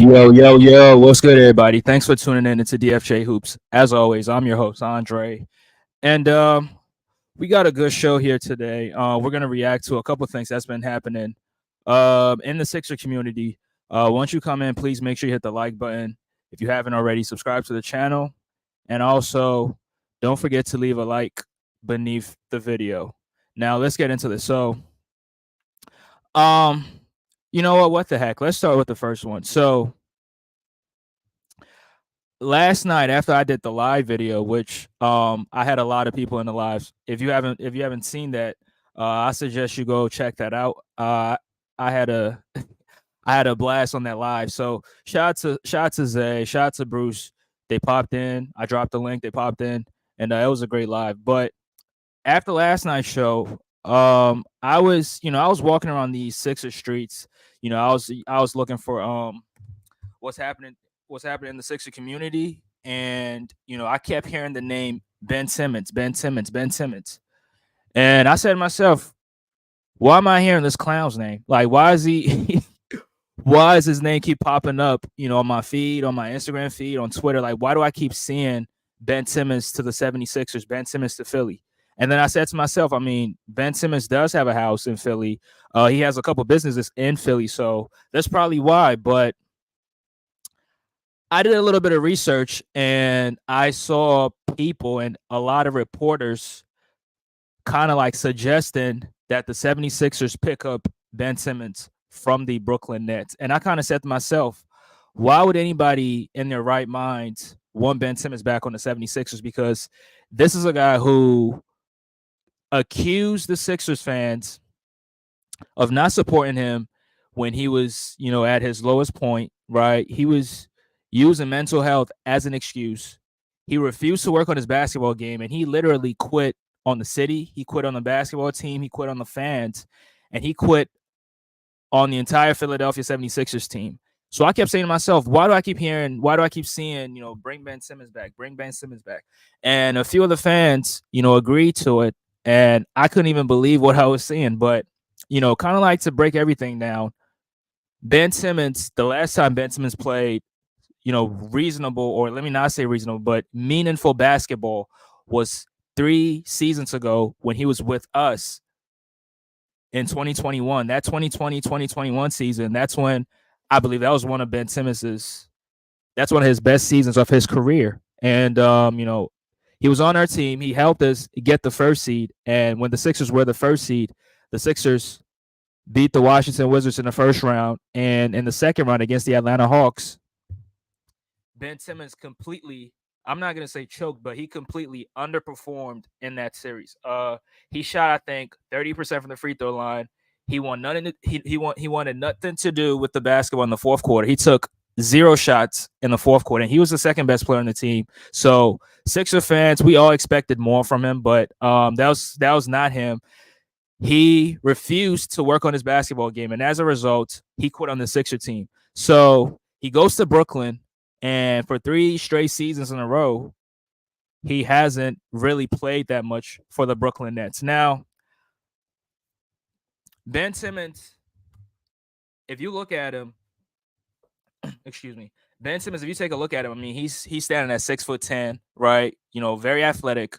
Yo, yo, yo, what's good, everybody? Thanks for tuning in into DFJ Hoops. As always, I'm your host, Andre. And we got a good show here today. We're going to react to a couple of things that's been happening in the Sixer community. Once you come in, please make sure you hit the like button. If you haven't already, subscribe to the channel. And also, don't forget to leave a like beneath the video. Now, let's get into this. So, um, you know what? What the heck? Let's start with the first one. So, last night after I did the live video, which I had a lot of people in the lives. If you haven't seen that, I suggest you go check that out. I had a I had a blast on that live. So shout out to Zay, shout out to Bruce. They popped in. I dropped the link. They popped in, and it was a great live. But after last night's show, I was walking around these Sixer streets. I was looking for what's happening what's happening in the Sixer community. And I kept hearing the name Ben Simmons, Ben Simmons, Ben Simmons. And I said to myself, why am I hearing this clown's name? Like, why is he why is his name keep popping up, on my feed, on my Instagram feed, on Twitter? Like, why do I keep seeing Ben Simmons to the 76ers, Ben Simmons to Philly? And then I said to myself, I mean, Ben Simmons does have a house in Philly. He has a couple businesses in Philly, so that's probably why. But I did a little bit of research and I saw people and a lot of reporters kind of like suggesting that the 76ers pick up Ben Simmons from the Brooklyn Nets. And I kind of said to myself, why would anybody in their right mind want Ben Simmons back on the 76ers? Because this is a guy who accused the Sixers fans of not supporting him when he was, at his lowest point, right? He was using mental health as an excuse. He refused to work on his basketball game, and he literally quit on the city. He quit on the basketball team. He quit on the fans, and he quit on the entire Philadelphia 76ers team. So I kept saying to myself, why do I keep seeing, bring Ben Simmons back, bring Ben Simmons back? And a few of the fans, agreed to it. And I couldn't even believe what I was seeing. But, kind of like to break everything down, Ben Simmons, the last time Ben Simmons played, reasonable, or let me not say reasonable, but meaningful basketball was 3 seasons ago when he was with us in 2021. That 2020-2021 season, that's when I believe that was one of Ben Simmons's, that's one of his best seasons of his career. And, he was on our team. He helped us get the first seed. And when the Sixers were the first seed, the Sixers beat the Washington Wizards in the first round. And in the second round against the Atlanta Hawks, Ben Simmons completely, I'm not going to say choked, but he completely underperformed in that series. He shot, I think, 30% from the free throw line. He wanted nothing to do with the basketball in the fourth quarter. He took 0 shots in the fourth quarter, and he was the second best player on the team. So Sixer fans, we all expected more from him, but that was not him. He refused to work on his basketball game, and as a result, he quit on the Sixer team. So he goes to Brooklyn, and for 3 straight seasons in a row, he hasn't really played that much for the Brooklyn Nets. Now, Ben Simmons, if you look at him, excuse me, Ben Simmons, if you take a look at him, I mean, he's standing at 6'10", right? Very athletic.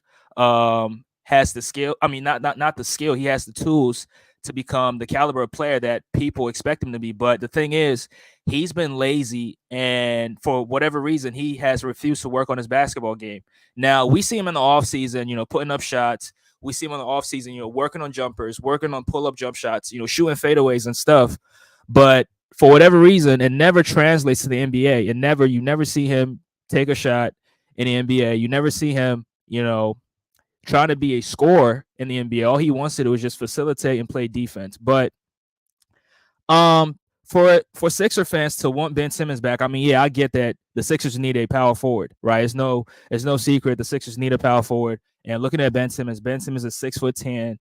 Has the skill. I mean, not the skill. He has the tools to become the caliber of player that people expect him to be. But the thing is, he's been lazy, and for whatever reason, he has refused to work on his basketball game. Now, we see him in the offseason, putting up shots. We see him in the offseason, working on jumpers, working on pull-up jump shots, shooting fadeaways and stuff. But for whatever reason, it never translates to the NBA. You never see him take a shot in the NBA. You never see him, trying to be a scorer in the NBA. All he wants to do is just facilitate and play defense. But for Sixer fans to want Ben Simmons back, I mean, yeah, I get that the Sixers need a power forward, right? It's no secret the Sixers need a power forward. And looking at Ben Simmons is 6'10",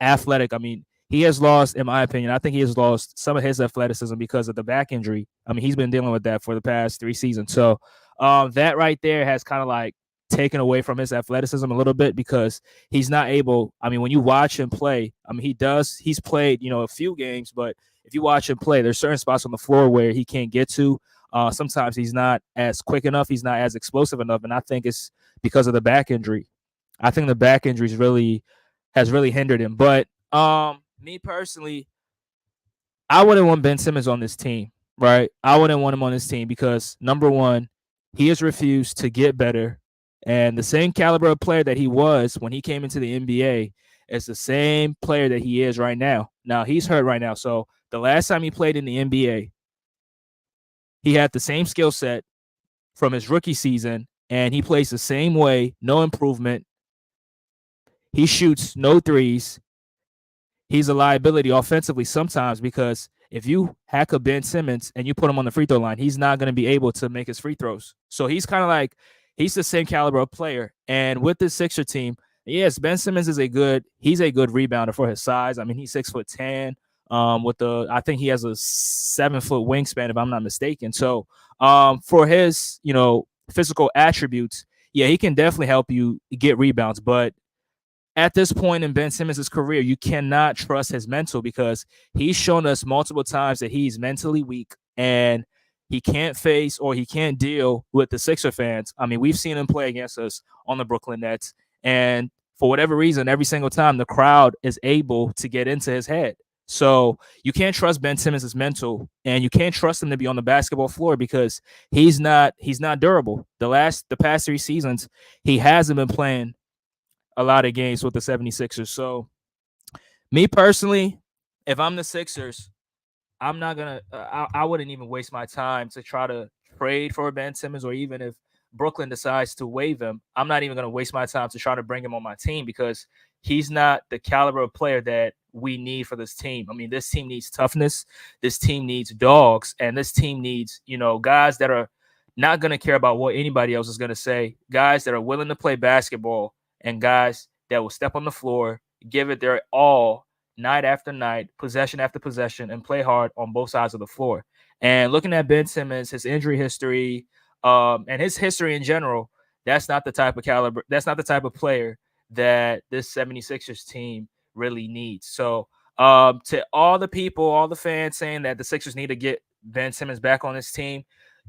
athletic. I mean, he has lost, in my opinion, I think he has lost some of his athleticism because of the back injury. I mean, he's been dealing with that for the past 3 seasons. So that right there has kind of like taken away from his athleticism a little bit because he's not able. I mean, when you watch him play, I mean, he's played, a few games, but if you watch him play, there's certain spots on the floor where he can't get to. Sometimes he's not as quick enough. He's not as explosive enough, and I think it's because of the back injury. I think the back injuries really has really hindered him. But me personally, I wouldn't want Ben Simmons on this team, right? I wouldn't want him on this team because number one, he has refused to get better, and the same caliber of player that he was when he came into the NBA is the same player that he is right now. Now he's hurt right now, so the last time he played in the NBA, he had the same skill set from his rookie season, and he plays the same way, no improvement. He shoots no threes. He's a liability offensively sometimes because if you hack a Ben Simmons and you put him on the free throw line, he's not going to be able to make his free throws. So he's kind of like, he's the same caliber of player. And with this Sixer team, yes, Ben Simmons is he's a good rebounder for his size. I mean, he's 6'10". I think he has a 7-foot wingspan, if I'm not mistaken. So for his, physical attributes, yeah, he can definitely help you get rebounds. But at this point in Ben Simmons' career, you cannot trust his mental because he's shown us multiple times that he's mentally weak and he can't face or he can't deal with the Sixer fans. I mean, we've seen him play against us on the Brooklyn Nets, and for whatever reason, every single time the crowd is able to get into his head. So you can't trust Ben Simmons' mental, and you can't trust him to be on the basketball floor because he's not durable. The past 3 seasons, he hasn't been playing a lot of games with the 76ers. So me personally, if I'm the Sixers, I'm not gonna. I wouldn't even waste my time to try to trade for Ben Simmons, or even if Brooklyn decides to waive him, I'm not even gonna waste my time to try to bring him on my team because he's not the caliber of player that we need for this team. I mean, this team needs toughness. This team needs dogs, and this team needs guys that are not gonna care about what anybody else is gonna say. Guys that are willing to play basketball, and guys that will step on the floor, give it their all night after night, possession after possession, and play hard on both sides of the floor. And looking at Ben Simmons, his injury history, and his history in general, that's not the type of caliber, that's not the type of player that this 76ers team really needs. So to all the people, all the fans saying that the Sixers need to get Ben Simmons back on this team,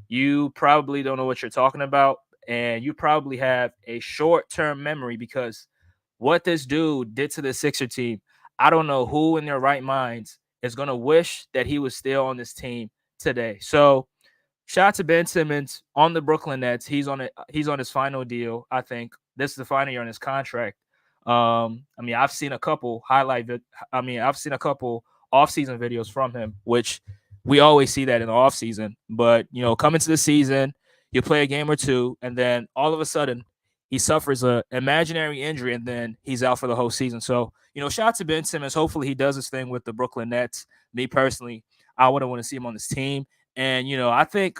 you probably don't know what you're talking about, and you probably have a short-term memory because what this dude did to the Sixer team, I don't know who in their right minds is going to wish that he was still on this team today. So shout out to Ben Simmons on the Brooklyn Nets. He's on it. He's on his final deal. I think this is the final year on his contract. I mean, I've seen a couple I've seen a couple offseason videos from him, which we always see that in the offseason. But coming to the season, you play a game or two, and then all of a sudden he suffers a imaginary injury, and then he's out for the whole season. So shout out to Ben Simmons. Hopefully, he does his thing with the Brooklyn Nets. Me personally, I wouldn't want to see him on this team. And I think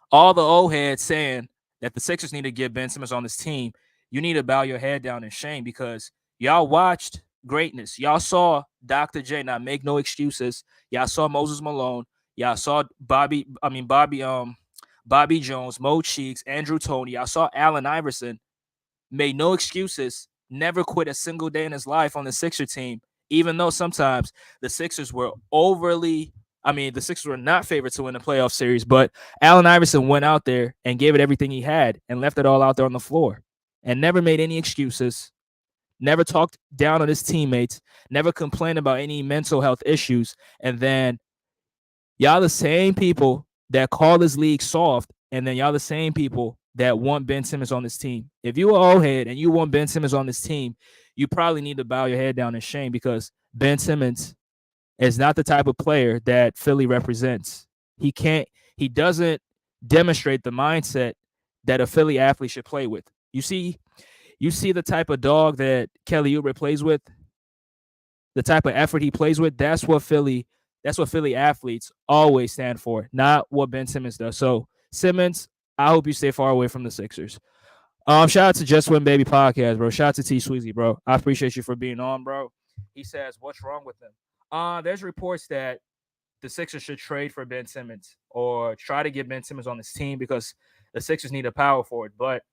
all the old heads saying that the Sixers need to get Ben Simmons on this team, you need to bow your head down in shame because y'all watched greatness. Y'all saw Dr. J not make no excuses. Y'all saw Moses Malone. Y'all saw Bobby Jones, Mo Cheeks, Andrew Toney. Y'all saw Allen Iverson made no excuses, never quit a single day in his life on the Sixer team, even though sometimes the Sixers were the Sixers were not favored to win the playoff series, but Allen Iverson went out there and gave it everything he had and left it all out there on the floor and never made any excuses, never talked down on his teammates, never complained about any mental health issues. And then y'all the same people that call this league soft, and then y'all the same people that want Ben Simmons on this team. If you are old head and you want Ben Simmons on this team, you probably need to bow your head down in shame because Ben Simmons is not the type of player that Philly represents. He doesn't demonstrate the mindset that a Philly athlete should play with. You see the type of dog that Kelly Oubre plays with, the type of effort he plays with. That's what Philly athletes always stand for, not what Ben Simmons does. So Simmons, I hope you stay far away from the Sixers. Shout out to Just Win Baby Podcast, bro. Shout out to T Sweezy, bro. I appreciate you for being on, bro. He says, what's wrong with him? There's reports that the Sixers should trade for Ben Simmons or try to get Ben Simmons on this team because the Sixers need a power forward. But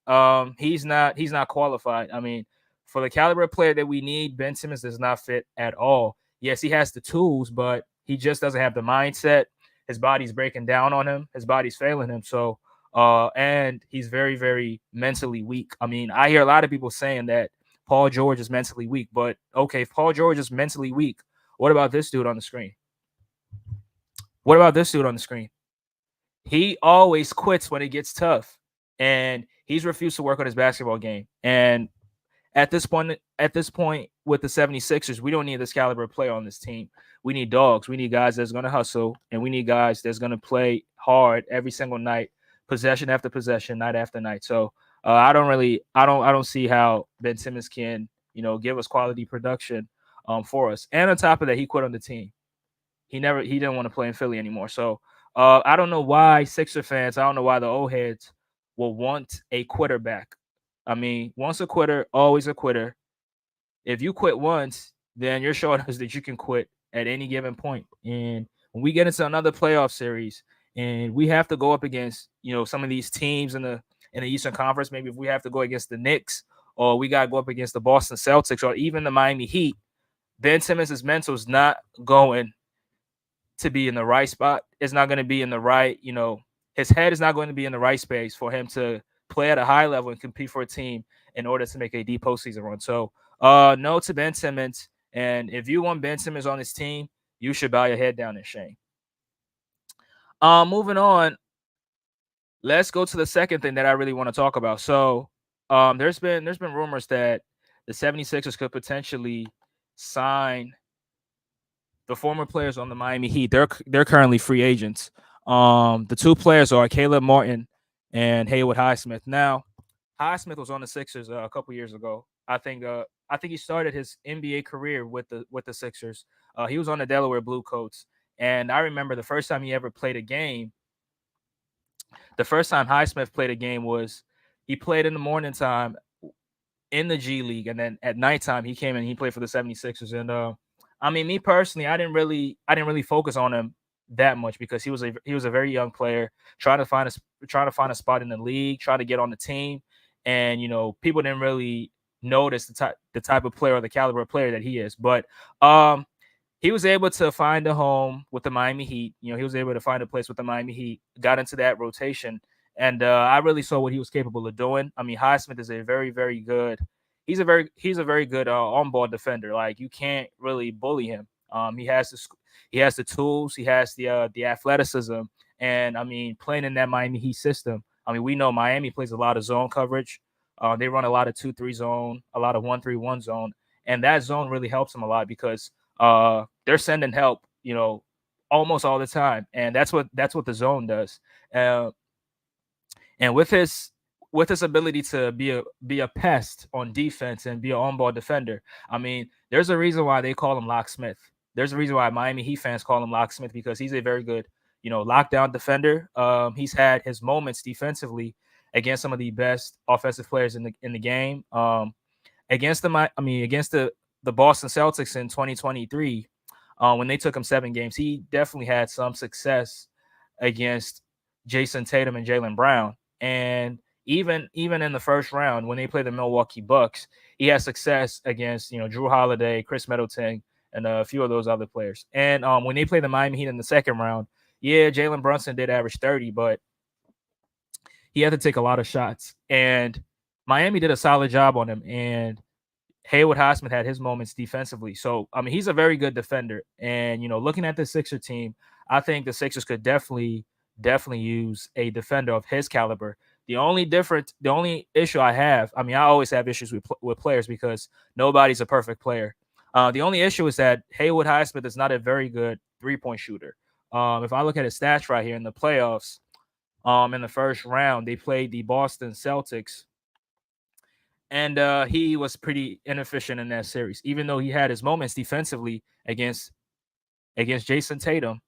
he's not qualified. I mean, for the caliber of player that we need, Ben Simmons does not fit at all. Yes, he has the tools, but he just doesn't have the mindset. His body's breaking down on him. His body's failing him. So, and he's very, very mentally weak. I mean, I hear a lot of people saying that Paul George is mentally weak, but okay, if Paul George is mentally weak, what about this dude on the screen? What about this dude on the screen? He always quits when it gets tough, and he's refused to work on his basketball game. And at this point with the 76ers, we don't need this caliber of player on this team. We need dogs. We need guys that's going to hustle, and we need guys that's going to play hard every single night, possession after possession, night after night. So I don't see how Ben Simmons can, give us quality production for us. And on top of that, he quit on the team. He didn't want to play in Philly anymore. So I don't know why Sixer fans, I don't know why the old heads will want a quitter back. I mean, once a quitter, always a quitter. If you quit once, then you're showing us that you can quit at any given point. And when we get into another playoff series and we have to go up against, some of these teams in the Eastern Conference, maybe if we have to go against the Knicks or we got to go up against the Boston Celtics or even the Miami Heat, Ben Simmons' mental is not going to be in the right spot. It's not going to be in the right, his head is not going to be in the right space for him to play at a high level and compete for a team in order to make a deep postseason run. So, no to Ben Simmons. And if you want Ben Simmons on this team, you should bow your head down in shame. Moving on, let's go to the second thing that I really want to talk about. So, there's been rumors that the 76ers could potentially sign the former players on the Miami Heat. They're currently free agents. The two players are Caleb Martin and Haywood Highsmith. Now, Highsmith was on the Sixers a couple years ago. I think he started his NBA career with the Sixers. He was on the Delaware Blue Coats, and I remember the first time he ever played a game. The first time Highsmith played a game was he played in the morning time in the G League, and then at nighttime he came and he played for the 76ers. And I mean, me personally, I didn't really focus on him that much because he was a very young player trying to find a spot in the league, trying to get on the team, and people didn't really notice the type of player or the caliber of player that he is. But he was able to find a home with the Miami Heat. He was able to find a place with the Miami Heat, got into that rotation, and I really saw what he was capable of doing. I mean, Highsmith is a very, very good. He's a very good on-ball defender. Like, you can't really bully him. He has the tools, he has the athleticism, and I mean, playing in that Miami Heat system. I mean, we know Miami plays a lot of zone coverage. They run a lot of 2-3 zone, a lot of 1-3-1 zone, and that zone really helps them a lot because they're sending help, almost all the time, and that's what the zone does. And with his ability to be a pest on defense and be an on-ball defender, I mean, there's a reason why they call him Locksmith. There's a reason why Miami Heat fans call him Locksmith because he's a very good, lockdown defender. He's had his moments defensively against some of the best offensive players in the game. Against the Boston Celtics in 2023, when they took him 7 games, he definitely had some success against Jason Tatum and Jaylen Brown. And even in the first round, when they played the Milwaukee Bucks, he had success against Drew Holiday, Chris Middleton, and a few of those other players. And when they played the Miami Heat in the second round, yeah, Jalen Brunson did average 30, but he had to take a lot of shots. And Miami did a solid job on him. And Haywood Highsmith had his moments defensively. So, I mean, he's a very good defender. And, looking at the Sixer team, I think the Sixers could definitely use a defender of his caliber. The only issue I have, I mean, I always have issues with players because nobody's a perfect player. The only issue is that Haywood Highsmith is not a very good three-point shooter. If I look at his stats right here in the playoffs, in the first round, they played the Boston Celtics, and he was pretty inefficient in that series, even though he had his moments defensively against Jason Tatum.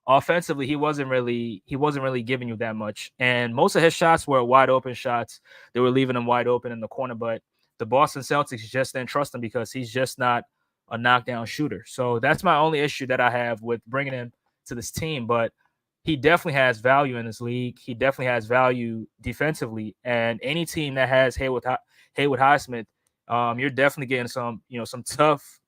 Offensively, he wasn't really giving you that much, and most of his shots were wide open shots. They were leaving him wide open in the corner, but the Boston Celtics just didn't trust him because he's just not a knockdown shooter. So that's my only issue that I have with bringing him to this team. But he definitely has value in this league. He definitely has value defensively, and any team that has Haywood Highsmith, you're definitely getting some tough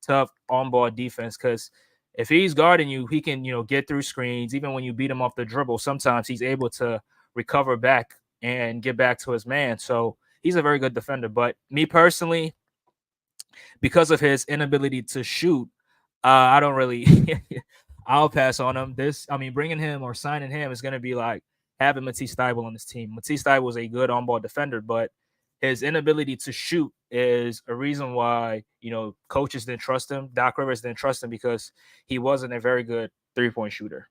on-ball defense because if he's guarding you, he can, get through screens. Even when you beat him off the dribble, sometimes he's able to recover back and get back to his man. So he's a very good defender. But me personally, because of his inability to shoot, I don't really. I'll pass on him. Bringing him or signing him is going to be like having Matisse Thybulle on this team. Matisse Thybulle was a good on-ball defender, but his inability to shoot is a reason why coaches didn't trust him. Doc Rivers didn't trust him because he wasn't a very good three-point shooter.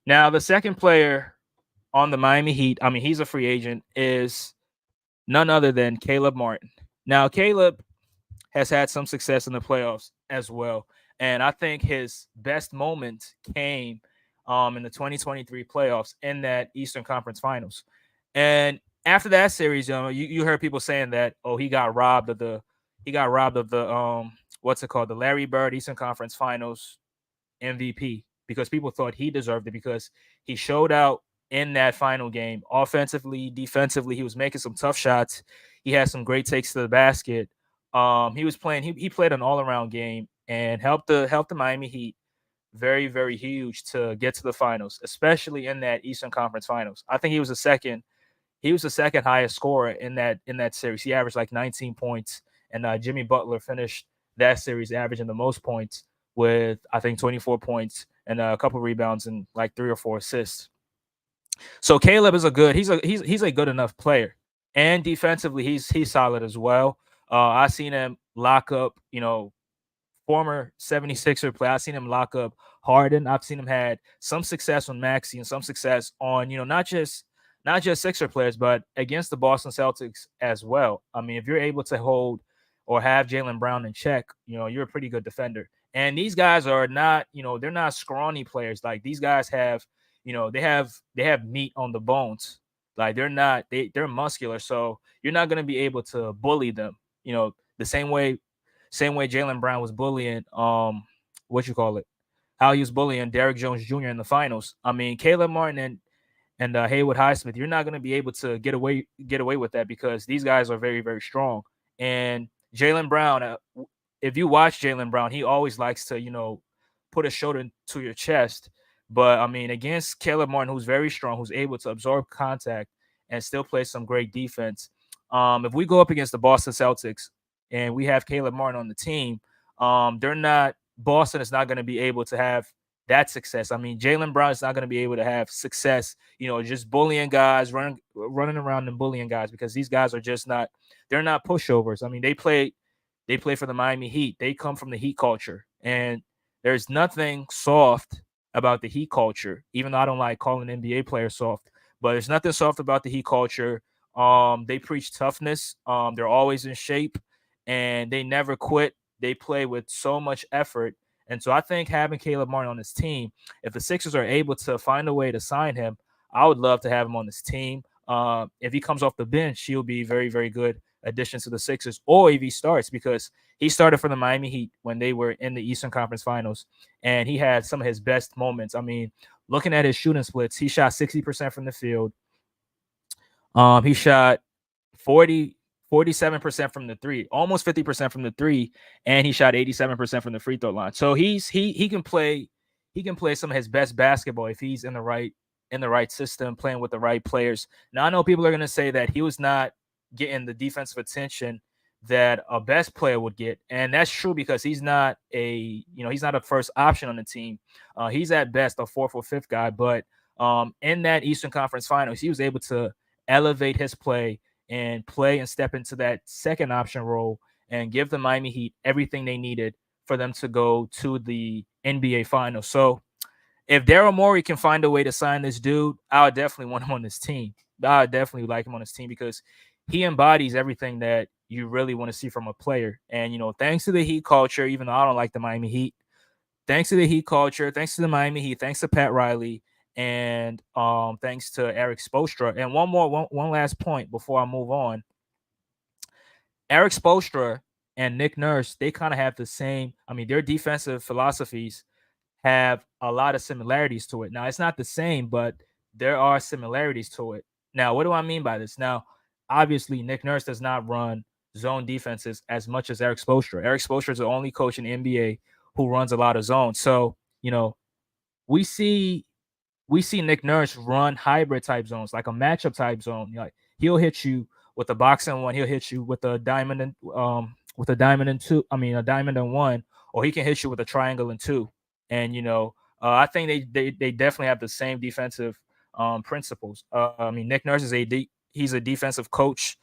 Now, the second player on the Miami Heat, he's a free agent, is none other than Caleb Martin. Now, Caleb has had some success in the playoffs as well. And I think his best moment came in the 2023 playoffs in that Eastern Conference Finals. And after that series, you heard people saying that, he got robbed of the what's it called, the Larry Bird Eastern Conference Finals MVP, because people thought he deserved it because he showed out in that final game, offensively, defensively. He was making some tough shots. He had some great takes to the basket. He was playing. He played an all-around game and helped the Miami Heat very, very huge to get to the finals, especially in that Eastern Conference Finals. I think he was the second highest scorer in that series. He averaged like 19 points, and Jimmy Butler finished that series averaging the most points with, I think, 24 points and a couple rebounds and like 3 or 4 assists. So Caleb is he's a good enough player, and defensively he's solid as well. I seen him lock up, former 76er player. I've seen him lock up Harden. I've seen him had some success on Maxey and some success on, not just Sixer players, but against the Boston Celtics as well. If you're able to hold or have Jaylen Brown in check, you're a pretty good defender. And these guys are not, they're not scrawny players. Like, these guys have, they have meat on the bones. Like, they're muscular. So you're not going to be able to bully them, the same way Jaylen Brown was bullying, how he was bullying Derrick Jones Jr. in the finals. Caleb Martin and Haywood Highsmith, you're not going to be able to get away with that because these guys are very, very strong. And Jaylen Brown, if you watch Jaylen Brown, he always likes to, put a shoulder to your chest. But against Caleb Martin, who's very strong, who's able to absorb contact and still play some great defense. If we go up against the Boston Celtics and we have Caleb Martin on the team, Boston is not going to be able to have that success. Jaylen Brown is not going to be able to have success, just bullying guys, running around and bullying guys, because these guys are just not, they're not pushovers. They play for the Miami Heat. They come from the Heat culture, and there's nothing soft about the Heat culture, even though I don't like calling NBA players soft, but there's nothing soft about the Heat culture. They preach toughness. They're always in shape, and they never quit. They play with so much effort. And so I think having Caleb Martin on this team, if the Sixers are able to find a way to sign him, I would love to have him on this team. If he comes off the bench, he'll be very, very good addition to the Sixers, or if he starts, because he started for the Miami Heat when they were in the Eastern Conference Finals, and he had some of his best moments. Looking at his shooting splits, he shot 60% from the field. He shot 47% from the three, almost 50% from the three, and he shot 87% from the free throw line. So he can play some of his best basketball if he's in the right system, playing with the right players. Now, I know people are going to say that he was not getting the defensive attention that a best player would get, and that's true because he's not a first option on the team. He's at best a fourth or fifth guy, but in that Eastern Conference Finals, he was able to elevate his play and step into that second option role and give the Miami Heat everything they needed for them to go to the NBA Finals. So if Daryl Morey can find a way to sign this dude, I would definitely want him on this team. I would definitely like him on this team because he embodies everything that you really want to see from a player. And, thanks to the Heat culture, even though I don't like the Miami Heat, thanks to the Heat culture, thanks to the Miami Heat, thanks to Pat Riley, and thanks to Eric Spoelstra. And one last point before I move on. Eric Spoelstra and Nick Nurse, they kind of have the same, their defensive philosophies have a lot of similarities to it. Now, it's not the same, but there are similarities to it. Now, what do I mean by this? Now, obviously, Nick Nurse does not run zone defenses as much as Eric Spoelstra. Eric Spoelstra is the only coach in the NBA who runs a lot of zones. So, we see Nick Nurse run hybrid type zones, like a matchup type zone. Like he'll hit you with a box and one, he'll hit you with a diamond and with a diamond and two. I mean a diamond and one, or he can hit you with a triangle and two. And I think they definitely have the same defensive principles. I mean Nick Nurse is he's a defensive coach.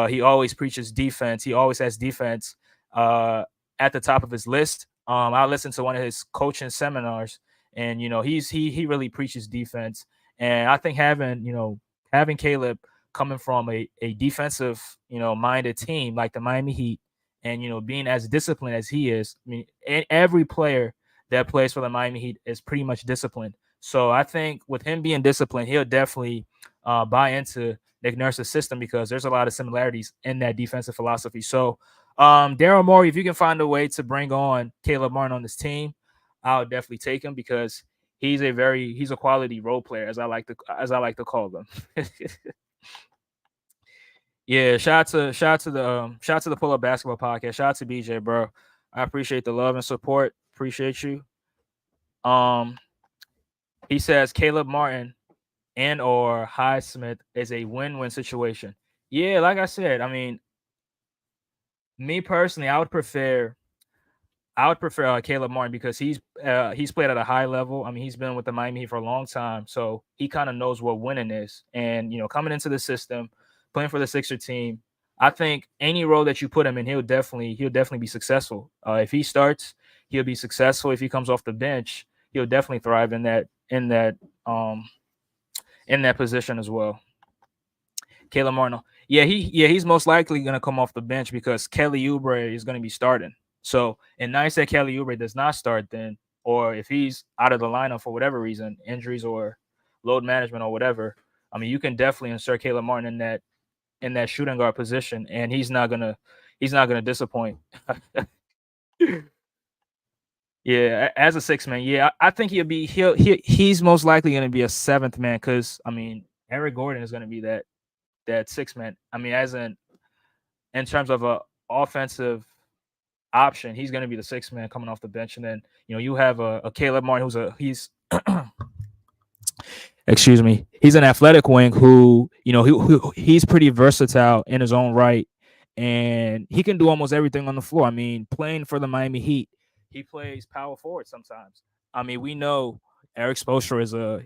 He always preaches defense. He always has defense at the top of his list. I listened to one of his coaching seminars, and he really preaches defense. And I think having Caleb coming from a defensive minded team like the Miami Heat, and being as disciplined as he is, I mean every player that plays for the Miami Heat is pretty much disciplined. So I think with him being disciplined, he'll definitely buy into Nick Nurse's system, because there's a lot of similarities in that defensive philosophy. So Daryl Morey, if you can find a way to bring on Caleb Martin on this team, I'll definitely take him, because he's a quality role player, as I like to call them. Yeah, shout out to the Pull Up Basketball Podcast. Shout out to BJ, bro. I appreciate the love and support. Appreciate you. He says Caleb Martin and or Highsmith is a win-win situation. Yeah, like I said, I mean, me personally, I would prefer Caleb Martin, because he's played at a high level. I mean, he's been with the Miami Heat for a long time, so he kind of knows what winning is. And coming into the system, playing for the Sixer team, I think any role that you put him in, he'll definitely be successful. If he starts, he'll be successful. If he comes off the bench, he'll definitely thrive in that position as well. Caleb Martin, he's most likely going to come off the bench, because Kelly Oubre is going to be starting. So, and nice that Kelly Oubre does not start then, or if he's out of the lineup for whatever reason, injuries or load management or whatever, I mean, you can definitely insert Caleb Martin in that shooting guard position, and he's not gonna disappoint. Yeah, as a six man, I think he's most likely going to be a seventh man, because I mean Eric Gordon is going to be that six man. I mean, in terms of a offensive option, he's going to be the sixth man coming off the bench, and then you have a Caleb Martin he's excuse me, he's an athletic wing who he's pretty versatile in his own right, and he can do almost everything on the floor. I mean, playing for the Miami Heat, he plays power forward sometimes. I mean, we know Eric Spoelstra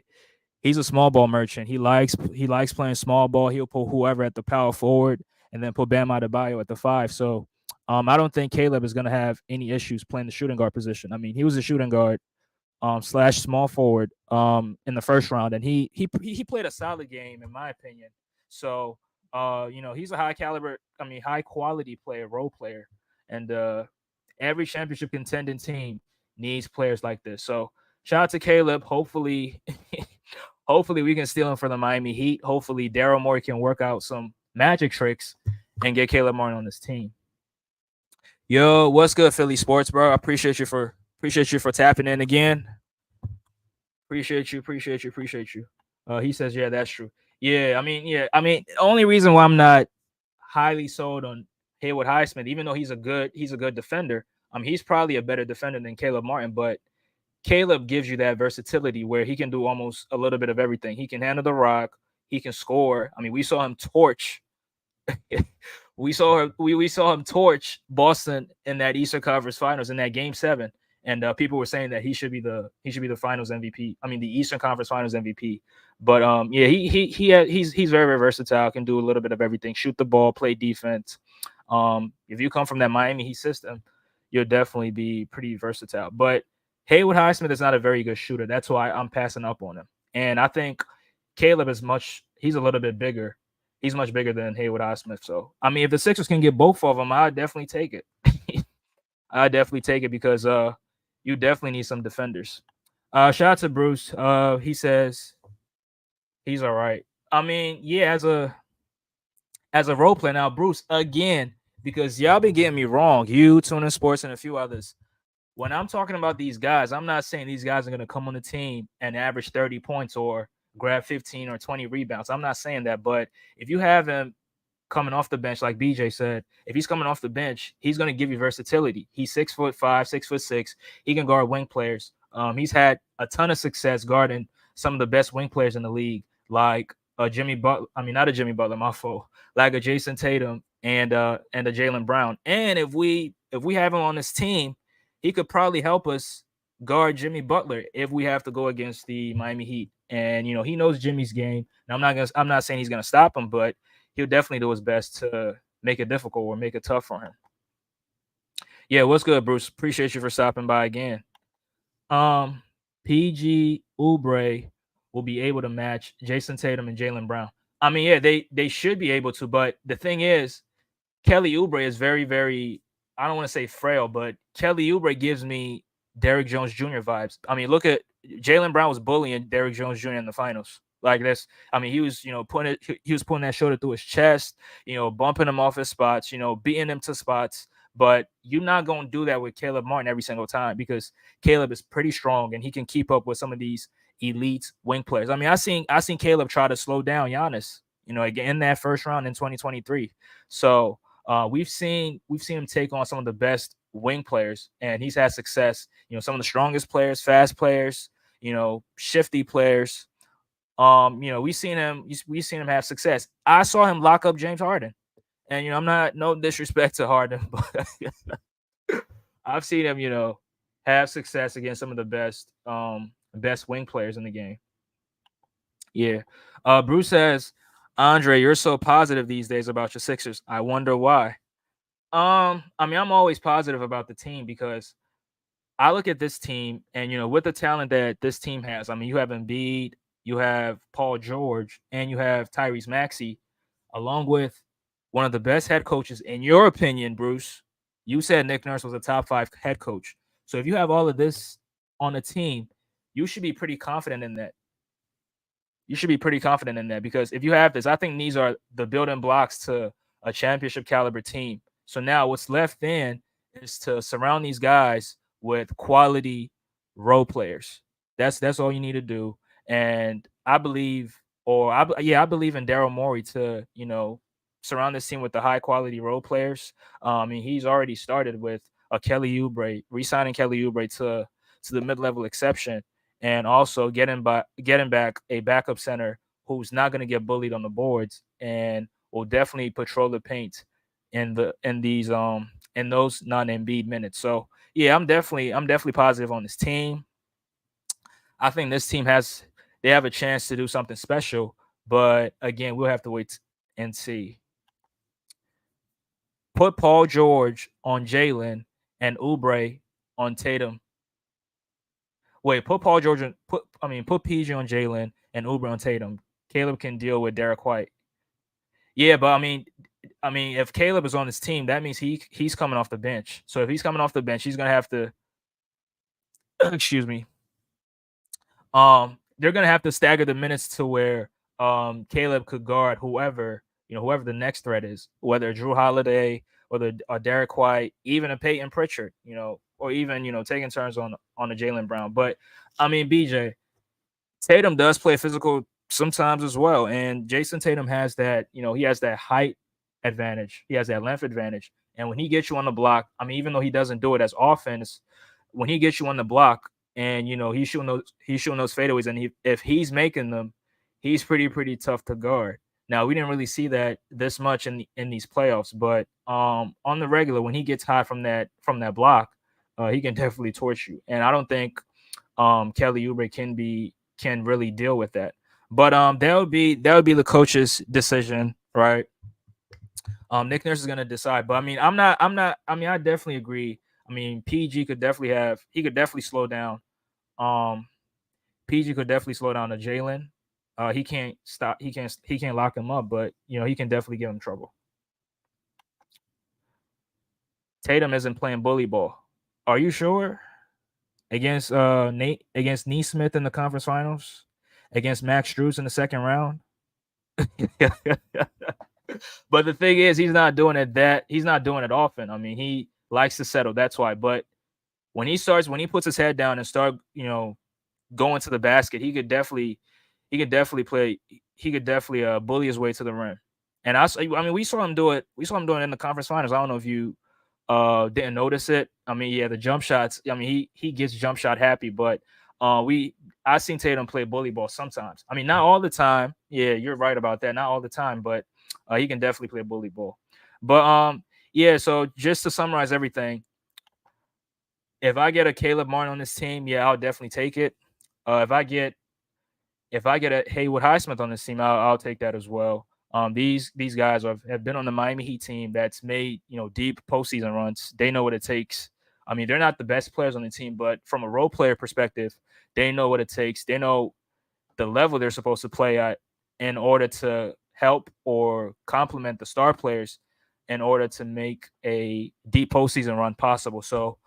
he's a small ball merchant. He likes playing small ball. He'll put whoever at the power forward, and then put Bam Adebayo at the five. So I don't think Caleb is going to have any issues playing the shooting guard position. I mean, he was a shooting guard slash small forward in the first round, and he played a solid game in my opinion. So he's a high quality player, role player, and every championship contending team needs players like this. So shout out to Caleb. Hopefully hopefully we can steal him for the Miami Heat. Hopefully Daryl Morey can work out some magic tricks and get Caleb Martin on this team. Yo, what's good, Philly sports, bro? I appreciate you for tapping in again. Appreciate you. He says, yeah, that's true. Yeah, I mean, the only reason why I'm not highly sold on Haywood Highsmith, even though he's a good defender, he's probably a better defender than Caleb Martin, but Caleb gives you that versatility where he can do almost a little bit of everything. He can handle the rock, he can score. I mean, we saw him torch we saw him torch Boston in that Eastern Conference Finals in that Game 7, and people were saying that he should be the Finals MVP. I mean, the Eastern Conference Finals MVP. But he's very, very versatile. Can do a little bit of everything. Shoot the ball, play defense. If you come from that Miami Heat system, you'll definitely be pretty versatile. But Haywood Highsmith is not a very good shooter. That's why I'm passing up on him. And I think Caleb he's a little bit bigger. He's much bigger than Haywood Highsmith. So, I mean, if the Sixers can get both of them, I'd definitely take it. I'd definitely take it, because you definitely need some defenders. Shout out to Bruce. He says he's all right. I mean, yeah, as a role player now, Bruce, again, because y'all been getting me wrong. You, Tuna Sports, and a few others. When I'm talking about these guys, I'm not saying these guys are going to come on the team and average 30 points or grab 15 or 20 rebounds. I'm not saying that. But if you have him coming off the bench, like BJ said, if he's coming off the bench, he's going to give you versatility. He's 6'5", 6'6". He can guard wing players. He's had a ton of success guarding some of the best wing players in the league, like Jimmy Butler. I mean, not a Jimmy Butler, my fault. Like a Jason Tatum and a Jaylen Brown. And if we have him on this team, he could probably help us guard Jimmy Butler if we have to go against the Miami Heat. And he knows Jimmy's game. And I'm not saying he's gonna stop him, but he'll definitely do his best to make it difficult or make it tough for him. Yeah, what's good, Bruce? Appreciate you for stopping by again. PG Oubre will be able to match Jason Tatum and Jaylen Brown. I mean, yeah, they should be able to, but the thing is, Kelly Oubre is very, very, I don't want to say frail, but Kelly Oubre gives me Derrick Jones Jr. vibes. I mean, look at Jaylen Brown was bullying Derrick Jones Jr. in the finals. Like this, I mean, he was, he was putting that shoulder through his chest, bumping him off his spots, beating him to spots. But you're not going to do that with Caleb Martin every single time because Caleb is pretty strong and he can keep up with some of these elite wing players. I mean, I seen Caleb try to slow down Giannis, again in that first round in 2023. So we've seen him take on some of the best wing players, and he's had success. Some of the strongest players, fast players, shifty players. We've seen him have success. I saw him lock up James Harden, and I'm not no disrespect to Harden, but I've seen him have success against some of the best wing players in the game. Yeah. Bruce says, Andre, you're so positive these days about your Sixers. I wonder why. I mean, I'm always positive about the team because I look at this team and with the talent that this team has, I mean, you have Embiid, you have Paul George, and you have Tyrese Maxey, along with one of the best head coaches, in your opinion, Bruce. You said Nick Nurse was a top 5 head coach. So if you have all of this on a team, you should be pretty confident in that. You should be pretty confident in that because if you have this, I think these are the building blocks to a championship caliber team. So now what's left then is to surround these guys with quality role players. That's all you need to do. And I believe, I believe in Daryl Morey to surround this team with the high quality role players. I mean, he's already started with a Kelly Oubre, re-signing Kelly Oubre to the mid-level exception, and also getting back a backup center who's not going to get bullied on the boards and will definitely patrol the paint in those non-Embiid minutes. So yeah, I'm definitely positive on this team. I think this team they have a chance to do something special, but again, we'll have to wait and see. Put Paul George on Jaylen and Oubre on Tatum. Wait, put Paul George on put PG on Jaylen and Oubre on Tatum. Caleb can deal with Derek White. Yeah, but I mean, if Caleb is on his team, that means he's coming off the bench. So if he's coming off the bench, he's gonna have to excuse me. They're gonna have to stagger the minutes to where Caleb could guard whoever the next threat is, whether Drew Holiday or Derek White, even a Peyton Pritchard, or even taking turns on a Jaylen Brown. But I mean, BJ, Tatum does play physical sometimes as well, and Jason Tatum has that. He has that height advantage, he has that length advantage, and when he gets you on the block, I mean, even though he doesn't do it as often, when he gets you on the block and he's shooting those fadeaways, and if he's making them, he's pretty tough to guard. Now, we didn't really see that this much in these playoffs, but on the regular, when he gets high from that block, he can definitely torch you. And I don't think Kelly Oubre can really deal with that. But that would be the coach's decision, right? Nick Nurse is gonna decide. But I mean, I definitely agree. I mean, PG could definitely slow down. PG could definitely slow down to Jaylen. He can't stop. He can't lock him up, but he can definitely give him trouble. Tatum isn't playing bully ball. Are you sure? Against against Neesmith in the conference finals, against Max Strus in the second round. But the thing is, he's not doing it often. I mean, he likes to settle. That's why. But when he puts his head down and start, going to the basket, he could definitely bully his way to the rim. And I mean, we saw him do it. We saw him doing it in the conference finals. I don't know if you didn't notice it. I mean, yeah, the jump shots. I mean, he gets jump shot happy, but we I seen Tatum play bully ball sometimes. I mean, not all the time. Yeah, you're right about that. Not all the time, but he can definitely play bully ball. But yeah. So just to summarize everything, if I get a Caleb Martin on this team, yeah, I'll definitely take it. If I get a Haywood Highsmith on this team, I'll take that as well. These guys have been on the Miami Heat team that's made deep postseason runs. They know what it takes. I mean, they're not the best players on the team, but from a role player perspective, they know what it takes. They know the level they're supposed to play at in order to help or complement the star players in order to make a deep postseason run possible. So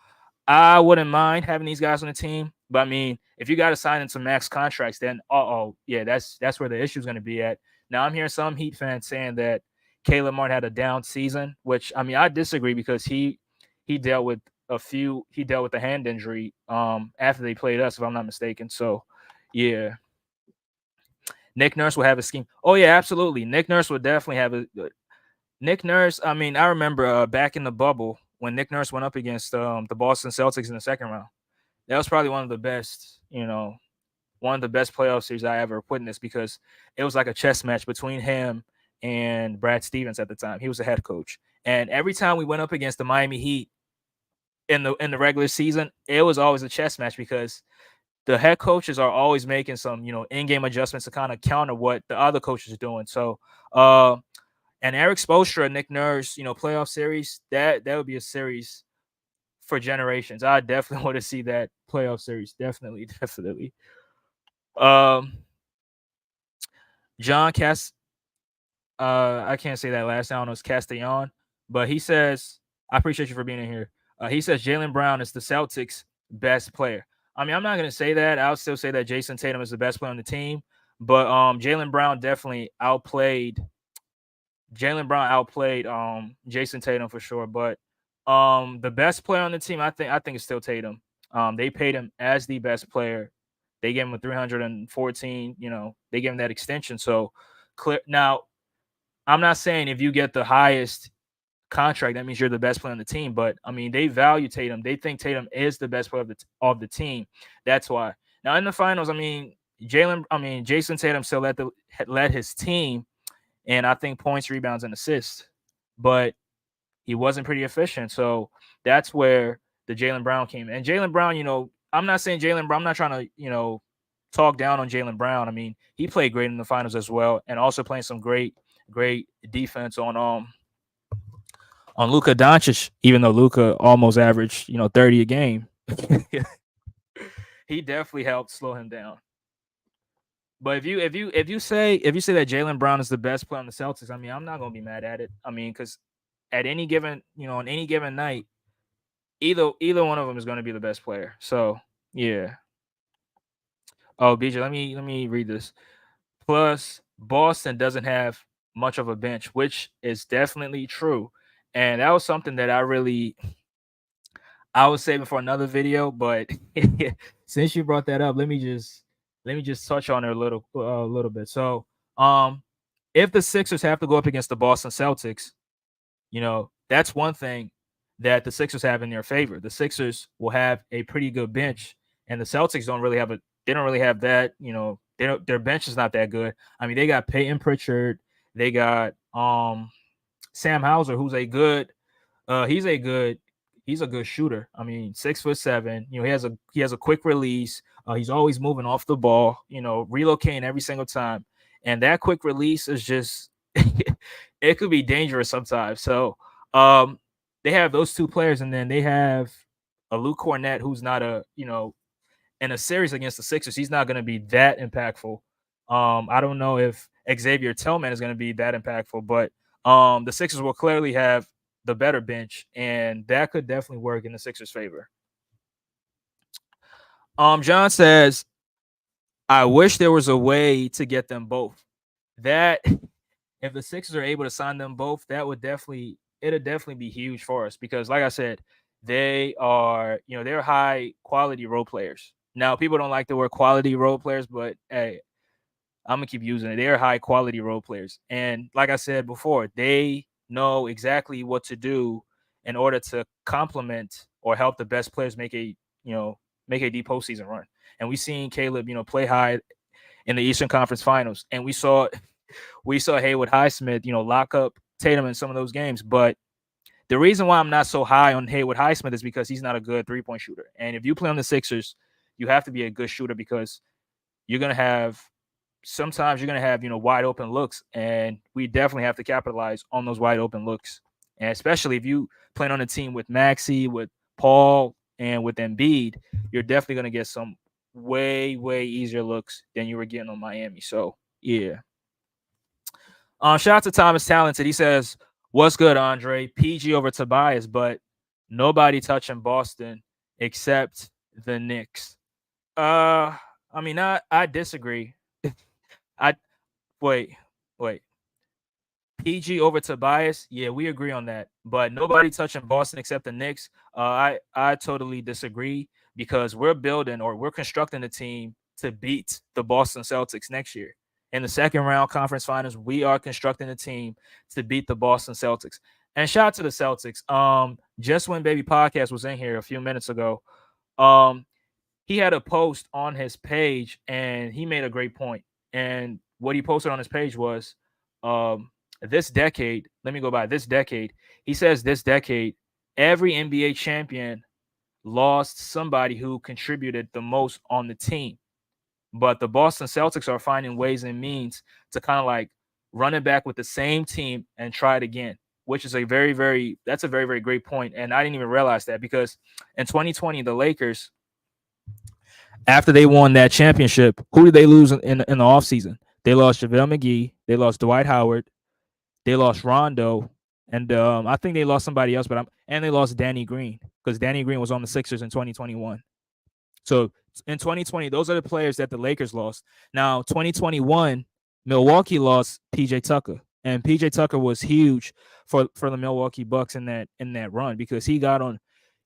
I wouldn't mind having these guys on the team, but I mean, if you got to sign into max contracts, then yeah, that's where the issue is going to be at. Now I'm hearing some Heat fans saying that Caleb Martin had a down season, which I mean I disagree because he dealt with he dealt with a hand injury after they played us, if I'm not mistaken. So yeah, Nick Nurse will have a scheme. Oh yeah, absolutely. Nick Nurse would definitely have a Nick Nurse. I mean, I remember back in the bubble when Nick Nurse went up against the Boston Celtics in the second round. That was probably one of the best, one of the best playoff series I ever witnessed because it was like a chess match between him and Brad Stevens at the time. He was the head coach, and every time we went up against the Miami Heat in the regular season, it was always a chess match because the head coaches are always making some in-game adjustments to kind of counter what the other coaches are doing. So and Eric Spoelstra, Nick Nurse, playoff series, that would be a series for generations. I definitely want to see that playoff series. Definitely, definitely. Um, John Cass, I can't say that last name. I don't know, it's Castellon, but he says, I appreciate you for being in here. He says Jaylen Brown is the Celtics' best player. I mean, I'm not going to say that. I'll still say that Jason Tatum is the best player on the team, but Jaylen Brown definitely outplayed Jason Tatum for sure. But the best player on the team, I think is still Tatum. They paid him as the best player. They gave him a 314. They gave him that extension. So clear now. I'm not saying if you get the highest contract, that means you're the best player on the team. But I mean, they value Tatum. They think Tatum is the best player of the team. That's why. Now in the finals, Jason Tatum still led his team, and I think points, rebounds, and assists. But he wasn't pretty efficient. So that's where the Jaylen Brown came. And Jaylen Brown, I'm not saying Jaylen Brown. I'm not trying to, talk down on Jaylen Brown. I mean, he played great in the finals as well, and also playing some great defense on Luka Doncic. Even though Luka almost averaged, 30 a game, he definitely helped slow him down. But if you say that Jaylen Brown is the best player on the Celtics, I mean, I'm not gonna be mad at it. I mean, because at any given, on any given night, either one of them is going to be the best player. So yeah. Oh, BJ, let me read this. Plus, Boston doesn't have much of a bench, which is definitely true, and that was something that I was saving for another video. But since you brought that up, let me just touch on it a little bit. So, um, if the Sixers have to go up against the Boston Celtics, that's one thing that the Sixers have in their favor. The Sixers will have a pretty good bench, and the Celtics don't really have they don't really have that. Their bench is not that good. I mean, they got Peyton Pritchard, they got Sam Hauser, who's a good he's a good shooter. I mean, 6'7". He has a quick release. He's always moving off the ball. Relocating every single time, and that quick release is just it could be dangerous sometimes. So they have those two players, and then they have a Luke Cornett, who's not in a series against the Sixers, he's not going to be that impactful. I don't know if Xavier Tillman is going to be that impactful, but the Sixers will clearly have the better bench, and that could definitely work in the Sixers' favor. John says, I wish there was a way to get them both. That if the Sixers are able to sign them both, it'd definitely be huge for us because, like I said, they're high quality role players. Now, people don't like the word quality role players, but hey, I'm gonna keep using it. They're high quality role players, and like I said before, they know exactly what to do in order to complement or help the best players make a deep postseason run. And we seen Caleb, play high in the Eastern Conference Finals, and we saw Haywood Highsmith, lock up Tatum in some of those games. But the reason why I'm not so high on Haywood Highsmith is because he's not a good 3-point shooter. And if you play on the Sixers, you have to be a good shooter because you're gonna have sometimes you're gonna have wide open looks, and we definitely have to capitalize on those wide open looks. And especially if you playing on a team with Maxey, with Paul, and with Embiid, you're definitely gonna get some way easier looks than you were getting on Miami. So yeah. Shout out to Thomas Talented. He says, "What's good, Andre? PG over Tobias, but nobody touching Boston except the Knicks." I mean, I disagree. I wait, wait. PG over Tobias, yeah, we agree on that. But nobody touching Boston except the Knicks. I totally disagree because we're building or we're constructing a team to beat the Boston Celtics next year. In the second round conference finals, we are constructing a team to beat the Boston Celtics. And shout out to the Celtics. Just when Baby Podcast was in here a few minutes ago, um, he had a post on his page and he made a great point. And what he posted on his page was this decade, let me go by this decade. He says this decade, every NBA champion lost somebody who contributed the most on the team. But the Boston Celtics are finding ways and means to kind of like run it back with the same team and try it again, which is a very great point. And I didn't even realize that because in 2020, the Lakers, after they won that championship, who did they lose in the offseason? They lost JaVale McGee. They lost Dwight Howard. They lost Rondo. And I think they lost somebody else, and they lost Danny Green because Danny Green was on the Sixers in 2021. So in 2020, those are the players that the Lakers lost. Now, 2021, Milwaukee lost PJ Tucker. And PJ Tucker was huge for the Milwaukee Bucks in that run because he got on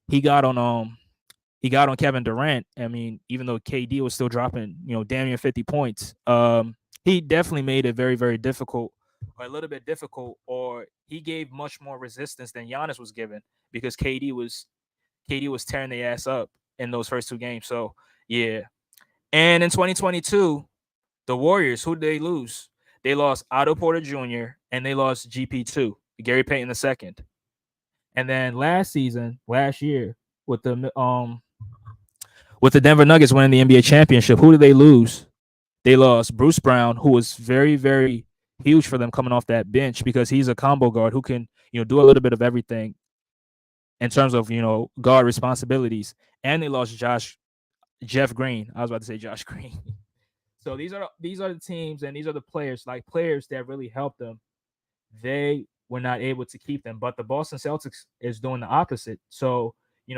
he got on Kevin Durant. I mean, even though KD was still dropping, damn near 50 points, he definitely made it very difficult, or a little bit difficult, or he gave much more resistance than Giannis was given because KD was tearing the ass up in those first two games. So yeah. And in 2022, the Warriors, who did they lose? They lost Otto Porter Jr. and they lost GP2, Gary Payton II. And then last year, with the Denver Nuggets winning the NBA championship, who did they lose? They lost Bruce Brown, who was very huge for them coming off that bench because he's a combo guard who can, do a little bit of everything in terms of, guard responsibilities. And they lost Jeff Green. I was about to say Josh Green. So these are the teams and these are the players that really helped them. They were not able to keep them, but the Boston Celtics is doing the opposite. So,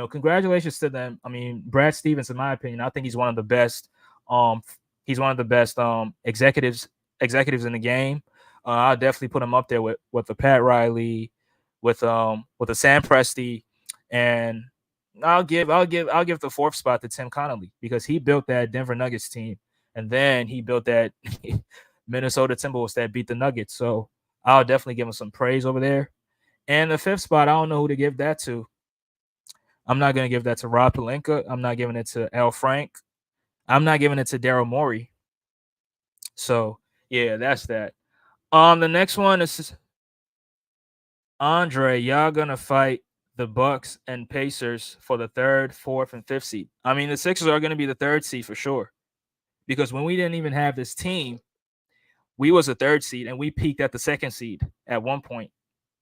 congratulations to them. I mean, Brad Stevens, in my opinion, I think he's one of the best. Executives in the game. I'll definitely put him up there with the Pat Riley, with the Sam Presti, and I'll give the fourth spot to Tim Connolly because he built that Denver Nuggets team, and then he built that Minnesota Timberwolves that beat the Nuggets. So I'll definitely give him some praise over there. And the fifth spot, I don't know who to give that to. I'm not going to give that to Rob Pelinka. I'm not giving it to Al Frank. I'm not giving it to Daryl Morey. So yeah, that's that. The next one is Andre. Y'all gonna fight the Bucks and Pacers for the third, fourth, and fifth seed. I mean, the Sixers are gonna be the third seed for sure. Because when we didn't even have this team, we was a third seed and we peaked at the second seed at one point.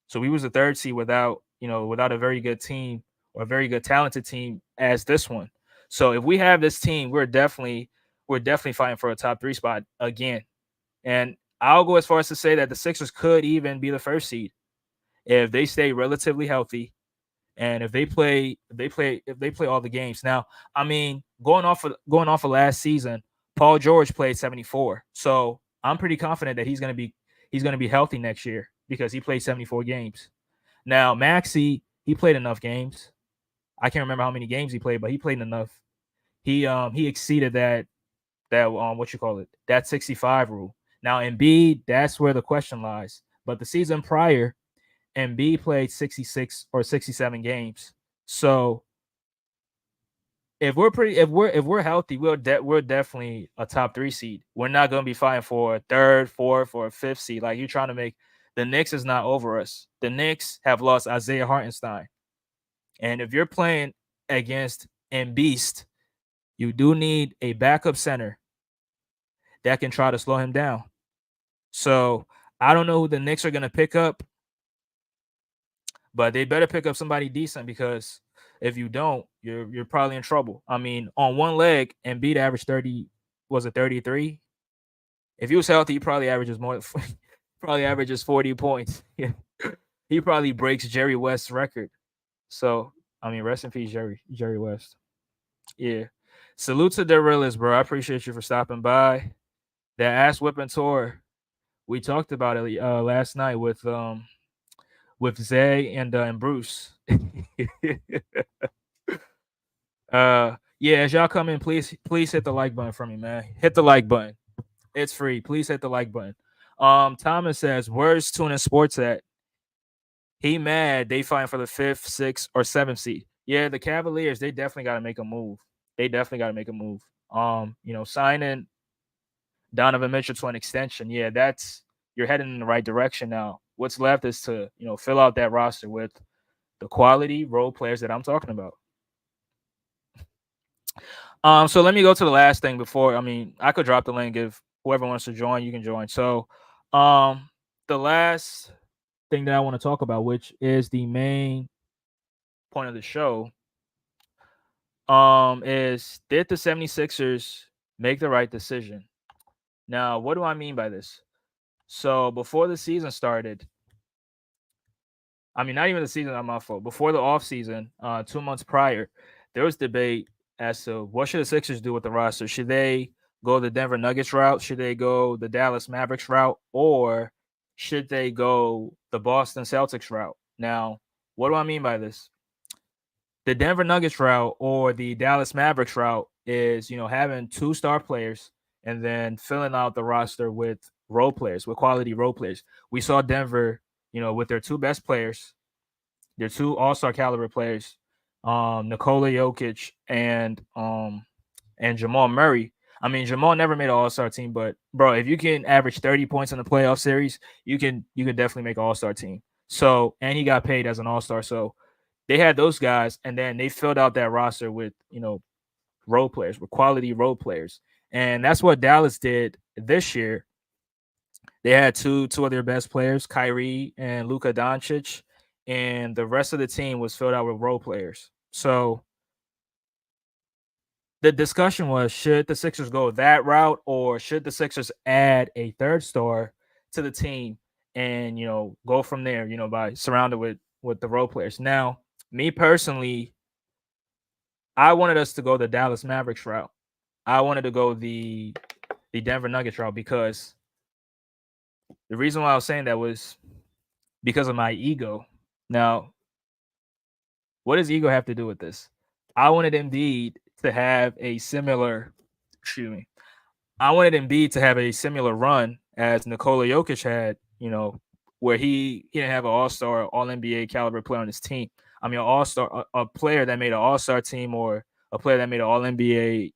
So we was a third seed without a very good team or a very good talented team as this one. So if we have this team, we're definitely fighting for a top 3 spot again. And I'll go as far as to say that the Sixers could even be the first seed if they stay relatively healthy and if they play all the games. Now, I mean, going off of last season, Paul George played 74. So I'm pretty confident that he's gonna be healthy next year because he played 74 games. Now, Maxey, he played enough games. I can't remember how many games he played, but he played enough. He exceeded that that 65 rule. Now Embiid, that's where the question lies. But the season prior, Embiid played 66 or 67 games. So if we're healthy, we're definitely a top 3 seed. We're not going to be fighting for a third, fourth, or a fifth seed. Like you're trying to make the Knicks is not over us. The Knicks have lost Isaiah Hartenstein, and if you're playing against Embiid, you do need a backup center that can try to slow him down. So I don't know who the Knicks are going to pick up, but they better pick up somebody decent because if you don't, you're probably in trouble. I mean, on one leg, Embiid averaged 30, was it 33? If he was healthy, he probably averages more. Probably averages 40 points. He probably breaks Jerry West's record. So I mean, rest in peace, Jerry West. Yeah. Salute to the realist, bro. I appreciate you for stopping by. That ass whipping tour, we talked about it last night with Zay and Bruce. Yeah, as y'all come in, please hit the like button for me, man. Hit the like button. It's free. Please hit the like button. Thomas says, "Where's Tuna Sports at? He mad they fighting for the 5th, 6th, or 7th seed. Yeah, the Cavaliers, they definitely got to make a move. They definitely got to make a move. Signing Donovan Mitchell to an extension. Yeah, you're heading in the right direction now. What's left is to fill out that roster with the quality role players that I'm talking about. So let me go to the last thing before. I mean, I could drop the link if whoever wants to join, you can join. So, the last thing that I want to talk about, which is the main point of the show, is did the 76ers make the right decision? Now, what do I mean by this? So before the season started, I mean, not even the season, not my fault. Before the offseason, 2 months prior, there was debate as to what should the Sixers do with the roster. Should they go the Denver Nuggets route? Should they go the Dallas Mavericks route? Or should they go the Boston Celtics route? Now, what do I mean by this? The Denver Nuggets route or the Dallas Mavericks route is, having 2 star players and then filling out the roster with role players, with quality role players. We saw Denver, with their 2 best players, their 2 all-star caliber players, Nikola Jokic and Jamal Murray. I mean, Jamal never made an all-star team, but bro, if you can average 30 points in the playoff series, you can definitely make an all-star team. So, and he got paid as an all-star. So they had those guys, and then they filled out that roster with, role players, with quality role players. And that's what Dallas did this year. They had two of their best players, Kyrie and Luka Doncic, and the rest of the team was filled out with role players. So the discussion was, should the Sixers go that route, or should the Sixers add a 3rd star to the team and go from there, by surrounded with the role players. Now, me personally, I wanted us to go the Dallas Mavericks route. I wanted to go the Denver Nuggets route because the reason why I was saying that was because of my ego. Now, what does ego have to do with this? I wanted Embiid to have a similar, excuse me, I wanted Embiid to have a similar run as Nikola Jokic had, where he didn't have an all-star, all-NBA caliber player on his team. I mean, an all-star, a player that made an all-star team or a player that made an all-NBA,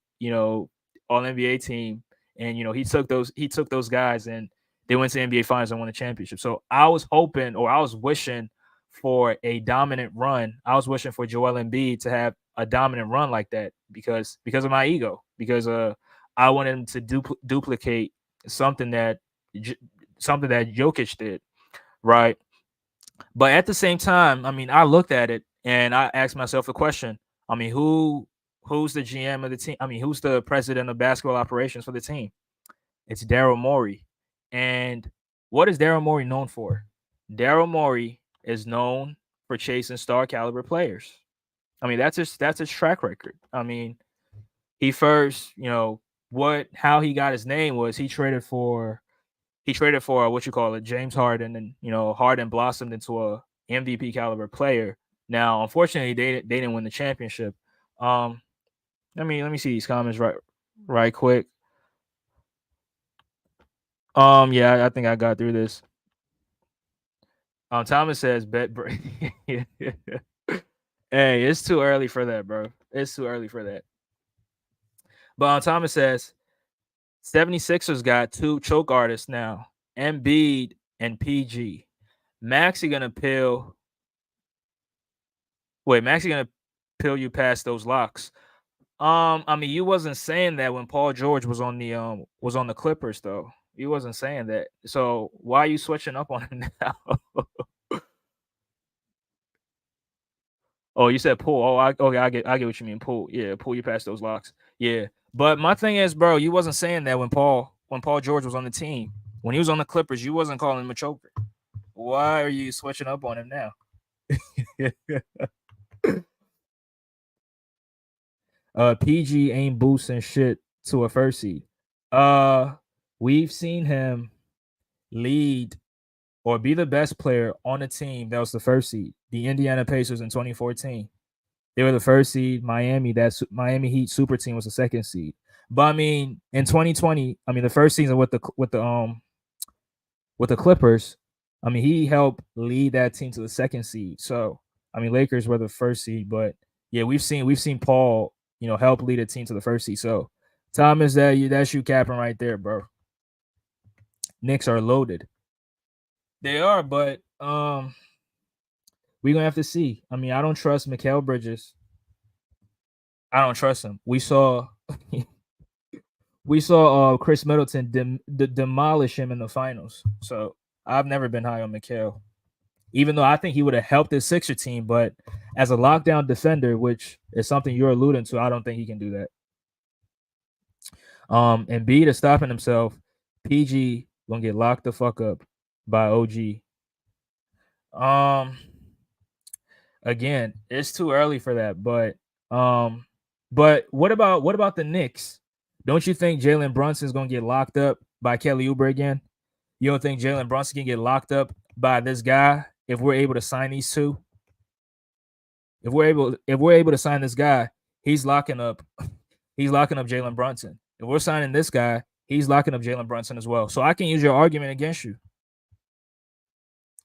all-NBA team. And, he took those guys and they went to NBA Finals and won a championship. So I was hoping, or I was wishing for a dominant run. I was wishing for Joel Embiid to have a dominant run like that because of my ego, because I wanted him to duplicate something that Jokic did, right? But at the same time, I mean, I looked at it and I asked myself a question. I mean, who's the GM of the team? I mean, who's the president of basketball operations for the team? It's Daryl Morey. And what is Daryl Morey known for? Daryl Morey is known for chasing star caliber players. I mean, that's his track record. I mean, he first, how he got his name was he traded for what you call it, James Harden, and Harden blossomed into a MVP caliber player. Now, unfortunately, they didn't win the championship. Let me see these comments right quick. Yeah, I think I got through this. Thomas says bet Hey, it's too early for that, bro. It's too early for that. But Thomas says 76ers got two choke artists now, Embiid and PG. Maxi gonna peel. Wait, Maxi gonna peel you past those locks. I mean, you wasn't saying that when Paul George was on the Clippers, though. You wasn't saying that. So why are you switching up on him now? Oh, you said pull. Oh, okay, I get what you mean. Pull, yeah, pull you past those locks. Yeah, but my thing is, bro, you wasn't saying that when Paul George was on the team. When he was on the Clippers, you wasn't calling him a choker. Why are you switching up on him now? PG ain't boosting shit to a first seed. We've seen him lead or be the best player on a team that was the first seed, the Indiana Pacers in 2014. They were the first seed. Miami Heat super team was the second seed. But I mean, in 2020, I mean the first season with the Clippers, I mean he helped lead that team to the second seed. So I mean Lakers were the first seed, but yeah, we've seen Paul, help lead a team to the first seed. So Thomas, that's you capping right there, bro. Knicks are loaded. They are, but we're gonna have to see. I mean, I don't trust Mikal Bridges. I don't trust him. We saw Chris Middleton demolish him in the finals. So I've never been high on Mikal, even though I think he would have helped his Sixer team. But as a lockdown defender, which is something you're alluding to, I don't think he can do that. And B to stopping himself, PG gonna get locked the fuck up by OG. Um, Again, it's too early for that, but what about the Knicks? Don't you think Jalen Brunson's gonna get locked up by Kelly Oubre again? You don't think Jalen Brunson can get locked up by this guy if we're able to sign these two? If we're able to sign this guy, he's locking up Jalen Brunson. If we're signing this guy, he's locking up Jalen Brunson as well. So I can use your argument against you.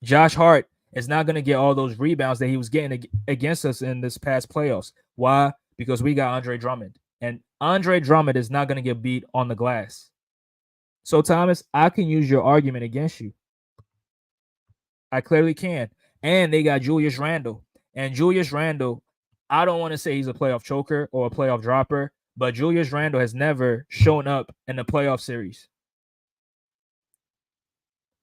Josh Hart is not going to get all those rebounds that he was getting against us in this past playoffs. Why? Because we got Andre Drummond. And Andre Drummond is not going to get beat on the glass. So, Thomas, I can use your argument against you. I clearly can. And they got Julius Randle. And Julius Randle, I don't want to say he's a playoff choker or a playoff dropper, but Julius Randle has never shown up in the playoff series.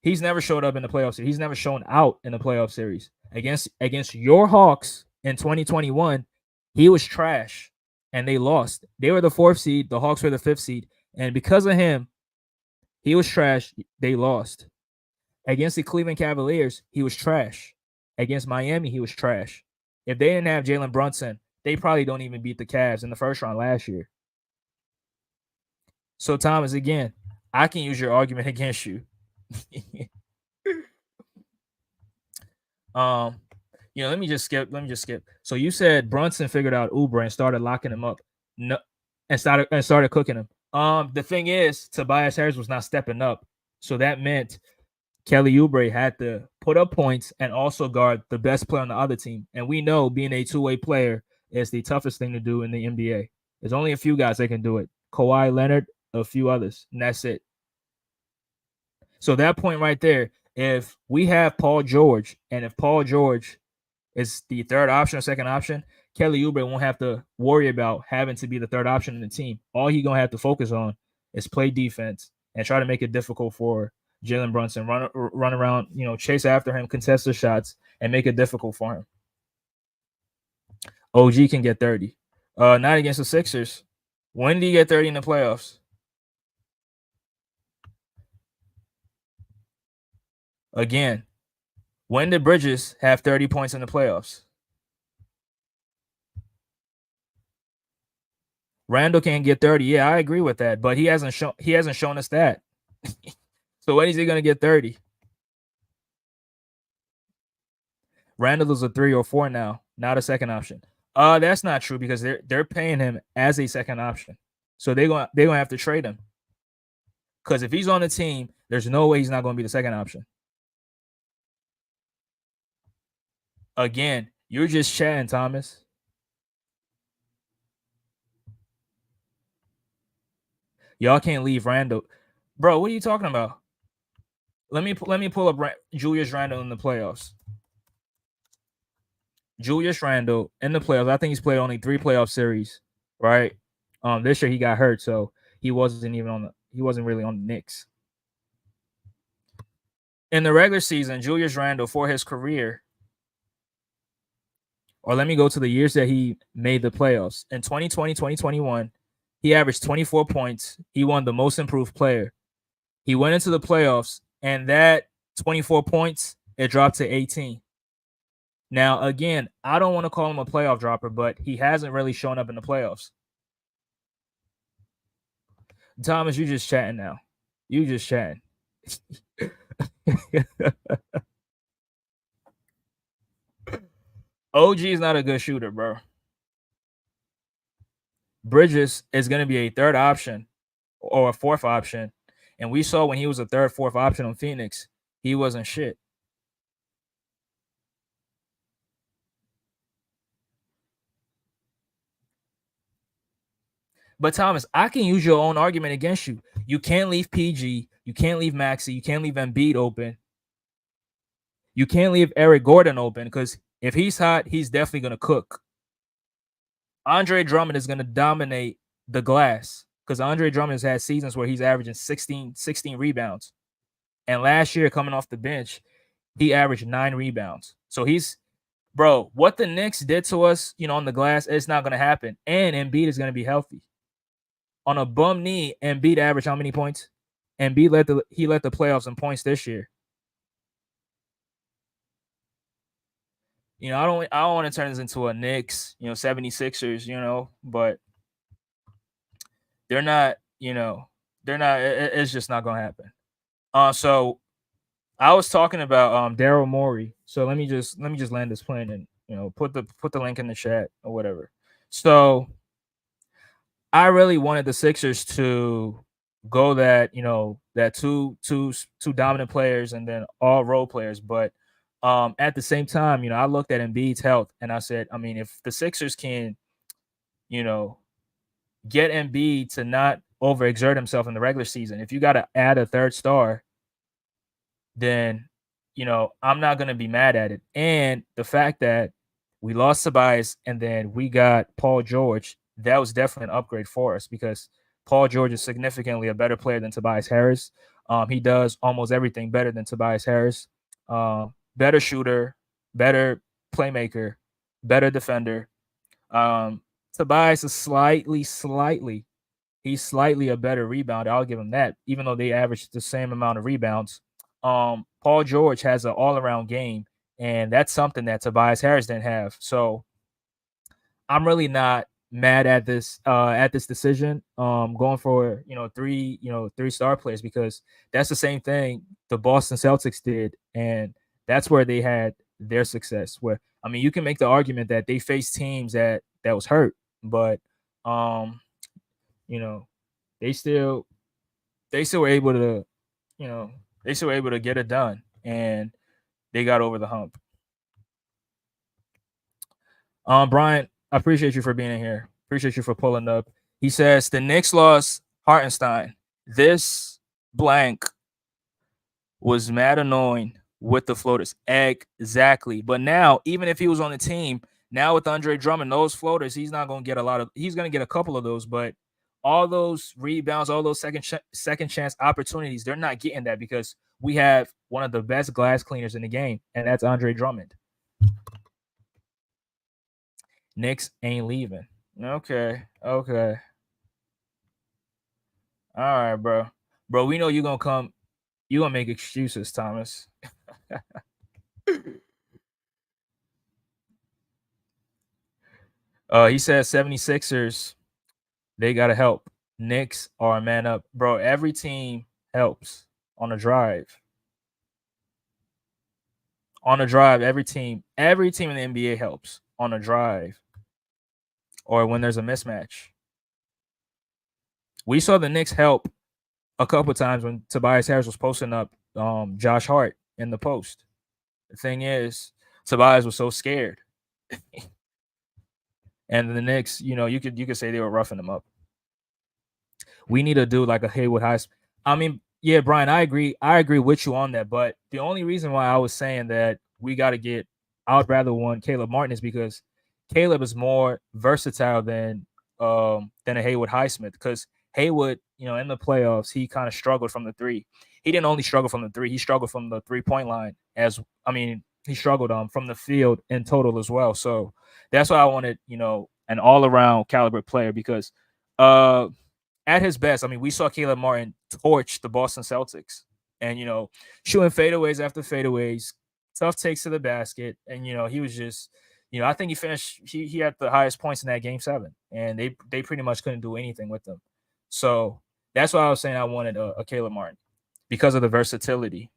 He's never showed up in the playoff series. He's never shown out in the playoff series. Against your Hawks in 2021, he was trash and they lost. They were the 4th seed, the Hawks were the 5th seed, and because of him, he was trash. They lost. Against the Cleveland Cavaliers, he was trash. Against Miami, he was trash. If they didn't have Jalen Brunson, they probably don't even beat the Cavs in the first round last year. So, Thomas, again, I can use your argument against you. Let me just skip. So you said Brunson figured out Oubre and started locking him up. No, and started cooking him. The thing is, Tobias Harris was not stepping up. So that meant Kelly Oubre had to put up points and also guard the best player on the other team. And we know being a two-way player is the toughest thing to do in the NBA. There's only a few guys that can do it. Kawhi Leonard, a few others, and that's it. So that point right there, if we have Paul George, and if Paul George is the third option or second option, Kelly Oubre won't have to worry about having to be the third option in the team. All he's gonna have to focus on is play defense and try to make it difficult for Jalen Brunson, run around, chase after him, contest the shots, and make it difficult for him. OG can get 30. Not against the Sixers. When did he get 30 in the playoffs? Again, when did Bridges have 30 points in the playoffs? Randall can't get 30. Yeah, I agree with that, but he hasn't shown us that. So when is he going to get 30? Randall is a 3 or 4 now, not a second option. That's not true because they're paying him as a second option. So they're going to have to trade him. Because if he's on the team, There's no way he's not going to be the second option. Again, you're just chatting, Thomas. Y'all can't leave Randle. Bro, what are you talking about? Let me pull up Julius Randle in the playoffs. Julius Randle in the playoffs. I think he's played only 3 playoff series, right? This year he got hurt, so he wasn't really on the Knicks. In the regular season, Julius Randle for his career, or let me go to the years that he made the playoffs. In 2020, 2021, he averaged 24 points. He won the most improved player. He went into the playoffs, and that 24 points, it dropped to 18. Now, again, I don't want to call him a playoff dropper, but he hasn't really shown up in the playoffs. Thomas, you just chatting now. You just chatting. OG is not a good shooter, bro. Bridges is going to be a third option or a fourth option. And we saw when he was a third, fourth option on Phoenix, he wasn't shit. But Thomas, I can use your own argument against you. You can't leave PG. You can't leave Maxey. You can't leave Embiid open. You can't leave Eric Gordon open because if he's hot, he's definitely going to cook. Andre Drummond is going to dominate the glass because Andre Drummond has had seasons where he's averaging 16 rebounds. And last year, coming off the bench, he averaged 9 rebounds. So bro, what the Knicks did to us, on the glass, it's not going to happen. And Embiid is going to be healthy. On a bum knee, Embiid averaged how many points? Embiid led the playoffs in points this year. I don't want to turn this into a Knicks, 76ers, but they're not, it's just not going to happen. So I was talking about Daryl Morey. So let me just land this plane and put the link in the chat or whatever. So I really wanted the Sixers to go that two dominant players and then all role players, but at the same time, I looked at Embiid's health and I said, if the Sixers can, get Embiid to not overexert himself in the regular season, if you got to add a third star, then, I'm not going to be mad at it. And the fact that we lost Tobias and then we got Paul George, that was definitely an upgrade for us because Paul George is significantly a better player than Tobias Harris. He does almost everything better than Tobias Harris. Better shooter, better playmaker, better defender. Tobias is slightly a better rebounder. I'll give him that, even though they average the same amount of rebounds. Paul George has an all-around game, and that's something that Tobias Harris didn't have. So I'm really not mad at this decision. Going for three star players because that's the same thing the Boston Celtics did, and that's where they had their success. Where you can make the argument that they faced teams that was hurt, but they still were able to get it done, and they got over the hump. Brian, I appreciate you for being in here. Appreciate you for pulling up. He says the Knicks lost Hartenstein. This blank was mad annoying with the floaters. Exactly. But now, even if he was on the team, now with Andre Drummond, those floaters, he's not going to get a lot of. He's going to get a couple of those, but all those rebounds, all those second chance opportunities, they're not getting that because we have one of the best glass cleaners in the game, and that's Andre Drummond. Knicks ain't leaving. Okay. All right, bro. Bro, we know you're going to come. You're going to make excuses, Thomas. He says 76ers, they got to help. Knicks are a man up. Bro, every team helps on a drive. On a drive, every team in the NBA helps on a drive or when there's a mismatch. We saw the Knicks help a couple times when Tobias Harris was posting up Josh Hart in the post. The thing is, Tobias was so scared, and the Knicks, you could say they were roughing him up. We need to do like a Haywood High. I mean, yeah, Brian, I agree. I agree with you on that. But the only reason why I was saying that we got to get, I would rather want Caleb Martin is because Caleb is more versatile than a Haywood Highsmith. Because Haywood, in the playoffs, he kind of struggled from the three. He didn't only struggle from the three; he struggled from the 3 point line. He struggled from the field in total as well. So that's why I wanted, an all around caliber player because uh at his best, I mean, we saw Caleb Martin torch the Boston Celtics and, shooting fadeaways after fadeaways, tough takes to the basket. And, he was just, I think he had the highest points in that game 7, and they pretty much couldn't do anything with them. So that's why I was saying I wanted a Caleb Martin because of the versatility.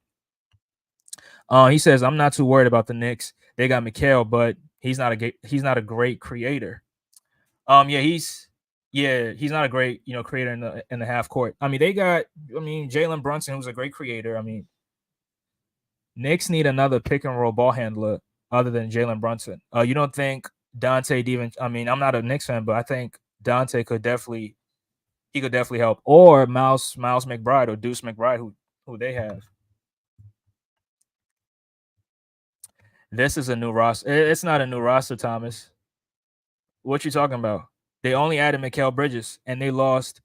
He says, I'm not too worried about the Knicks. They got Mikal, but he's not a great creator. Yeah, he's not a great, creator in the half court. I mean, they got, Jalen Brunson, who's a great creator. I mean, Knicks need another pick and roll ball handler other than Jalen Brunson. You don't think Dante Deven? I mean, I'm not a Knicks fan, but I think Dante could definitely help, or Miles McBride or Deuce McBride, who they have. This is a new roster. It's not a new roster, Thomas. What you talking about? They only added Mikal Bridges, and they lost.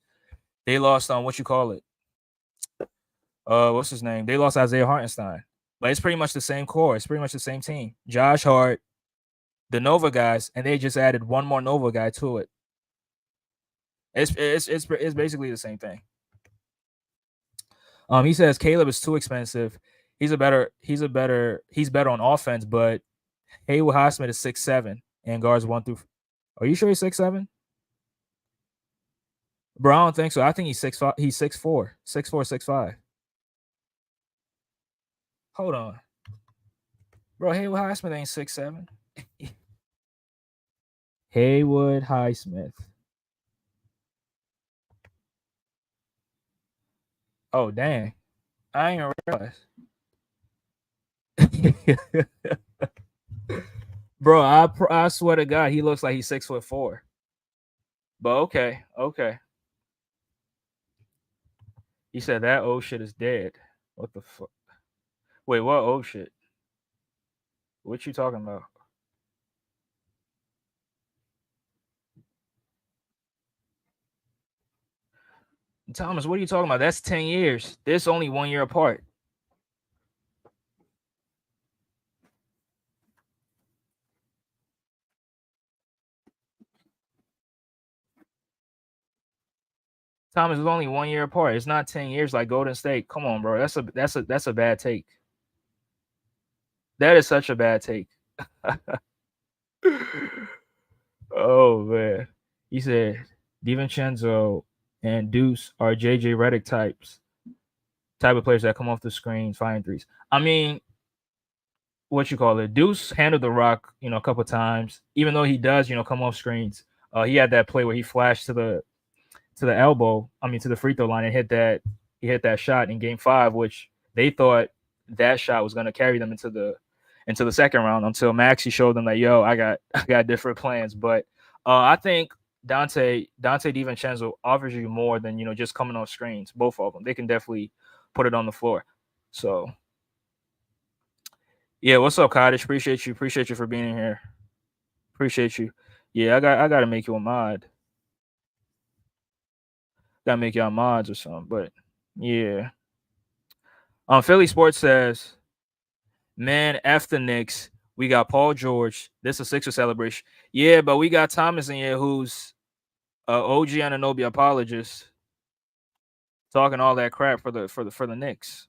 They lost on what you call it. What's his name? They lost Isaiah Hartenstein, but it's pretty much the same core. It's pretty much the same team. Josh Hart, the Nova guys, and they just added one more Nova guy to it. It's basically the same thing. He says Caleb is too expensive. He's better on offense, but Haywood Highsmith is 6'7" and guards 1 through. Are you sure he's 6'7"? Bro, I don't think so. I think he's 6'5". He's 6'4", 6'4", 6'5". Hold on, bro. Haywood Highsmith ain't 6'7". Haywood Highsmith. Oh dang, I ain't realize. Bro, I swear to God, he looks like he's 6'4". But okay. He said that old shit is dead. What the fuck? Wait, what old shit? What you talking about? Thomas, what are you talking about? That's 10 years. This only 1 year apart. Thomas is only 1 year apart. It's not 10 years like Golden State. Come on, bro. That's a bad take. That is such a bad take. Oh man. He said DiVincenzo and Deuce are JJ Redick type of players that come off the screen, firing threes. I mean, what you call it? Deuce handled the rock, a couple times. Even though he does, come off screens. He had that play where he flashed to the elbow. I mean, to the free throw line and hit that. He hit that shot in Game 5, which they thought that shot was going to carry them into the second round until Maxey showed them that, yo, I got different plans. But I think Dante DiVincenzo offers you more than just coming off screens. Both of them, they can definitely put it on the floor. So yeah, what's up, Cottage? Appreciate you for being in here. Appreciate you. Yeah, I got to make you a mod. Gotta make y'all mods or something. But yeah. Philly Sports says, man, F the Knicks. We got Paul George. This is a Sixer celebration. Yeah, but we got Thomas in here who's OG Anunoby apologist, talking all that crap for the Knicks.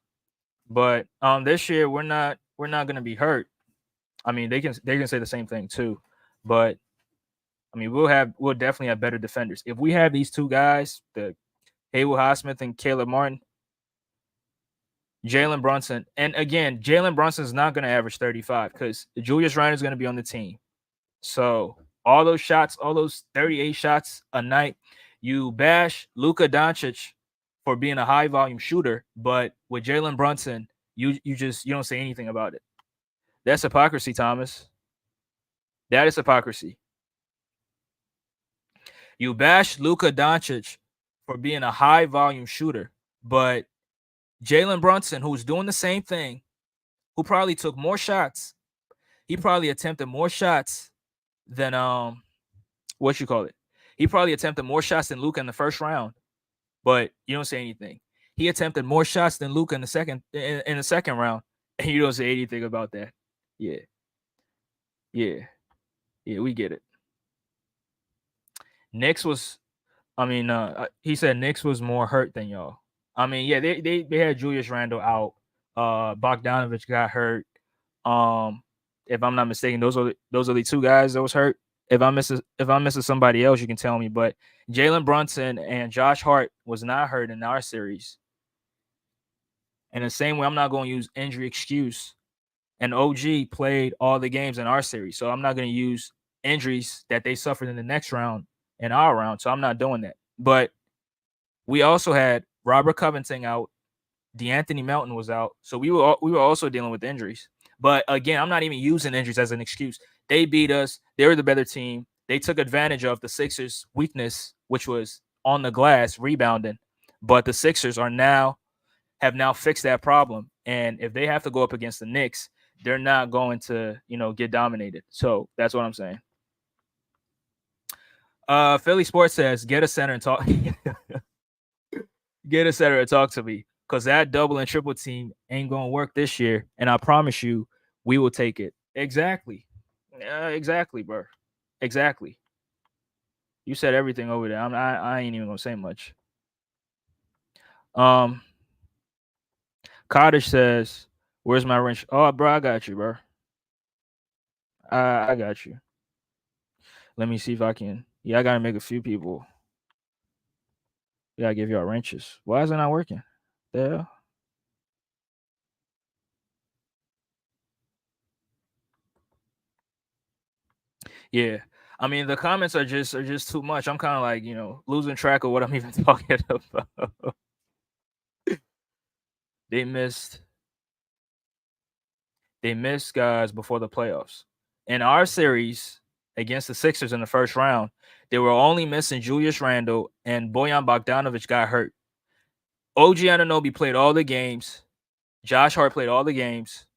But this year we're not gonna be hurt. I mean, they can say the same thing too. But I mean, we'll definitely have better defenders. If we have these two guys, the Haywood Highsmith and Caleb Martin, Jalen Brunson, and again, Jalen Brunson is not going to average 35 because Julius Randle is going to be on the team. So all those shots, all those 38 shots a night, you bash Luka Doncic for being a high volume shooter, but with Jalen Brunson, you don't say anything about it. That's hypocrisy, Thomas. That is hypocrisy. You bash Luka Doncic for being a high volume shooter, but Jalen Brunson, who's doing the same thing, who probably took more shots, he probably attempted more shots than what you call it. He probably attempted more shots than Luka in the first round, but you don't say anything. He attempted more shots than Luka in the second round, and you don't say anything about that. Yeah, yeah, yeah. We get it. Knicks was, I mean, he said Knicks was more hurt than y'all. I mean, yeah, they had Julius Randle out. Bogdanovich got hurt. If I'm not mistaken, those are the two guys that was hurt. If I'm missing somebody else, you can tell me. But Jalen Brunson and Josh Hart was not hurt in our series. And the same way, I'm not going to use injury excuse. And OG played all the games in our series, so I'm not going to use injuries that they suffered in the next round in our round. So I'm not doing that. But we also had Robert Covington out. DeAnthony Melton was out. So we were also dealing with injuries. But again, I'm not even using injuries as an excuse. They beat us. They were the better team. They took advantage of the Sixers' weakness, which was on the glass, rebounding. But the Sixers have now fixed that problem. And if they have to go up against the Knicks, they're not going to, get dominated. So that's what I'm saying. Philly Sports says, get a center and talk. Get a center and talk to me. Because that double and triple team ain't going to work this year. And I promise you, we will take it. Exactly. Exactly, bro. Exactly. You said everything over there. I ain't even going to say much. Cottage says, where's my wrench? Oh, bro, I got you, bro. I got you. Let me see if I can. Yeah, I got to make a few people. Yeah, I give y'all wrenches. Why is it not working? The hell? Yeah. I mean, the comments are just too much. I'm kind of like, losing track of what I'm even talking about. They missed guys before the playoffs. In our series against the Sixers in the first round, they were only missing Julius Randle and Bojan Bogdanovich got hurt. OG Anunoby played all the games. Josh Hart played all the games.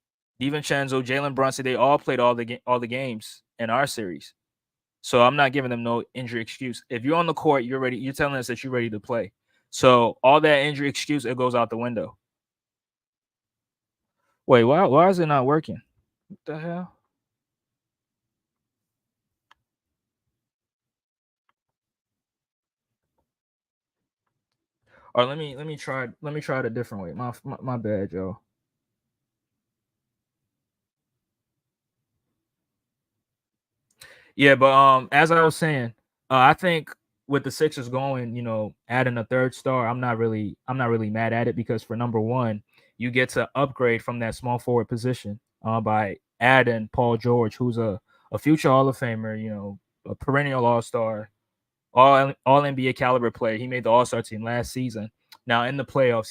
DiVincenzo, Jalen Brunson, they all played all the games in our series. So I'm not giving them no injury excuse. If you're on the court, you're ready. You're telling us that you're ready to play. So all that injury excuse, it goes out the window. Wait, why is it not working? What the hell? Or let me try it a different way. My bad, Joe. Yeah, but as I was saying, I think with the Sixers going, adding a third star, I'm not really mad at it because for number one, you get to upgrade from that small forward position by adding Paul George, who's a future Hall of Famer, a perennial All Star, all NBA caliber player. He made the All Star team last season. Now in the playoffs,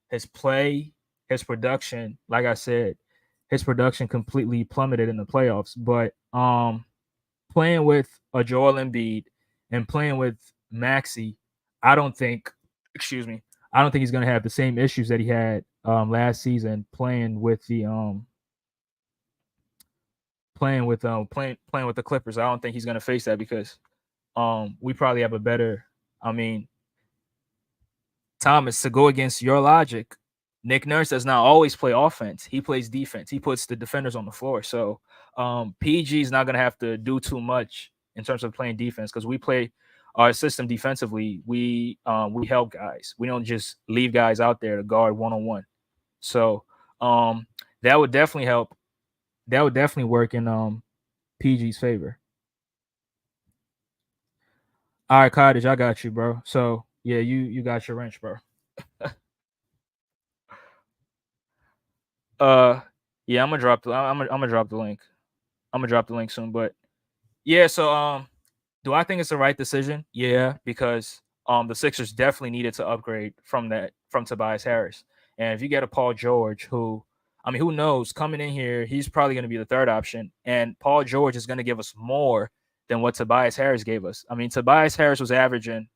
his play, his production, like I said, his production completely plummeted in the playoffs. But playing with a Joel Embiid and playing with Maxey, I don't think he's going to have the same issues that he had last season playing with the playing with the Clippers. I don't think he's going to face that because we probably have a better. I mean, Thomas, to go against your logic, Nick Nurse does not always play offense. He plays defense. He puts the defenders on the floor. So PG is not going to have to do too much in terms of playing defense because we play our system defensively. We help guys. We don't just leave guys out there to guard one-on-one. So that would definitely help. That would definitely work in PG's favor. All right, Cottage, I got you, bro. So yeah, you got your wrench, bro. Yeah, I'm gonna drop the link. I'm gonna drop the link soon. But yeah, so do I think it's the right decision? Yeah, because the Sixers definitely needed to upgrade from Tobias Harris. And if you get a Paul George, who knows, coming in here, he's probably going to be the third option. And Paul George is going to give us more than what Tobias Harris gave us. I mean, Tobias Harris was averaging,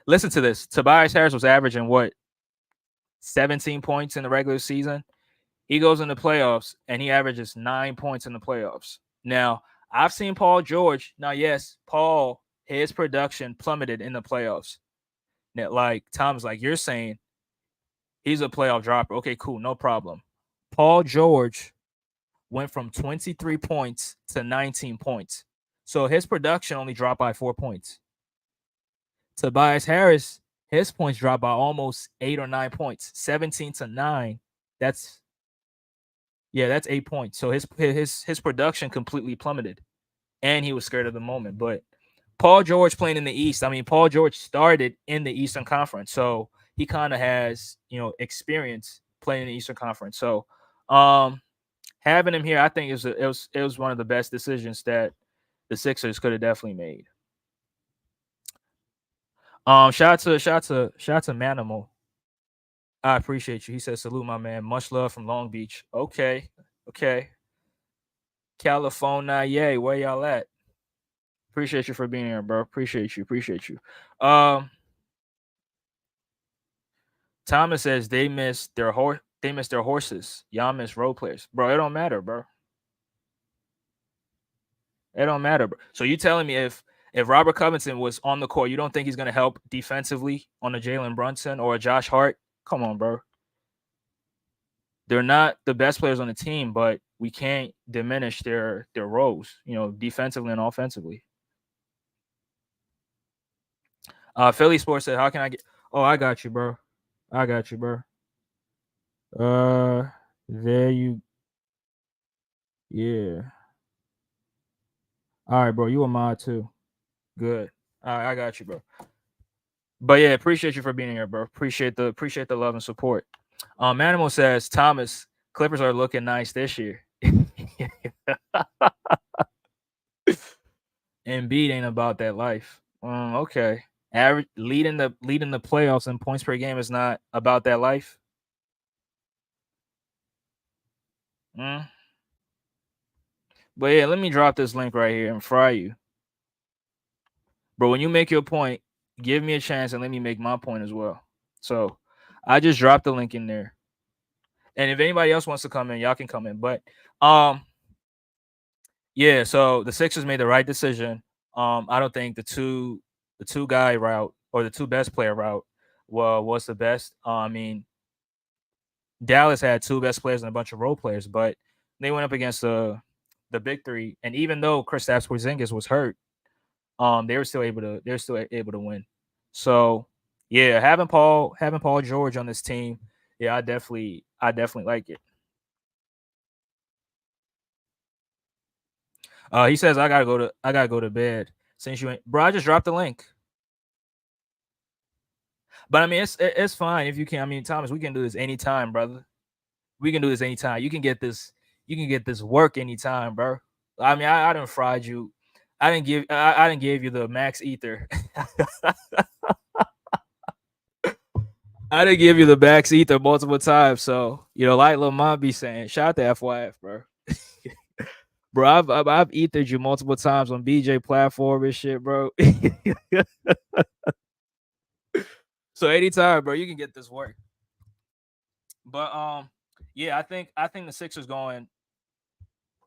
listen to this, Tobias Harris was averaging what, 17 points in the regular season? He goes in the playoffs and he averages 9 points in the playoffs. Now, I've seen Paul George. Now, yes, Paul, his production plummeted in the playoffs. Now, like Tom's like, you're saying he's a playoff dropper. Okay, cool, no problem. Paul George went from 23 points to 19 points. So his production only dropped by 4 points. Tobias Harris, his points dropped by almost 8 or 9 points. 17 to 9. That's 8 points. So his production completely plummeted. And he was scared of the moment. But Paul George playing in the East, I mean, Paul George started in the Eastern Conference. So he kind of has, experience playing in the Eastern Conference. So having him here, I think it was one of the best decisions that the Sixers could have definitely made. Shout out to Manimal. I appreciate you. He says, salute, my man. Much love from Long Beach. Okay. California, yay. Where y'all at? Appreciate you for being here, bro. Appreciate you. Thomas says they missed their horses. Y'all miss role players. Bro, it don't matter, bro. It don't matter, bro. So you telling me if Robert Covington was on the court, you don't think he's going to help defensively on a Jalen Brunson or a Josh Hart? Come on, bro. They're not the best players on the team, but we can't diminish their roles, defensively and offensively. Philly Sports said, how can I get... Oh, I got you, bro. There you... Yeah. All right, bro. You a mod too. Good. All right, I got you, bro. But yeah, appreciate you for being here, bro. Appreciate the love and support. Manimal says, Thomas, Clippers are looking nice this year. Embiid ain't about that life. Okay. Average leading the playoffs in points per game is not about that life. But yeah, let me drop this link right here and fry you. Bro, when you make your point, give me a chance and let me make my point as well. So I just dropped the link in there. And if anybody else wants to come in, y'all can come in. But yeah, so the Sixers made the right decision. I don't think the two guy route or the two best player route was the best. I mean, Dallas had two best players and a bunch of role players, but they went up against the big three. And even though Kristaps Porzingis was hurt, they were still able to win. So yeah, having Paul George on this team, yeah, I definitely like it. He says I gotta go to bed. Since you ain't, bro, I just dropped the link. But I mean, it's fine if you can. I mean, Thomas, we can do this anytime, brother. We can do this anytime. You can get this work anytime, bro. I mean, I done fried you. I didn't give you the max ether. I didn't give you the max ether multiple times. So, like Lamont be saying, shout out to FYF, bro. Bro, I've ethered you multiple times on BJ platform and shit, bro. So anytime, bro, you can get this work. But yeah, I think the Sixers going.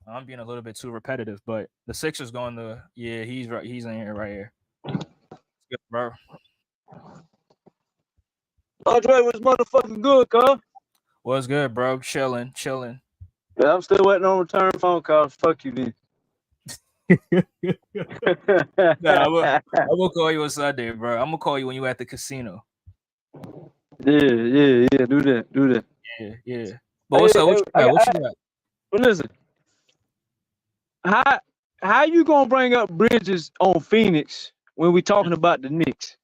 I'm being a little bit too repetitive, but the Sixers going to he's right. He's in here right here. Good, bro. Andre was motherfucking good, cuz. What's good, bro? Chilling. Yeah, I'm still waiting on return phone calls. Fuck you, man. Nah, I'm gonna call you on Sunday, bro. I'm gonna call you when you at the casino. Yeah. Do that. Yeah. But what's up? What you got? Well, listen. How you gonna bring up Bridges on Phoenix when we talking about the Knicks?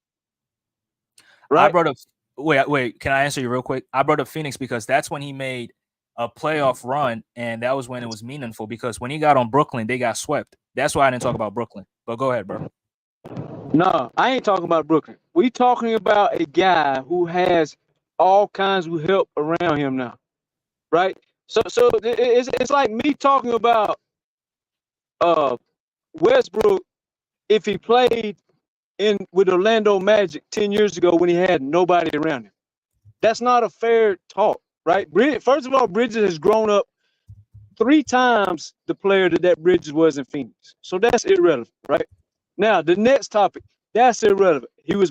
Right? I brought up. Wait. Can I answer you real quick? I brought up Phoenix because that's when he made a playoff run, and that was when it was meaningful. Because when he got on Brooklyn, they got swept. That's why I didn't talk about Brooklyn. But go ahead, bro. No, I ain't talking about Brooklyn. We talking about a guy who has all kinds of help around him now, right? So it's like me talking about uh Westbrook if he played in with Orlando Magic 10 years ago when he had nobody around him. That's not a fair talk, right? First of all, Bridges has grown up 3 times the player that Bridges was in Phoenix. So that's irrelevant, right? Now the next topic, that's irrelevant. He was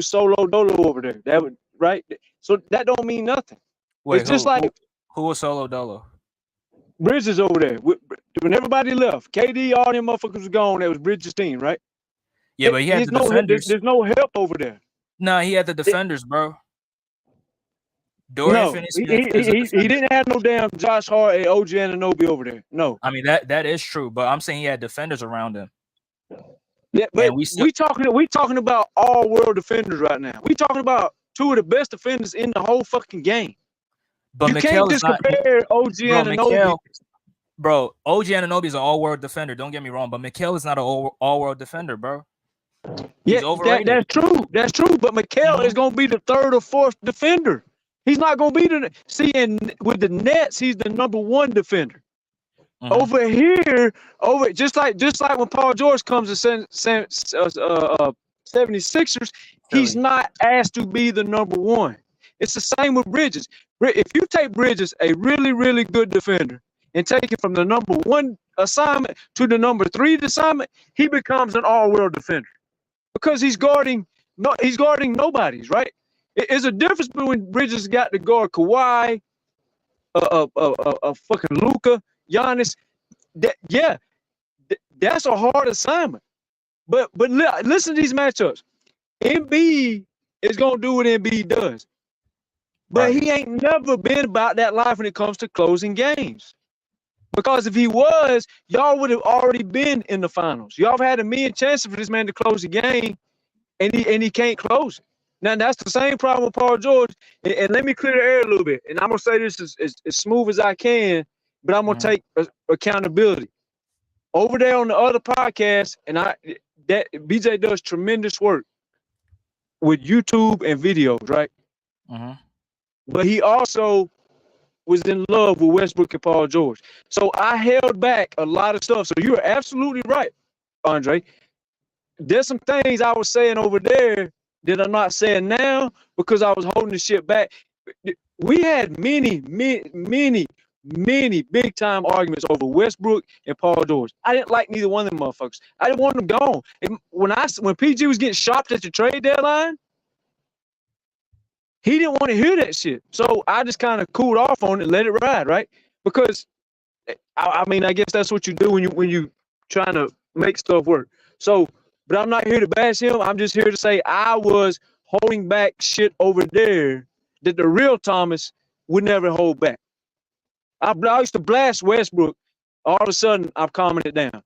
solo dolo over there. That would right. So that don't mean nothing. Wait, It's just like who was Solo Dolo? Bridges over there. When everybody left, KD, all them motherfuckers was gone. That was Bridges' team, right? Yeah, but he had the defenders. There's no help over there. No, he had the defenders, bro. Dorian No, Finney-Smith he didn't have no damn Josh Hart and OG Anunoby over there. No. I mean that is true, but I'm saying he had defenders around him. Yeah, but we talking about all world defenders right now. We talking about two of the best defenders in the whole fucking game. But you can't just compare OG Anunoby. Bro, OG Anunoby is an all-world defender. Don't get me wrong, but Mikal is not an all-world defender, bro. He's overrated. That's true. That's true. But Mikal is gonna be the third or fourth defender. He's not gonna be and with the Nets, he's the number one defender. Mm-hmm. Over here, just like when Paul George comes to 76ers, he's not asked to be the number one. It's the same with Bridges. If you take Bridges, a really, really good defender, and take it from the number one assignment to the number 3 assignment, he becomes an all-world defender because he's guarding nobodies, right? It's a difference between Bridges got to guard Kawhi, fucking Luka, Giannis. That's a hard assignment. But listen to these matchups. Embiid is gonna do what Embiid does, but he ain't never been about that life when it comes to closing games. Because if he was, y'all would have already been in the finals. Y'all have had a million chances for this man to close the game, and he can't close it. Now that's the same problem with Paul George. And let me clear the air a little bit. And I'm gonna say this as smooth as I can, but I'm gonna take accountability. Over there on the other podcast, and BJ does tremendous work with YouTube and videos, right? Mm-hmm. But he also was in love with Westbrook and Paul George. So I held back a lot of stuff. So you're absolutely right, Andre. There's some things I was saying over there that I'm not saying now because I was holding the shit back. We had many big time arguments over Westbrook and Paul George. I didn't like neither one of them motherfuckers. I didn't want them gone. And when PG was getting shopped at the trade deadline, he didn't want to hear that shit. So I just kind of cooled off on it and let it ride, right? Because I mean, I guess that's what you do when you trying to make stuff work. So, but I'm not here to bash him. I'm just here to say I was holding back shit over there that the real Thomas would never hold back. I used to blast Westbrook. All of a sudden, I've calming it down.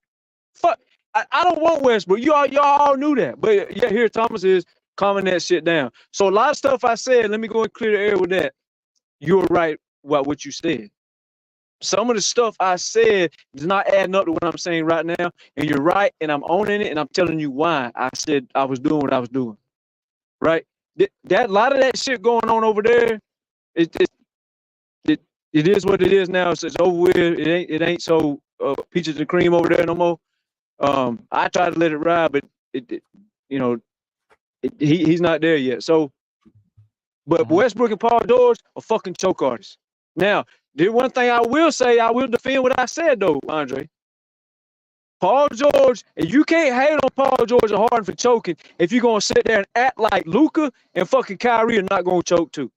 Fuck, I don't want Westbrook. Y'all all knew that. But yeah, here Thomas is calming that shit down. So a lot of stuff I said, let me go and clear the air with that. You were right about what you said. Some of the stuff I said is not adding up to what I'm saying right now. And you're right, and I'm owning it, and I'm telling you why I said I was doing what I was doing. Right? That lot of that shit going on over there, it is what it is now. It's over with. It ain't so peaches and cream over there no more. I try to let it ride, but he's not there yet. So, but Westbrook and Paul George are fucking choke artists. Now, the one thing I will say, I will defend what I said though, Andre. Paul George, and you can't hate on Paul George and Harden for choking if you're gonna sit there and act like Luka and fucking Kyrie are not gonna choke too.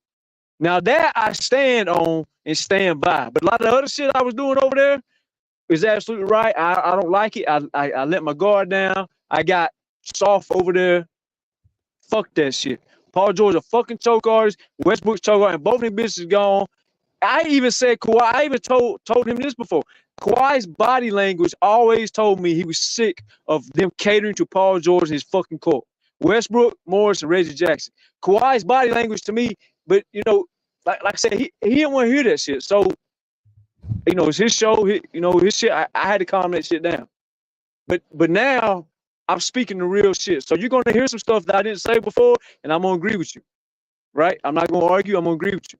Now that I stand on and stand by, but a lot of the other shit I was doing over there is absolutely right. I don't like it. I let my guard down. I got soft over there. Fuck that shit. Paul George a fucking choke artist. Westbrook's choke artist, and both of them bitches gone. I even said Kawhi. I even told him this before. Kawhi's body language always told me he was sick of them catering to Paul George and his fucking court. Westbrook, Morris, and Reggie Jackson. Kawhi's body language to me, but like I said, he didn't want to hear that shit. So, it's his show. His shit. I had to calm that shit down. But now I'm speaking the real shit. So you're gonna hear some stuff that I didn't say before, and I'm gonna agree with you. Right? I'm not gonna argue. I'm gonna agree with you.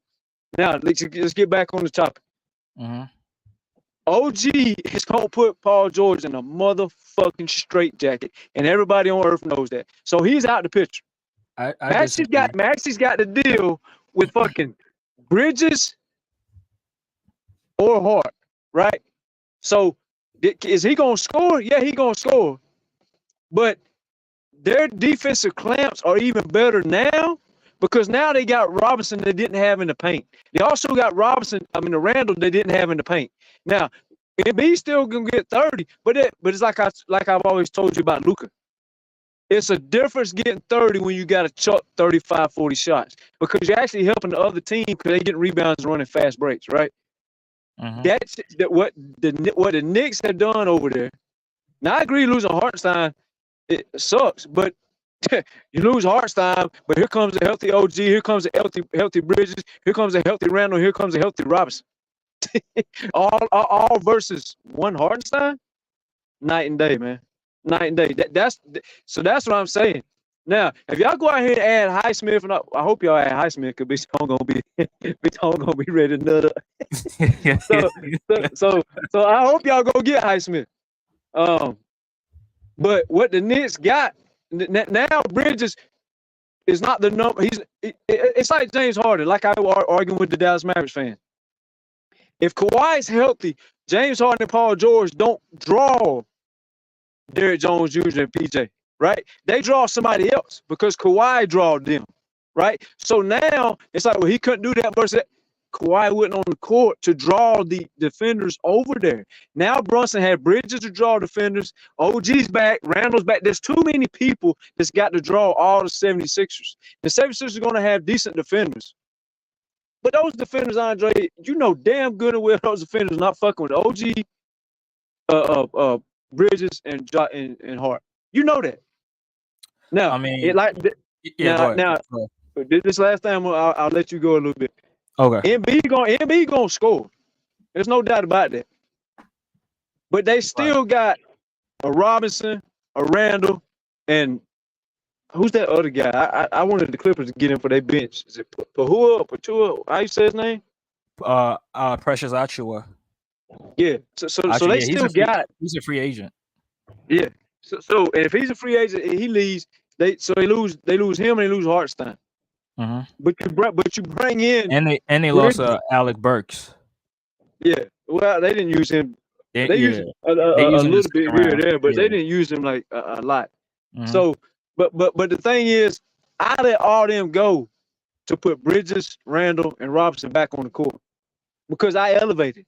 Now let's get back on the topic. Mm-hmm. OG is gonna put Paul George in a motherfucking straitjacket, and everybody on earth knows that. So he's out the picture. Maxie's got to deal with fucking Bridges or Hart, right? So is he gonna score? Yeah, he gonna score. But their defensive clamps are even better now because now they got Robinson they didn't have in the paint. They also got the Randall they didn't have in the paint. Now, Embiid's still gonna get 30, but it's like I've always told you about Luka. It's a difference getting 30 when you got to chuck 35, 40 shots because you're actually helping the other team because they get rebounds and running fast breaks, right? Mm-hmm. That's what the Knicks have done over there. Now, I agree losing Hartenstein, it sucks, but you lose Hartenstein, but here comes a healthy OG, here comes a healthy Bridges, here comes a healthy Randall, here comes a healthy Robinson. all versus one Hartenstein, night and day, man. Night and day. That's what I'm saying. Now, if y'all go out here and add Highsmith, and I hope y'all add Highsmith because Bitch gonna be ready to nut up. so I hope y'all go get Highsmith. But what the Knicks got now, Bridges is not the number. It's like James Harden, like I was arguing with the Dallas Mavericks fan. If Kawhi's healthy, James Harden and Paul George don't draw Derrick Jones Jr. and PJ, right? They draw somebody else because Kawhi drawed them, right? So now it's like, well, he couldn't do that versus Kawhi wasn't on the court to draw the defenders over there. Now Brunson had Bridges to draw defenders. OG's back. Randall's back. There's too many people that's got to draw all the 76ers. The 76ers are going to have decent defenders. But those defenders, Andre, you know damn good and well those defenders not fucking with OG, Bridges, and Hart. You know that. Now, I mean, this last time I'll let you go a little bit. Okay. Embiid gonna score. There's no doubt about that. But they still got a Robinson, a Randall, and who's that other guy? I wanted the Clippers to get him for their bench. Is it Patua? How you say his name? Precious Achiuwa. Yeah. So they still got. He's a free agent. Yeah. So if he's a free agent, he leaves. They lose him and they lose Hartenstein. Mm-hmm. But you bring in and they lost Alec Burks. Yeah. Well, they didn't use him. They used him a little bit here and there, but they didn't use him like a lot. Mm-hmm. So, but the thing is, I let all them go to put Bridges, Randall, and Robinson back on the court because I elevated.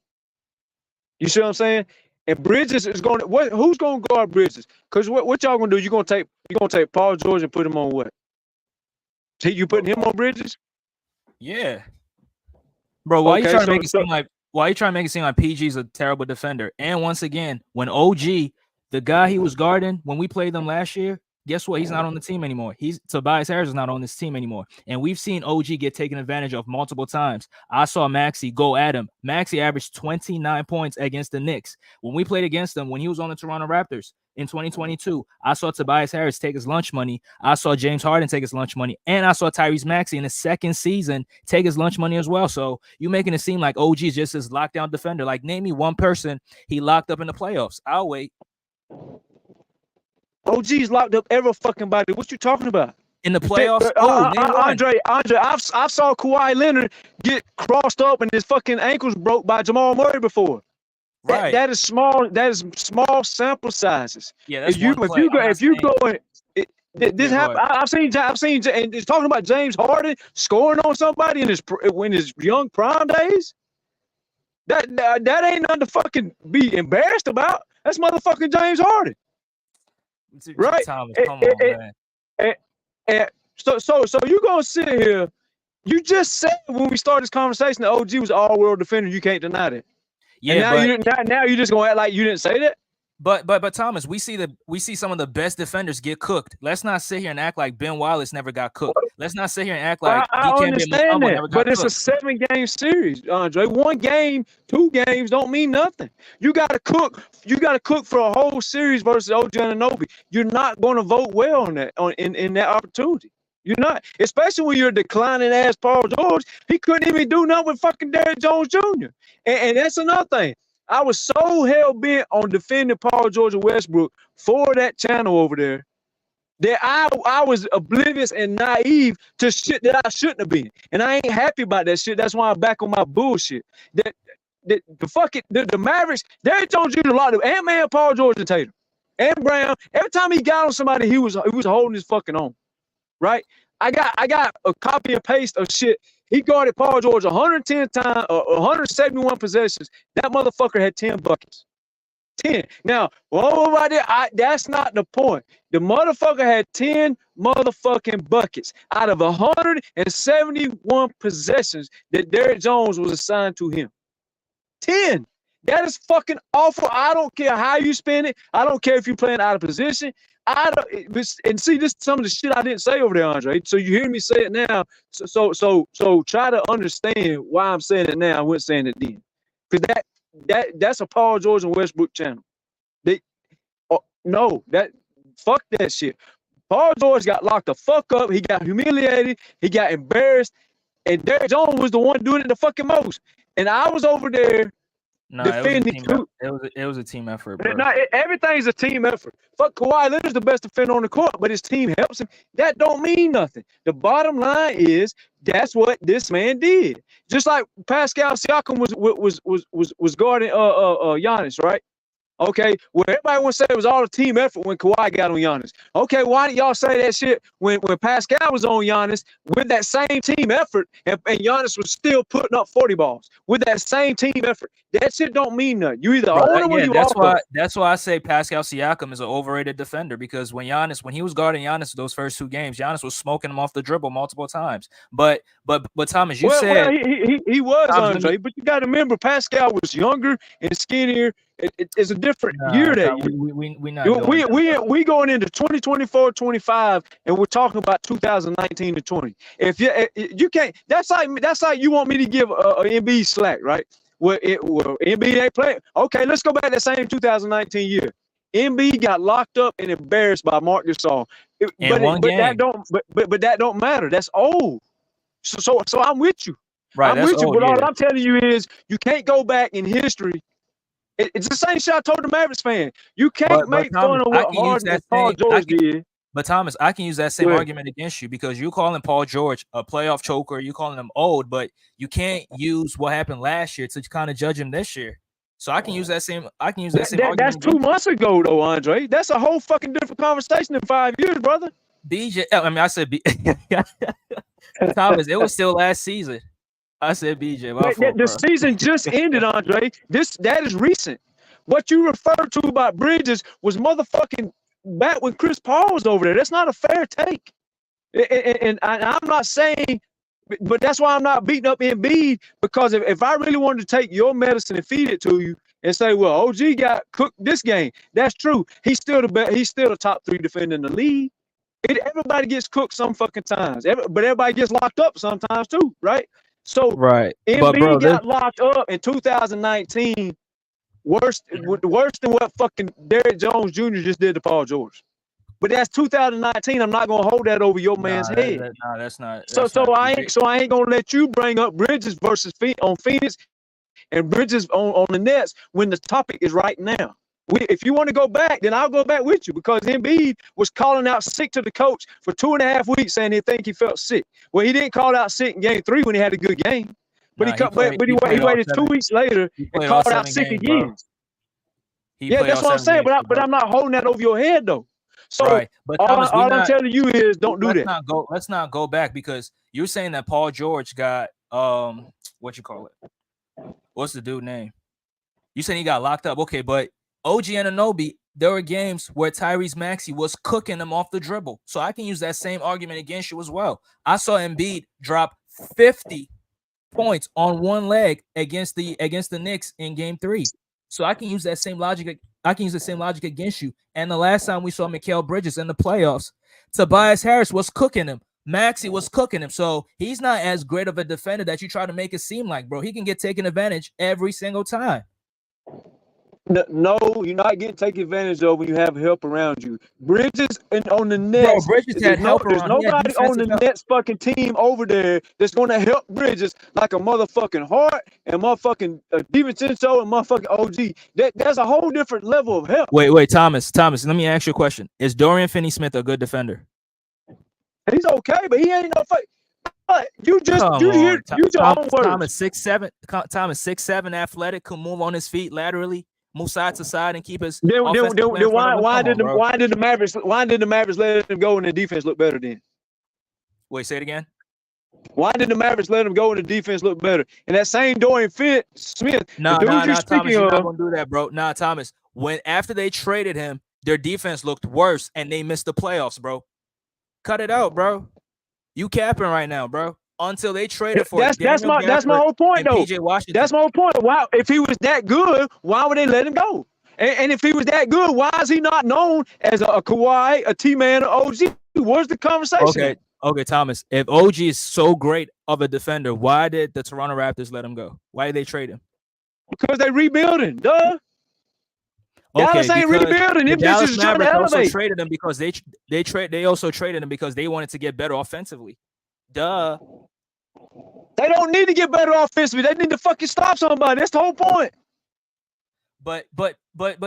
You see what I'm saying? And Bridges is going. Who's going to guard Bridges? Because what y'all going to do? You going to take Paul George and put him on what? You putting him on Bridges? Yeah, bro. Why are you trying to make it seem like? Why are you trying to make it seem like PG's a terrible defender? And once again, when OG, the guy he was guarding when we played them last year, guess what? He's not on the team anymore. Tobias Harris is not on this team anymore. And we've seen OG get taken advantage of multiple times. I saw Maxey go at him. Maxey averaged 29 points against the Knicks. When we played against them, when he was on the Toronto Raptors in 2022, I saw Tobias Harris take his lunch money. I saw James Harden take his lunch money. And I saw Tyrese Maxey in the second season take his lunch money as well. So you making it seem like OG is just this lockdown defender. Like, name me one person he locked up in the playoffs. I'll wait. OG's locked up every fucking body. What you talking about? In the playoffs? Andre, I've saw Kawhi Leonard get crossed up and his fucking ankles broke by Jamal Murray before. Right. That is small. That is small sample sizes. Yeah, that's if you go this happen. I've seen and it's talking about James Harden scoring on somebody in his young prime days. That ain't nothing to fucking be embarrassed about. That's motherfucking James Harden. Right? Thomas, come on, man. So you gonna sit here? You just said when we started this conversation that OG was an all-world defender. You can't deny that. Yeah, and now you just gonna act like you didn't say that. But Thomas, we see some of the best defenders get cooked. Let's not sit here and act like Ben Wallace never got cooked. let's not sit here and act like I Dikembe understand Mutombo that, never got but it's a cooked. 7-game series, Andre. 1 game, 2 games don't mean nothing. You got to cook. You got to cook for a whole series versus OG Anunoby. You're not going to vote well on that in that opportunity. You're not, especially when you're declining ass Paul George. He couldn't even do nothing with fucking Derrick Jones Jr. And that's another thing. I was so hell bent on defending Paul George and Westbrook for that channel over there that I was oblivious and naive to shit that I shouldn't have been. And I ain't happy about that shit. That's why I'm back on my bullshit. The Mavericks, Derrick Jones Jr. locked up Ant-Man, Paul George, and Tatum. And Brown. Every time he got on somebody, he was holding his fucking own. Right? I got a copy and paste of shit. He guarded Paul George 110 times, 171 possessions. That motherfucker had 10 buckets. 10. Now, that's not the point. The motherfucker had 10 motherfucking buckets out of 171 possessions that Derrick Jones was assigned to him. 10. That is fucking awful. I don't care how you spend it. I don't care if you're playing out of position. And see, this is some of the shit I didn't say over there, Andre. So you hear me say it now. So try to understand why I'm saying it now. I wasn't saying it then. Because that's a Paul George and Westbrook channel. Fuck that shit. Paul George got locked the fuck up. He got humiliated. He got embarrassed. And Derrick Jones was the one doing it the fucking most. And I was over there defending. It was a team effort, bro. Everything's a team effort. Fuck, Kawhi Leonard's the best defender on the court, but his team helps him. That don't mean nothing. The bottom line is that's what this man did. Just like Pascal Siakam was guarding Giannis, right? Okay, well, everybody want to say it was all a team effort when Kawhi got on Giannis. Okay, why didn't y'all say that shit when Pascal was on Giannis with that same team effort and Giannis was still putting up 40 balls with that same team effort? That shit don't mean nothing. You either own him or you off. That's why I say Pascal Siakam is an overrated defender, because when he was guarding Giannis those first 2 games, Giannis was smoking him off the dribble multiple times. But Thomas, you said he was, Andre, but you got to remember Pascal was younger and skinnier. It's a different year that year. We going into 2024, 25, and we're talking about 2019 to 20. If you can't, that's like you want me to give Embiid slack, right? Well, Embiid ain't playing. Okay, let's go back to that same 2019 year. Embiid got locked up and embarrassed by Marc Gasol. But that don't matter. That's old. So I'm with you. Right, I'm with you. But all I'm telling you is you can't go back in history. It's the same shit I told the Mavericks fan. You can't make fun of what Harden and Paul George did. But Thomas, I can use that same argument against you, because you calling Paul George a playoff choker, you calling him old, but you can't use what happened last year to kind of judge him this year. So I can use that same. Argument. That's 2 months ago, though, Andre. That's a whole fucking different conversation in 5 years, brother. I said Thomas. It was still last season. I said BJ. The season just ended, Andre. That is recent. What you referred to about Bridges was motherfucking back when Chris Paul was over there. That's not a fair take. And I'm not saying, but that's why I'm not beating up Embiid, because if I really wanted to take your medicine and feed it to you and say, well, OG got cooked this game, that's true. He's still the top 3 defender in the league. Everybody gets cooked some fucking times, but everybody gets locked up sometimes too, right? So Embiid got locked up in 2019, worse than what fucking Derrick Jones Jr. just did to Paul George. But that's 2019. I'm not gonna hold that over your man's head. That's not. I ain't gonna let you bring up Bridges versus on Phoenix and Bridges on the Nets when the topic is right now. If you want to go back, then I'll go back with you, because Embiid was calling out sick to the coach for 2.5 weeks, saying he felt sick. Well, he didn't call out sick in game 3 when he had a good game, but he waited 2 weeks later and called out sick again. That's what I'm saying. But I'm not holding that over your head though. So but Thomas, all I'm telling you is don't do that. Let's not go back, because you're saying that Paul George got what you call it? What's the dude name? You saying he got locked up? Okay, but OG Anunoby, there were games where Tyrese Maxey was cooking him off the dribble. So I can use that same argument against you as well. I saw Embiid drop 50 points on one leg against the Knicks in game 3. So I can use that same logic. I can use the same logic against you. And the last time we saw Mikal Bridges in the playoffs, Tobias Harris was cooking him Maxey was cooking him. So he's not as great of a defender that you try to make it seem like, bro. He can get taken advantage every single time. No, you're not getting taken advantage of when you have help around you. Bridges and on the Nets, Bro, Bridges had help there's around. nobody on the Nets fucking team over there that's going to help Bridges like a motherfucking Hart and motherfucking DiVincenzo and motherfucking OG. That's a whole different level of help. Wait, Thomas, let me ask you a question. Is Dorian Finney-Smith a good defender? He's okay, but he ain't no fuck. You just use your own words. Thomas 6'7", Thomas 6'7", athletic, can move on his feet laterally, move side to side, and keep his. Then why did the Mavericks let him go and the defense look better then? Wait, say it again. Why did the Mavericks let him go and the defense look better? And that same Dorian Smith, Nah, Thomas, you're not gonna do that, bro. Nah, Thomas. After they traded him, their defense looked worse and they missed the playoffs, bro. Cut it out, bro. You capping right now, bro. Until they traded for that's my whole point, though. PJ Washington. That's my whole point. Why, if he was that good, why would they let him go? And if he was that good, why is he not known as a Kawhi, a T-Man, or OG? Where's the conversation? Okay, Thomas. If OG is so great of a defender, why did the Toronto Raptors let him go? Why did they trade him? Because they rebuilding, duh. Dallas ain't rebuilding. Them bitches trying to elevate. Also traded him because they also traded him because they wanted to get better offensively. Duh. They don't need to get better offensively. They need to fucking stop somebody. That's the whole point. But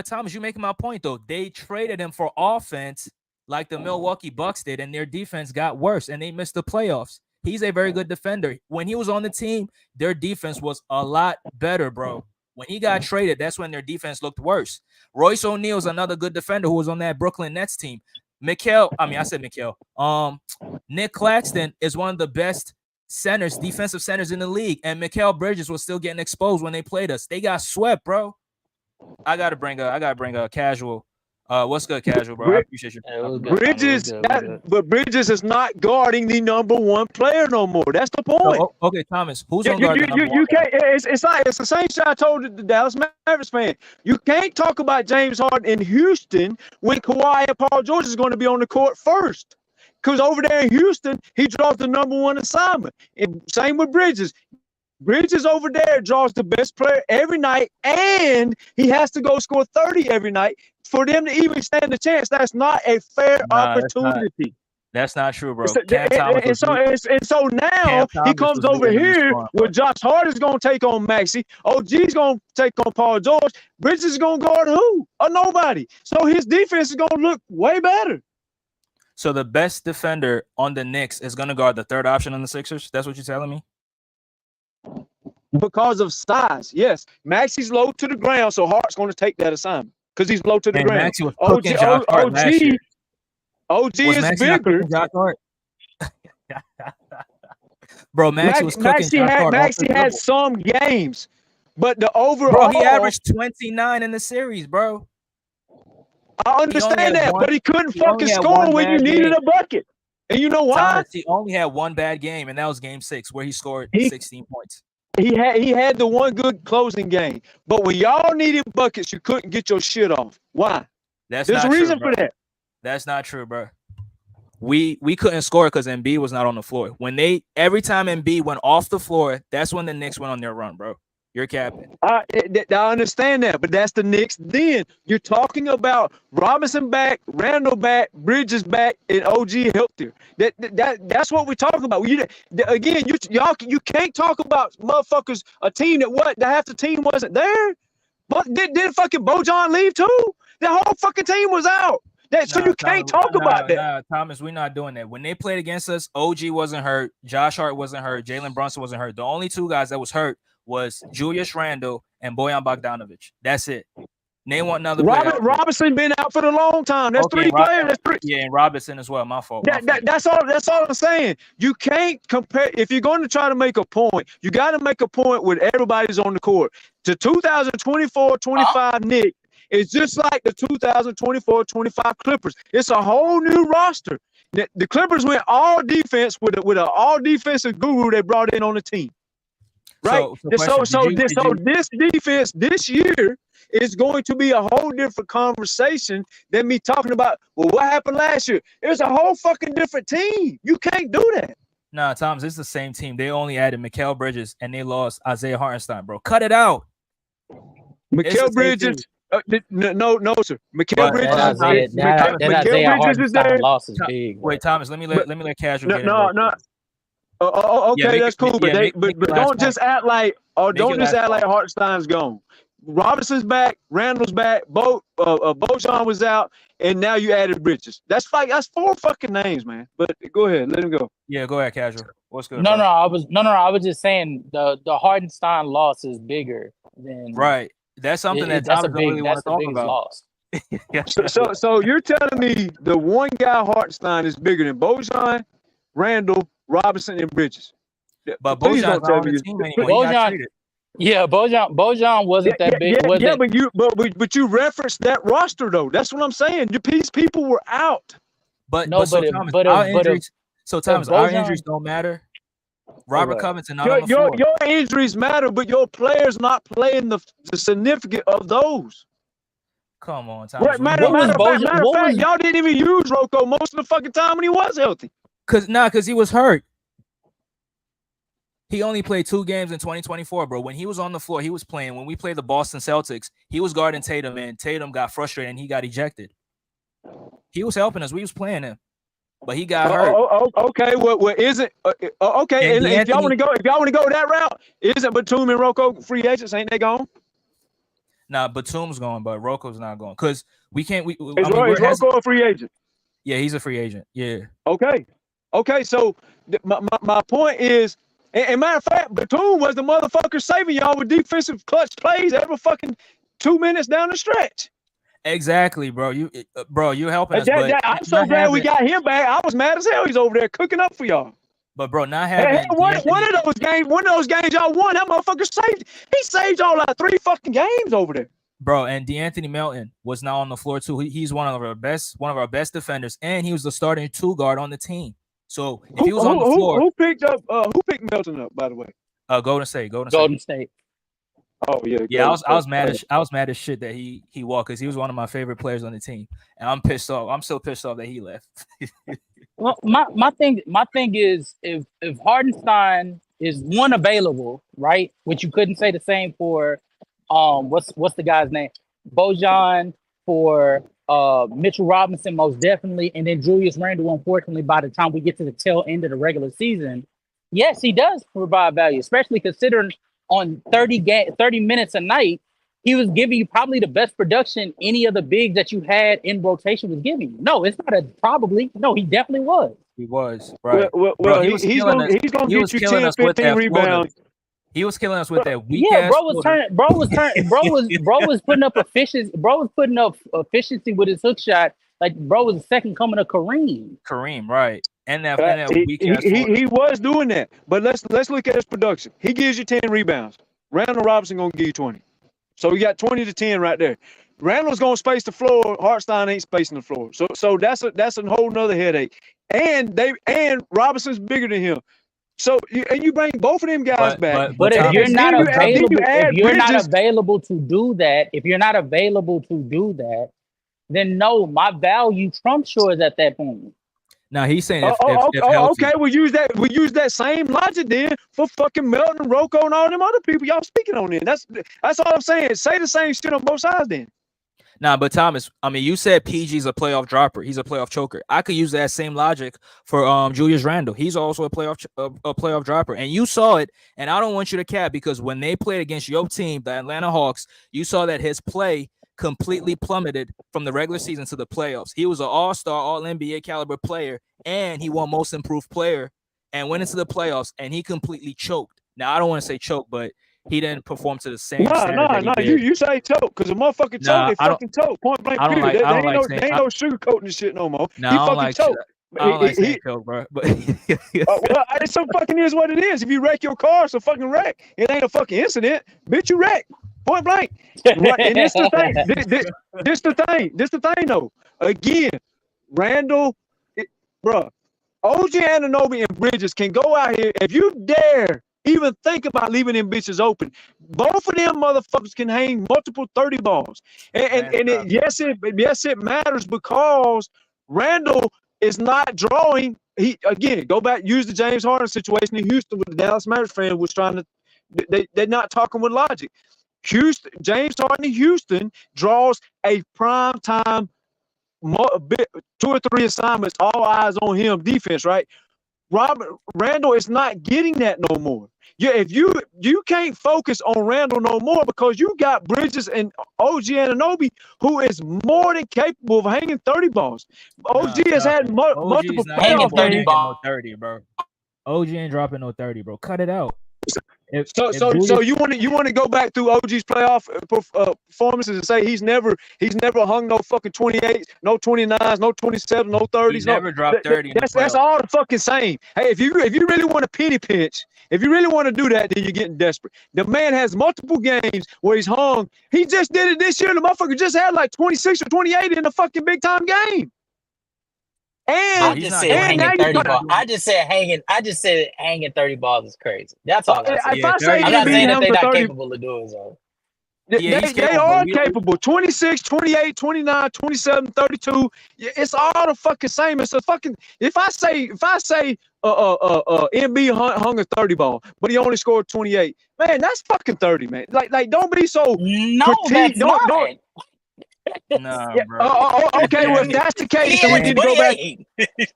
Thomas, you're making my point though. They traded him for offense like the Milwaukee Bucks did, and their defense got worse and they missed the playoffs. He's a very good defender. When he was on the team, their defense was a lot better, bro. When he got traded, that's when their defense looked worse. Royce O'Neal's another good defender who was on that Brooklyn Nets team. Nick Claxton is one of the best defensive centers in the league, and Mikal Bridges was still getting exposed when they played us. They got swept, bro. I gotta bring a casual. What's good, casual, bro? I appreciate you. But Bridges is not guarding the number one player no more. That's the point. Okay, Thomas, who's on guard? You can't. It's the same shit I told the Dallas Mavericks fan. You can't talk about James Harden in Houston when Kawhi and Paul George is going to be on the court first. Because over there in Houston, he draws the number one assignment. And same with Bridges. Bridges over there draws the best player every night, and he has to go score 30 every night for them to even stand a chance. That's not a fair opportunity. That's not true, bro. And so now he comes over here where Josh Hart is going to take on Maxey. OG's going to take on Paul George. Bridges is going to guard who? Or nobody. So his defense is going to look way better. So the best defender on the Knicks is going to guard the third option on the Sixers? That's what you're telling me? Because of size, yes. Maxey's low to the ground, so Hart's going to take that assignment because he's low to the ground. Maxey was cooking Josh Hart last year. OG is bigger. Bro, Maxey was cooking Josh Hart. Maxey had some games, but the overall... Bro, he averaged 29 in the series, bro. I understand that, but he couldn't fucking score when you needed a bucket. And you know why? Thomas, he only had one bad game, and that was game 6, where he scored 16 points. He had the one good closing game. But when y'all needed buckets, you couldn't get your shit off. Why? There's a reason for that. That's not true, bro. We couldn't score because Embiid was not on the floor. Every time Embiid went off the floor, that's when the Knicks went on their run, bro. You're capping. I understand that, but that's the Knicks. Then you're talking about Robinson back, Randall back, Bridges back, and OG healthier. That's what we're talking about. You can't talk about motherfuckers, a team that half the team wasn't there. But did fucking Bojan leave too? The whole fucking team was out. You can't talk about that. Thomas, we're not doing that. When they played against us, OG wasn't hurt, Josh Hart wasn't hurt, Jalen Brunson wasn't hurt. The only two guys that was hurt was Julius Randle and Bojan Bogdanovic. That's it. Name one another player. Robinson been out for a long time. That's three players. That's three. Yeah, and Robinson as well. My fault. That's all I'm saying. You can't compare. If you're going to try to make a point, you got to make a point with everybody's on the court. The 2024-25 Knicks is just like the 2024-25 Clippers. It's a whole new roster. The Clippers went all defense with an all defensive guru they brought in on the team. right? question, This defense this year is going to be a whole different conversation than me talking about, well, what happened last year? It was a whole fucking different team. You can't do that. Nah, Thomas, it's the same team. They only added Mikal Bridges and they lost Isaiah Hartenstein, bro. Cut it out. Mikal Bridges. No, sir. Mikal Bridges. Isaiah Hartenstein loss is big. Wait, Thomas, let me let Casual get in. No. Okay, that's cool. But don't just act like Hartenstein's gone. Robinson's back, Randall's back, Bojan was out, and now you added Bridges. That's 4 fucking names, man. But go ahead, let him go. Yeah, go ahead, Casual. What's good? I was just saying the Hartenstein loss is bigger than right. That's something that Thomas really want to talk about. Loss. So you're telling me the one guy Hartenstein is bigger than Bojan, Randall, Robinson, and Bridges? But Bojan's not on the team anymore. Bojan wasn't that big. But you referenced that roster though. That's what I'm saying. People were out. Thomas, our injuries don't matter. Robert Covington not on the floor. Your injuries matter, but your players not playing the significant of those. Come on, Thomas. Right, matter of fact, y'all didn't even use Rocco most of the fucking time when he was healthy. Because he was hurt. He only played 2 games in 2024, bro. When he was on the floor, he was playing. When we played the Boston Celtics, he was guarding Tatum, and Tatum got frustrated and he got ejected. He was helping us. We was playing him, but he got hurt. Okay. Well, isn't okay? And if y'all want to go that route, isn't Batum and Rocco free agents? Ain't they gone? Nah, Batum's going, but Rocco's not going because we can't. Is Rocco a free agent? Yeah, he's a free agent. Yeah. Okay. So my point is. And matter of fact, Batum was the motherfucker saving y'all with defensive clutch plays every fucking 2 minutes down the stretch. Exactly, bro. You're helping us. I'm so glad we got him back. I was mad as hell. He's over there cooking up for y'all. But bro, not having one of those games y'all won, that motherfucker saved. He saved y'all like 3 fucking games over there. Bro, and DeAnthony Melton was now on the floor too. He's one of our best defenders, and he was the starting 2 guard on the team. So if he was on the floor, who picked Melton up, by the way? Golden State. Oh yeah. Yeah, I was mad as shit that he walked because he was one of my favorite players on the team, and I'm pissed off. I'm still pissed off that he left. Well, my thing is if Hardenstein is one available, right? Which you couldn't say the same for what's the guy's name? Bojan, for Mitchell Robinson, most definitely, and then Julius Randle, unfortunately, by the time we get to the tail end of the regular season, yes, he does provide value, especially considering on 30 minutes a night, he was giving you probably the best production any of the bigs that you had in rotation was giving you. No, it's not probably. No, he definitely was. He was, right. Well, he's going to get you 10, 15 rebounds. He was killing us with that weak ass. Bro was putting up efficiency. Bro was putting up efficiency with his hook shot. Like bro was the second coming of Kareem. Kareem, right? And that weak ass. He was doing that. But let's look at his production. He gives you 10 rebounds. Randall Robinson gonna give you 20. So we got 20 to 10 right there. Randall's gonna space the floor. Hartenstein ain't spacing the floor. So that's a whole nother headache. And Robinson's bigger than him. So you bring both of them guys back. But if you're not available to do that, then no, my value trumps yours at that point. Now he's saying okay, we use that same logic then for fucking Melton, Rocco, and all them other people y'all speaking on then. That's all I'm saying. Say the same shit on both sides then. Nah, but Thomas, I mean, you said PG's a playoff dropper. He's a playoff choker. I could use that same logic for Julius Randle. He's also a playoff dropper, and you saw it. And I don't want you to cap because when they played against your team, the Atlanta Hawks, you saw that his play completely plummeted from the regular season to the playoffs. He was an all-star, all-NBA caliber player, and he won most improved player and went into the playoffs, and he completely choked. Now, I don't want to say choke, but he didn't perform to the same standard. No. You say choke because a motherfucker choke, they fucking choke. Point blank period. There ain't no sugarcoating this shit no more. He fucking choke. I don't like saying choke, bro. But well, it so fucking is what it is. If you wreck your car, it's a fucking wreck. It ain't a fucking incident. Bitch, you wreck. Point blank. Right? And this the thing. This the thing though. Again, Randall, bro, OG Anunoby and Bridges can go out here if you dare even think about leaving them bitches open. Both of them motherfuckers can hang multiple 30 balls. Yes, it matters because Randall is not drawing. He again go back, use the James Harden situation in Houston with the Dallas Mavericks fan was trying to. They're not talking with logic. James Harden in Houston draws a prime time, 2 or 3 assignments, all eyes on him defense, right? Randall is not getting that no more. Yeah, if you can't focus on Randall no more because you got Bridges and OG Anunoby, who is more than capable of hanging 30 balls. OG has had multiple hanging 30 balls. 30, bro. OG ain't dropping no 30, bro. Cut it out. So you want to go back through OG's playoff performances and say he's never hung no fucking 28s, no 29s, no 27s, no 30s. He never dropped 30. That's all the fucking same. Hey, if you really want a penny pinch, if you really want to do that, then you're getting desperate. The man has multiple games where he's hung. He just did it this year. The motherfucker just had like 26 or 28 in a fucking big time game. And I just said hanging 30 balls. I just said hanging 30 balls is crazy. That's all. I'm not saying that they're not capable of doing so. They are capable. 26, 28, 29, 27, 32. It's all the fucking same. It's a fucking. If I say MB hung a 30 ball, but he only scored 28. Man, that's fucking 30, man. Like don't be so. No, that's not. Nah, yeah. bro. Okay, well, if that's the case, then we need to go back.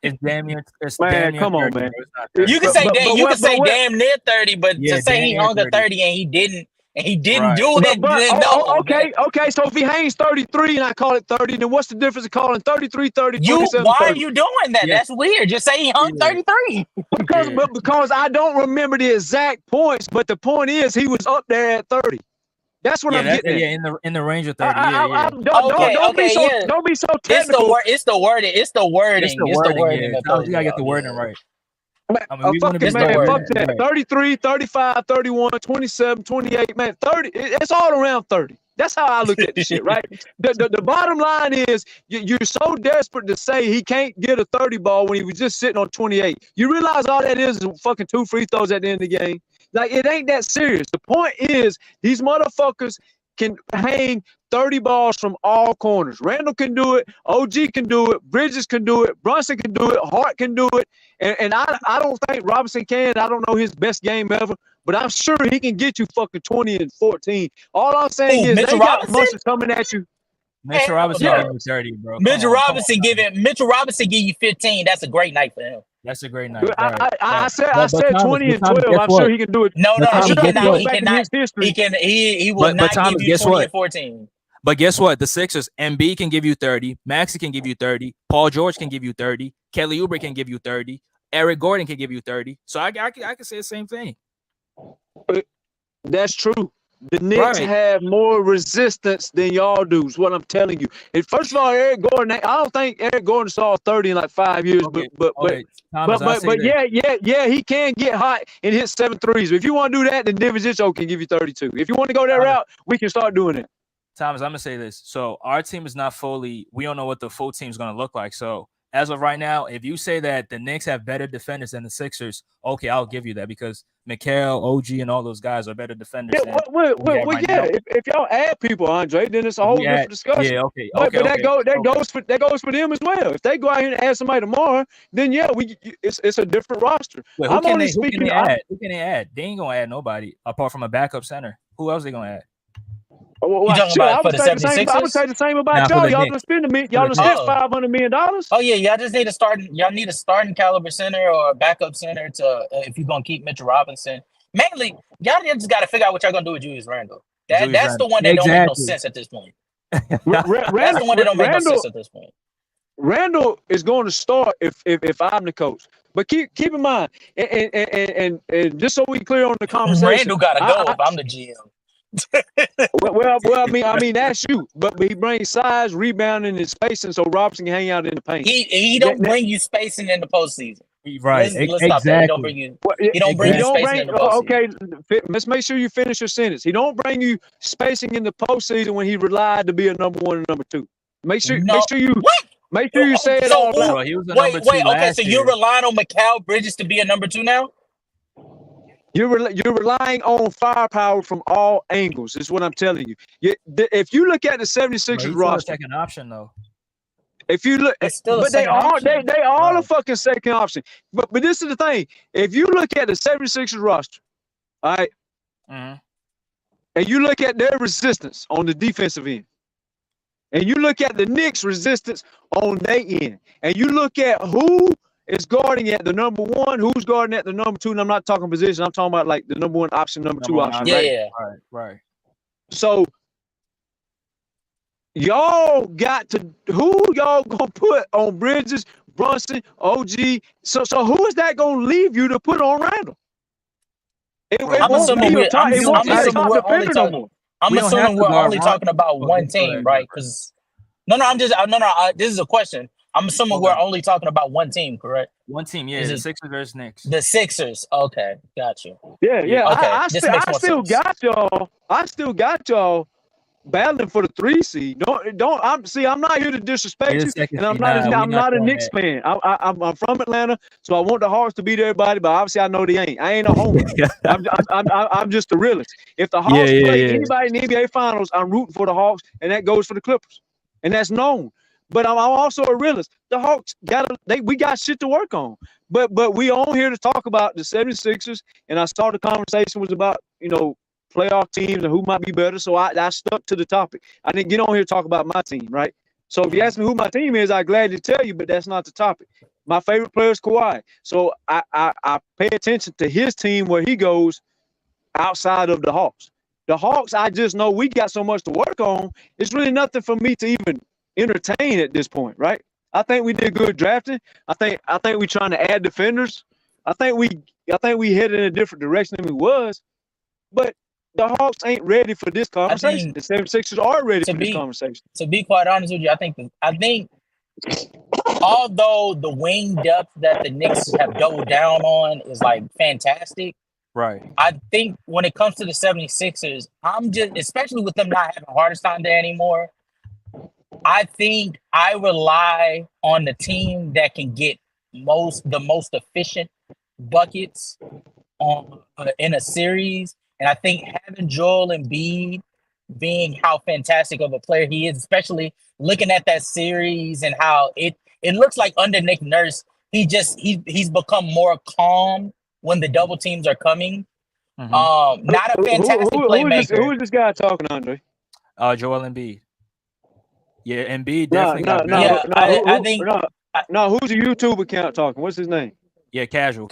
It's damn near. Man, come on, man. You can say damn near 30, but to say he hung a 30 and he didn't do it. Okay. So if he hangs 33 and I call it 30, then what's the difference of calling 33, 30, 27, why 30? are you doing that? Yeah. That's weird. Just say he hung 33. Because I don't remember the exact points, but the point is he was up there at 30. That's what I'm getting at. Yeah, in the range of 30. Don't be so technical. It's the wording. You gotta get the wording right. Fuck that. 33, 35, 31, 27, 28, man, 30. It's all around 30. That's how I look at this shit, right? The bottom line is you're so desperate to say he can't get a 30 ball when he was just sitting on 28. You realize all that is fucking 2 free throws at the end of the game? Like, it ain't that serious. The point is these motherfuckers can hang 30 balls from all corners. Randall can do it. OG can do it. Bridges can do it. Brunson can do it. Hart can do it. And I don't think Robinson can. I don't know his best game ever, but I'm sure he can get you fucking 20 and 14. All I'm saying is they got muscles coming at you. Mitchell Robinson give you 30, bro. Mitchell Robinson give you 15. That's a great night for him. That's a great night. I said 20 and 12. I'm sure he can do it. No, he cannot. He will not give you 20 and 14. But guess what? The Sixers, MB can give you 30. Maxey can give you 30. Paul George can give you 30. Kelly Oubre can give you 30. Eric Gordon can give you 30. So I can say the same thing. That's true. The Knicks have more resistance than y'all do, is what I'm telling you. And first of all, Eric Gordon, I don't think Eric Gordon saw 30 in like 5 years, but yeah, he can get hot and hit 7 threes. If you want to do that, then Division can give you 32. If you want to go that route, we can start doing it. Thomas, I'm gonna say this. So our team is not fully. We don't know what the full team is gonna look like. So as of right now, if you say that the Knicks have better defenders than the Sixers, okay, I'll give you that because Mikal, OG, and all those guys are better defenders. Yeah, if y'all add people, Andre, then it's a whole different discussion. Yeah, okay. But that goes for them as well. If they go out here and add somebody tomorrow, then it's a different roster. Wait, who can they add? They ain't gonna add nobody apart from a backup center. Who else they gonna add? You talking about for the 76ers? I would say the same about y'all. Y'all done spend $500 million. Oh yeah, y'all just need a starting caliber center or a backup center to if you're gonna keep Mitchell Robinson. Mainly, y'all just got to figure out what y'all gonna do with Julius Randle. That's the one that don't make no sense at this point. That's the one that don't make no sense at this point. Randall is going to start if I'm the coach. But keep in mind, and just so we clear on the conversation, Randall got to go if I'm the GM. well, I mean that's you, but he brings size, rebounding, and spacing, so Robinson can hang out in the paint. He don't bring you spacing in the postseason. Right, let's stop that. He don't bring you spacing in the postseason. Okay, let's make sure you finish your sentence. He don't bring you spacing in the postseason when he relied to be a number 1 and number 2. Make sure you say it all out. He was a number 2 okay, so you're relying on Mikal Bridges to be a number 2 now? You're relying on firepower from all angles. Is what I'm telling you. If you look at the 76ers He's roster, second option though. if you look, It's still a but they second all option. they all a Right. fucking second option. But this is the thing. If you look at the 76ers roster, all right, Mhm. and you look at their resistance on the defensive end, and you look at the Knicks' resistance on their end, and you look at who is guarding at the number one, who's guarding at the number two, and I'm not talking position, I'm talking about like the number one option, number two option, Yeah, right? yeah. Right. So y'all got to, who y'all gonna put on Bridges, Brunson, OG? So who is that gonna leave you to put on Randall? It I'm won't assuming be we're, a top, I'm, it won't I'm be a assuming top we're only defender no talking. more. I'm We don't have assuming to we're guard only Ron- talking about Oh, one go team, ahead. right? Because this is a question. I'm assuming we're only talking about one team, correct? One team, yeah. Is The it- Sixers versus Knicks. The Sixers. Okay, got you. Yeah. Okay, I this still, makes more still sense. got y'all. I still got y'all battling for the 3 seed. I'm not here to disrespect You're the you, second and I'm seed. not. Nah, I'm we not not a doing Knicks that. fan. I'm from Atlanta, so I want the Hawks to beat everybody. But obviously, I know they ain't. I ain't a homer. I'm just a realist. If the Hawks play anybody in the NBA Finals, I'm rooting for the Hawks, and that goes for the Clippers, and that's known. But I'm also a realist. The Hawks we got shit to work on. But we on here to talk about the 76ers, and I saw the conversation was about, playoff teams and who might be better. So I stuck to the topic. I didn't get on here to talk about my team, right? So if you ask me who my team is, I'd gladly tell you, but that's not the topic. My favorite player is Kawhi. So I pay attention to his team where he goes outside of the Hawks. The Hawks, I just know we got so much to work on. It's really nothing for me to even entertain at this point, right? I think we did good drafting. I think we're trying to add defenders. I think we headed in a different direction than we was. But the Hawks ain't ready for this conversation. The 76ers are ready for this conversation. To be quite honest with you, I think although the wing depth that the Knicks have doubled down on is like fantastic, Right. I think when it comes to the 76ers, I'm just, especially with them not having Hartenstein there anymore, I think I rely on the team that can get the most efficient buckets on in a series. And I think having Joel Embiid being how fantastic of a player he is, especially looking at that series and how it looks like under Nick Nurse, he's become more calm when the double teams are coming. Mm-hmm. Not a fantastic playmaker. Who is this guy talking, Andre? Joel Embiid. Yeah, Embiid definitely got better. Yeah, I think. No, who's the YouTube account talking? What's his name? Yeah, casual.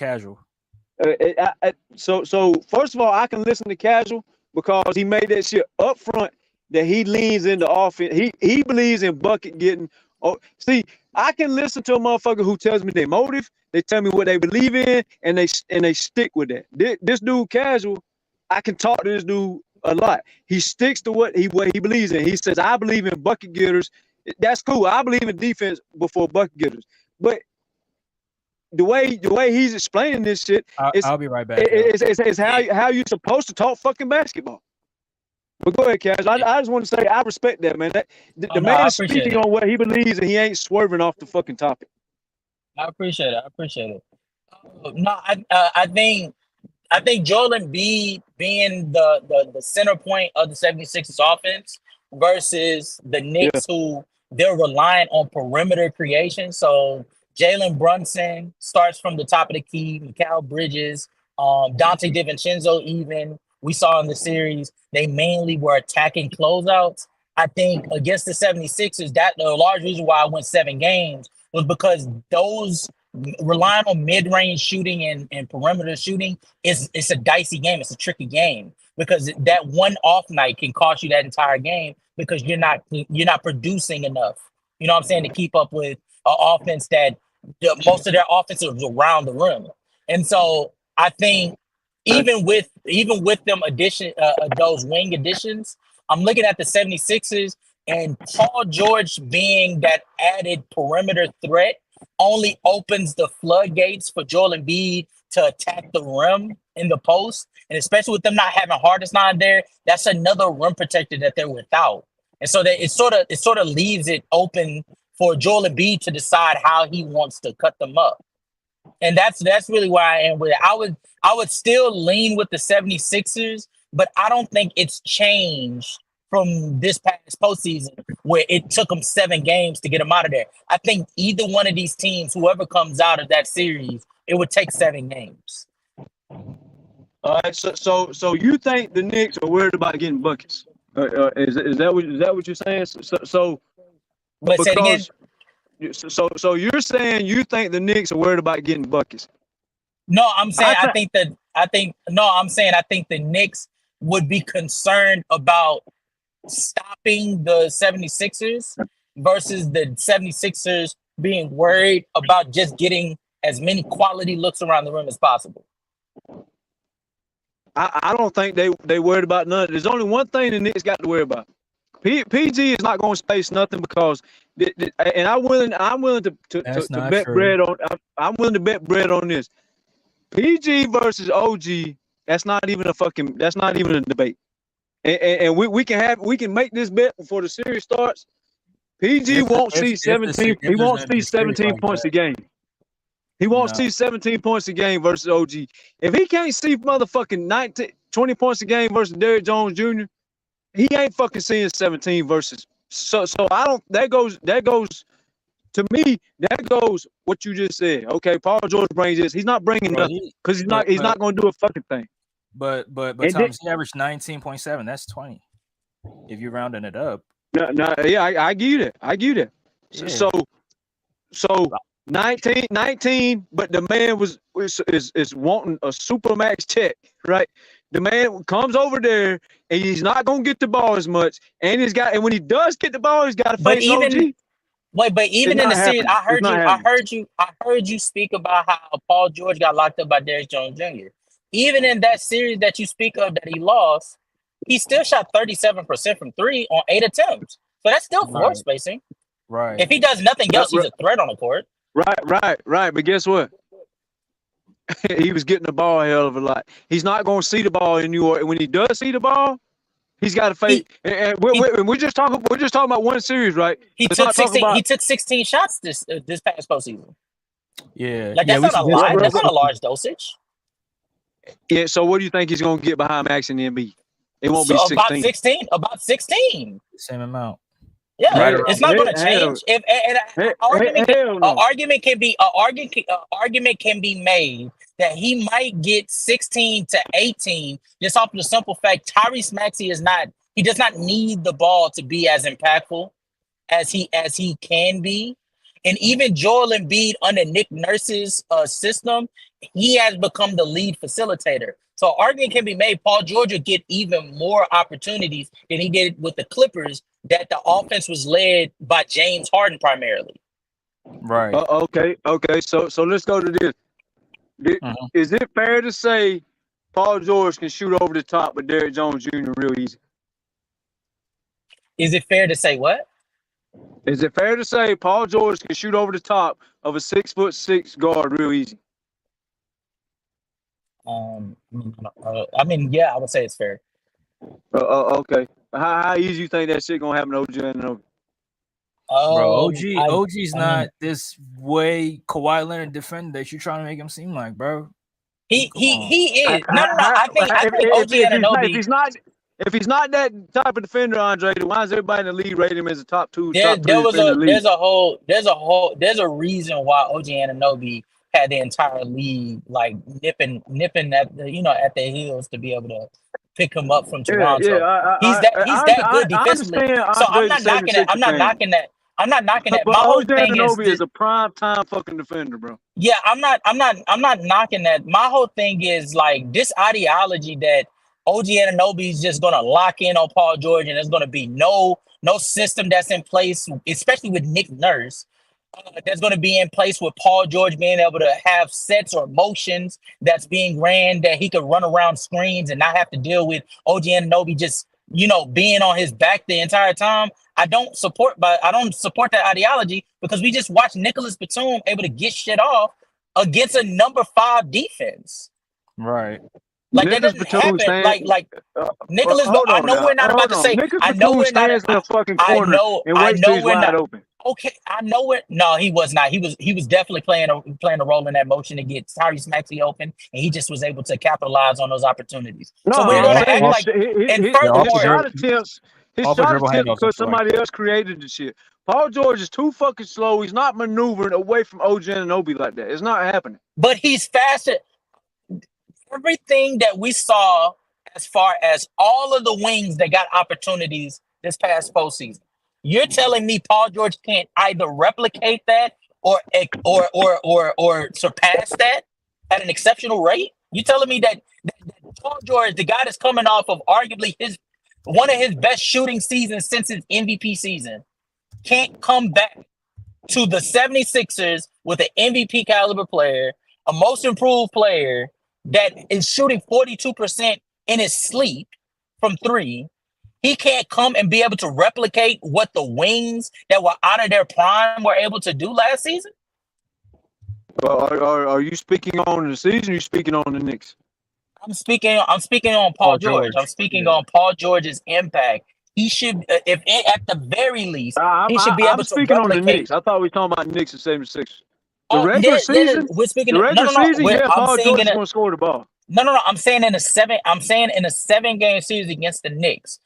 So first of all, I can listen to Casual because he made that shit up front that he leans into offense. He believes in bucket getting. Oh, see, I can listen to a motherfucker who tells me their motive. They tell me what they believe in, and they stick with that. This dude Casual, I can talk to this dude a lot. He sticks to what he believes in. He says, I believe in bucket getters. That's cool. I believe in defense before bucket getters. But the way he's explaining this shit, I'll be right back. It's how you're supposed to talk fucking basketball. But go ahead, Cash. I just want to say I respect that, man. The man is speaking on what he believes, and he ain't swerving off the fucking topic. I appreciate it. No, I think Joel Embiid being the center point of the 76ers offense versus the Knicks, who they're relying on perimeter creation. So Jalen Brunson starts from the top of the key, Mikal Bridges, Dante DiVincenzo even. We saw in the series, they mainly were attacking closeouts. I think against the 76ers, that the large reason why I went 7 games was because those relying on mid-range shooting and perimeter shooting it's a dicey game. It's a tricky game because that one off night can cost you that entire game because you're not producing enough. You know what I'm saying, to keep up with an offense that most of their offense is around the rim. And so I think even with them those wing additions, I'm looking at the 76ers and Paul George being that added perimeter threat only opens the floodgates for Joel Embiid to attack the rim in the post. And especially with them not having Hartenstein there, that's another rim protector that they're without. And so that it sort of leaves it open for Joel Embiid to decide how he wants to cut them up. And that's really where I am with it. I would still lean with the 76ers, but I don't think it's changed from this past postseason where it took them 7 games to get them out of there. I think either one of these teams, whoever comes out of that series, it would take 7 games. All right, so you think the Knicks are worried about getting buckets? Is that what you're saying? So But say it again. So you're saying you think the Knicks are worried about getting buckets? No, I'm saying I think the Knicks would be concerned about stopping the 76ers versus the 76ers being worried about just getting as many quality looks around the rim as possible. I don't think they worried about none. There's only one thing the Knicks got to worry about. PG is not going to space nothing because, and I'm willing to bet bread on. I'm willing to bet bread on this. PG versus OG. That's not even a debate. And we can make this bet before the series starts. PG won't see 17. He won't see 17 points a game. He won't see 17 points a game versus OG. If he can't see motherfucking 20 points a game versus Derrick Jones Jr., he ain't fucking seeing 17 versus. So I don't. That goes to me. That goes what you just said. Okay, Paul George brings this. He's not bringing nothing because he's not going to do a fucking thing. But Thomas, he averaged 19.7. That's 20. If you're rounding it up. No, yeah, I give you that. Yeah. So 19, but the man is wanting a super max check, right? The man comes over there and he's not gonna get the ball as much, and when he does get the ball, he's got to face OG. But even in the series, I heard you speak about how Paul George got locked up by Derrick Jones Jr. Even in that series that you speak of that he lost, he still shot 37% from 3 on 8 attempts. So that's still floor spacing. Right. If he does nothing else, he's a threat on the court. Right. But guess what? He was getting the ball a hell of a lot. He's not going to see the ball in New York. When he does see the ball, he's got to face. And we're just talking about one series, right? He took 16 shots this past postseason. Yeah, like that's not a lot. That's not a large dosage. Yeah. So what do you think he's going to get behind Max and Embiid? It won't be 16. About 16. Same amount. Yeah, right, it's not going to change. An argument can be made that he might get 16 to 18 just off the simple fact Tyrese Maxey does not need the ball to be as impactful as he can be. And even Joel Embiid under Nick Nurse's system, he has become the lead facilitator. So argument can be made Paul George will get even more opportunities than he did with the Clippers, that the offense was led by James Harden primarily. Right. Okay. So let's go to this. Is it fair to say Paul George can shoot over the top with Derrick Jones Jr. real easy? Is it fair to say what? Is it fair to say Paul George can shoot over the top of a 6'6" guard real easy? I mean, yeah, I would say it's fair. Okay. How easy you think that shit gonna happen to OG Anunoby? Bro, OG's not this way Kawhi Leonard defender that you're trying to make him seem like, bro. He is. No. I think OG Anunoby. If he's not that type of defender, Andre, then why is everybody in the league rating him as a top 2? There's a reason why OG Anunoby had the entire league like nipping at the heels to be able to pick him up from Toronto. He's that good defensively. So I'm not knocking it. I'm not knocking it. My whole thing is a prime time fucking defender, bro. Yeah, I'm not knocking that. My whole thing is like this ideology that OG Anunoby is just gonna lock in on Paul George and there's gonna be no system that's in place, especially with Nick Nurse. That's going to be in place with Paul George being able to have sets or motions that's being ran that he could run around screens and not have to deal with OG Anunoby just, being on his back the entire time. I don't support that ideology because we just watched Nicholas Batum able to get shit off against a number 5 defense. Right. Like that doesn't happen. Nicholas, I know we're not about to say. I know we're not. I know we're not. Okay, I know it. No, he was not. He was definitely playing a role in that motion to get Tyrese Maxey open, and he just was able to capitalize on those opportunities. No, So we're I'm gonna saying act like, and his furthermore, shot attempts, off a dribble handoffs, because somebody else created the shit. Paul George is too fucking slow. He's not maneuvering away from OG Anunoby like that. It's not happening. but he's faster. Everything that we saw, as far as all of the wings that got opportunities this past postseason, you're telling me Paul George can't either replicate that or surpass that at an exceptional rate? You telling me that Paul George, the guy that's coming off of arguably one of his best shooting seasons since his MVP season, can't come back to the 76ers with an MVP caliber player, a most improved player that is shooting 42% in his sleep from three? He can't come and be able to replicate what the wings that were out of their prime were able to do last season? Are you speaking on the season or are you speaking on the Knicks? I'm speaking on Paul George. I'm speaking on Paul George's impact. He should, if at the very least, he should be able to replicate. On the Knicks. I thought we were talking about Knicks and 76. The Oh, regular season, we're speaking. the regular season, yeah, Paul George is in going to score the ball. No. I'm saying in a 7-game series against the Knicks,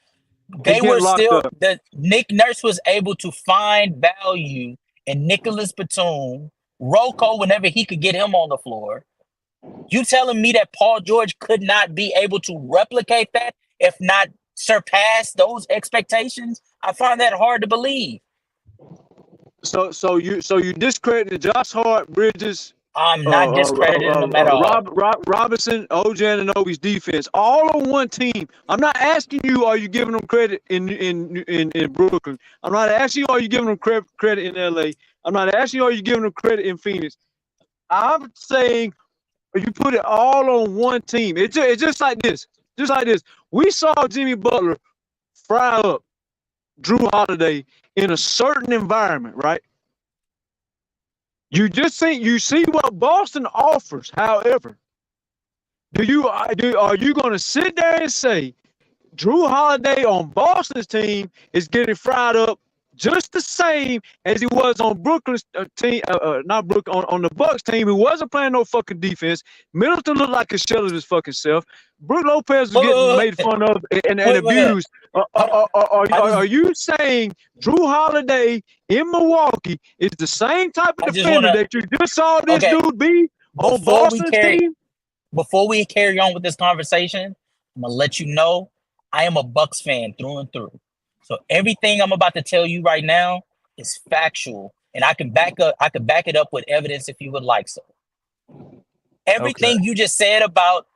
they were locked still up. the Nick Nurse was able to find value in Nicholas Batum, Rocco whenever he could get him on the floor. You telling me that Paul George could not be able to replicate that, if not surpass those expectations? I find that hard to believe. So you discredited Josh Hart, Bridges. I'm not discrediting them at all. Robinson, OG Anunoby's defense, all on one team. I'm not asking you, are you giving them credit in Brooklyn? I'm not asking you, are you giving them credit in LA? I'm not asking you, are you giving them credit in Phoenix? I'm saying you put it all on one team. It's just like this. Just like this. We saw Jimmy Butler fry up Drew Holiday in a certain environment, right? You see what Boston offers. However, are you going to sit there and say Drew Holiday on Boston's team is getting fried up just the same as he was on Brooklyn's team, not Brooklyn, on the Bucks team, who wasn't playing no fucking defense? Middleton looked like a shell of his fucking self. Brook Lopez was getting made fun of and abused. Are you saying Drew Holiday in Milwaukee is the same type of defender that you just saw this dude be on Boston's team? Before we carry on with this conversation, I'm gonna let you know I am a Bucks fan through and through. So everything I'm about to tell you right now is factual, and I can back it up with evidence if you would like so. Everything you just said about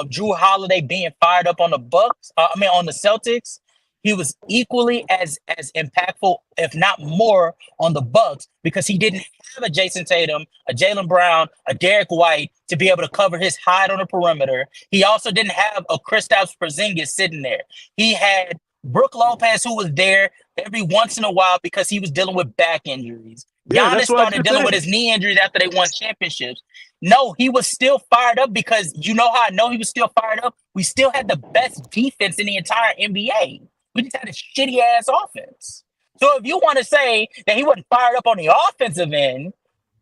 Drew Holiday being fired up on the Bucks, on the Celtics, he was equally as impactful, if not more, on the Bucks, because he didn't have a Jason Tatum, a Jaylen Brown, a Derek White to be able to cover his hide on the perimeter. He also didn't have a Kristaps Porzingis sitting there. He had Brook Lopez, who was there every once in a while because he was dealing with back injuries. Giannis started dealing with his knee injuries after they won championships. No, he was still fired up because you know how I know he was still fired up? We still had the best defense in the entire NBA. We just had a shitty ass offense. So if you want to say that he wasn't fired up on the offensive end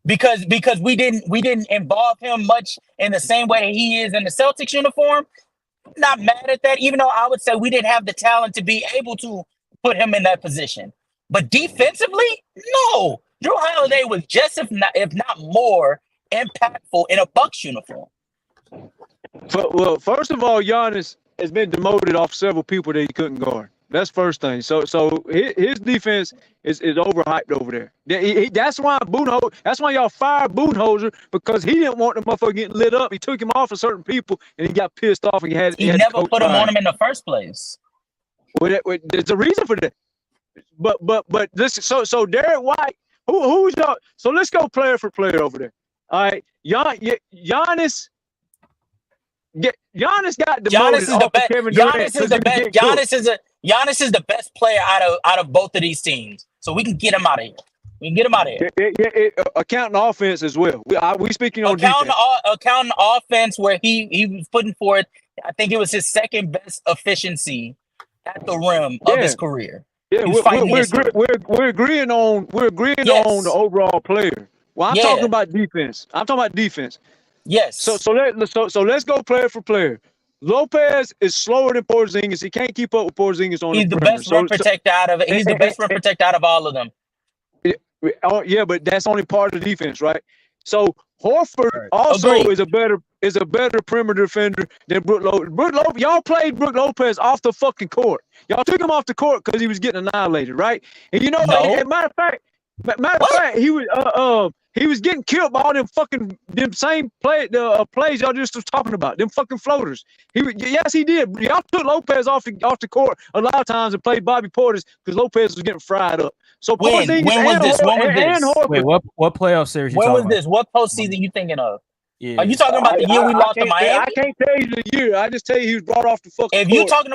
because we didn't involve him much in the same way he is in the Celtics uniform, I'm not mad at that, even though I would say we didn't have the talent to be able to put him in that position. But defensively, no. Drew Holiday was just, if not more, impactful in a Bucks uniform. Well, first of all, Giannis has been demoted off several people that he couldn't guard. That's first thing. So his defense is overhyped over there. That's why y'all fired Budenholzer, because he didn't want the motherfucker getting lit up. He took him off of certain people and he got pissed off and he never put him on him in the first place. Well, there's a reason for that. But listen, so Derek White, who's y'all? So let's go player for player over there. All right, Giannis. Giannis got demoted off of Kevin Durant. Giannis is the best player out of both of these teams. So we can get him out of here. Accounting offense as well. We speaking on defense. Accounting offense where he was putting forth, I think it was his second best efficiency at the rim of his career. Yeah, He was fighting history. we're agreeing on Yes. on the overall player. Well, I'm Yeah. talking about defense. I'm talking about defense. Yes. So let's go player for player. Lopez is slower than Porzingis. He can't keep up with Porzingis on he's the the perimeter. best rim protector out of it. He's the best rim protector out of all of them. Oh, yeah, but that's only part of the defense, right? So Horford also Agreed. is a better perimeter defender than Brook Lopez. Y'all played Brook Lopez off the fucking court. Y'all took him off the court because he was getting annihilated, right? And you know, matter of fact, he was getting killed by all them same plays y'all just was talking about, them fucking floaters. Yes, he did. Y'all took Lopez off the court a lot of times and played Bobby Portis because Lopez was getting fried up. So when was this? When was this? Wait, what playoff series? When was this? What postseason you thinking of? Yeah. Are you talking about the year we lost to Miami? I can't tell you the year. I just tell you he was brought off the fucking court. If you're talking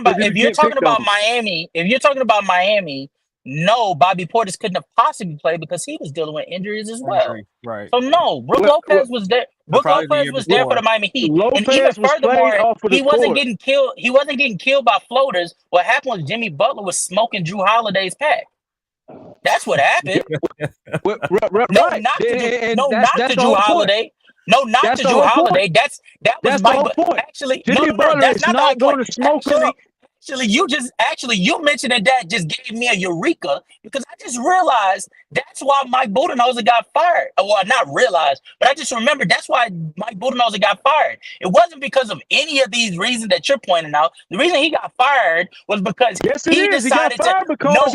about Miami, no, Bobby Portis couldn't have possibly played because he was dealing with injuries as well. Right. So no, Brook Lopez was there. Brook Lopez was there for the Miami Heat. And even furthermore, he wasn't getting killed. He wasn't getting killed by floaters. What happened was Jimmy Butler was smoking Drew Holiday's pack. That's what happened. No, not to Drew Holiday. No, not to Drew Holiday. That was my point. Actually, Jimmy Butler that's not going to smoke up. Actually, you mentioning that just gave me a eureka because I just realized that's why Mike Budenholzer got fired. Well, not realized, but I just remembered that's why Mike Budenholzer got fired. It wasn't because of any of these reasons that you're pointing out. The reason he got fired was because he decided because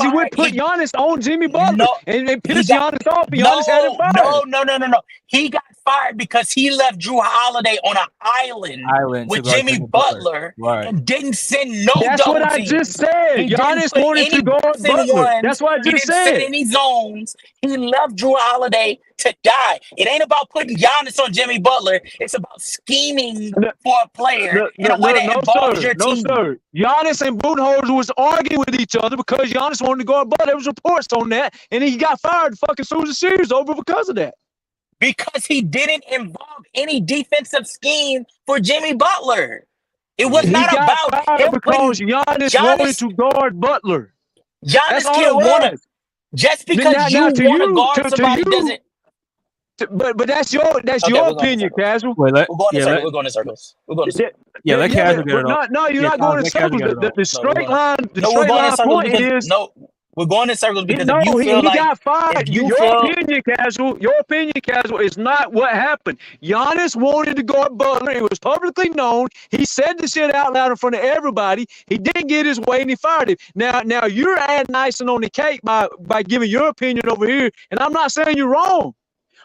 he would put Giannis on Jimmy Butler and pissed Giannis off. Giannis had him fired. No. He got fired because he left Drew Holiday on an island with Jimmy Butler and didn't send no double teams. That's what I just said. Giannis wanted to guard Butler. That's what I just said. He didn't set any zones. He left Drew Holiday to die. It ain't about putting Giannis on Jimmy Butler. It's about scheming for a player in a way that involves your team. No, sir. Giannis and Budenholzer was arguing with each other because Giannis wanted to guard Butler. There was reports on that, and he got fired fucking soon as the series over because of that. Because he didn't involve any defensive scheme for Jimmy Butler. It was not about him because Giannis wanted to guard Butler. Giannis can't want to. Just because you want to guard somebody doesn't. But that's your opinion, Casual. We're going in circles. Let Casual get it off. No, you're not going in circles. The straight line point is no. We're going in circles because he got fired. Your opinion, Casual, is not what happened. Giannis wanted to guard Butler. It was publicly known. He said the shit out loud in front of everybody. He didn't get his way, and he fired him. Now you're adding icing on the cake by giving your opinion over here, and I'm not saying you're wrong.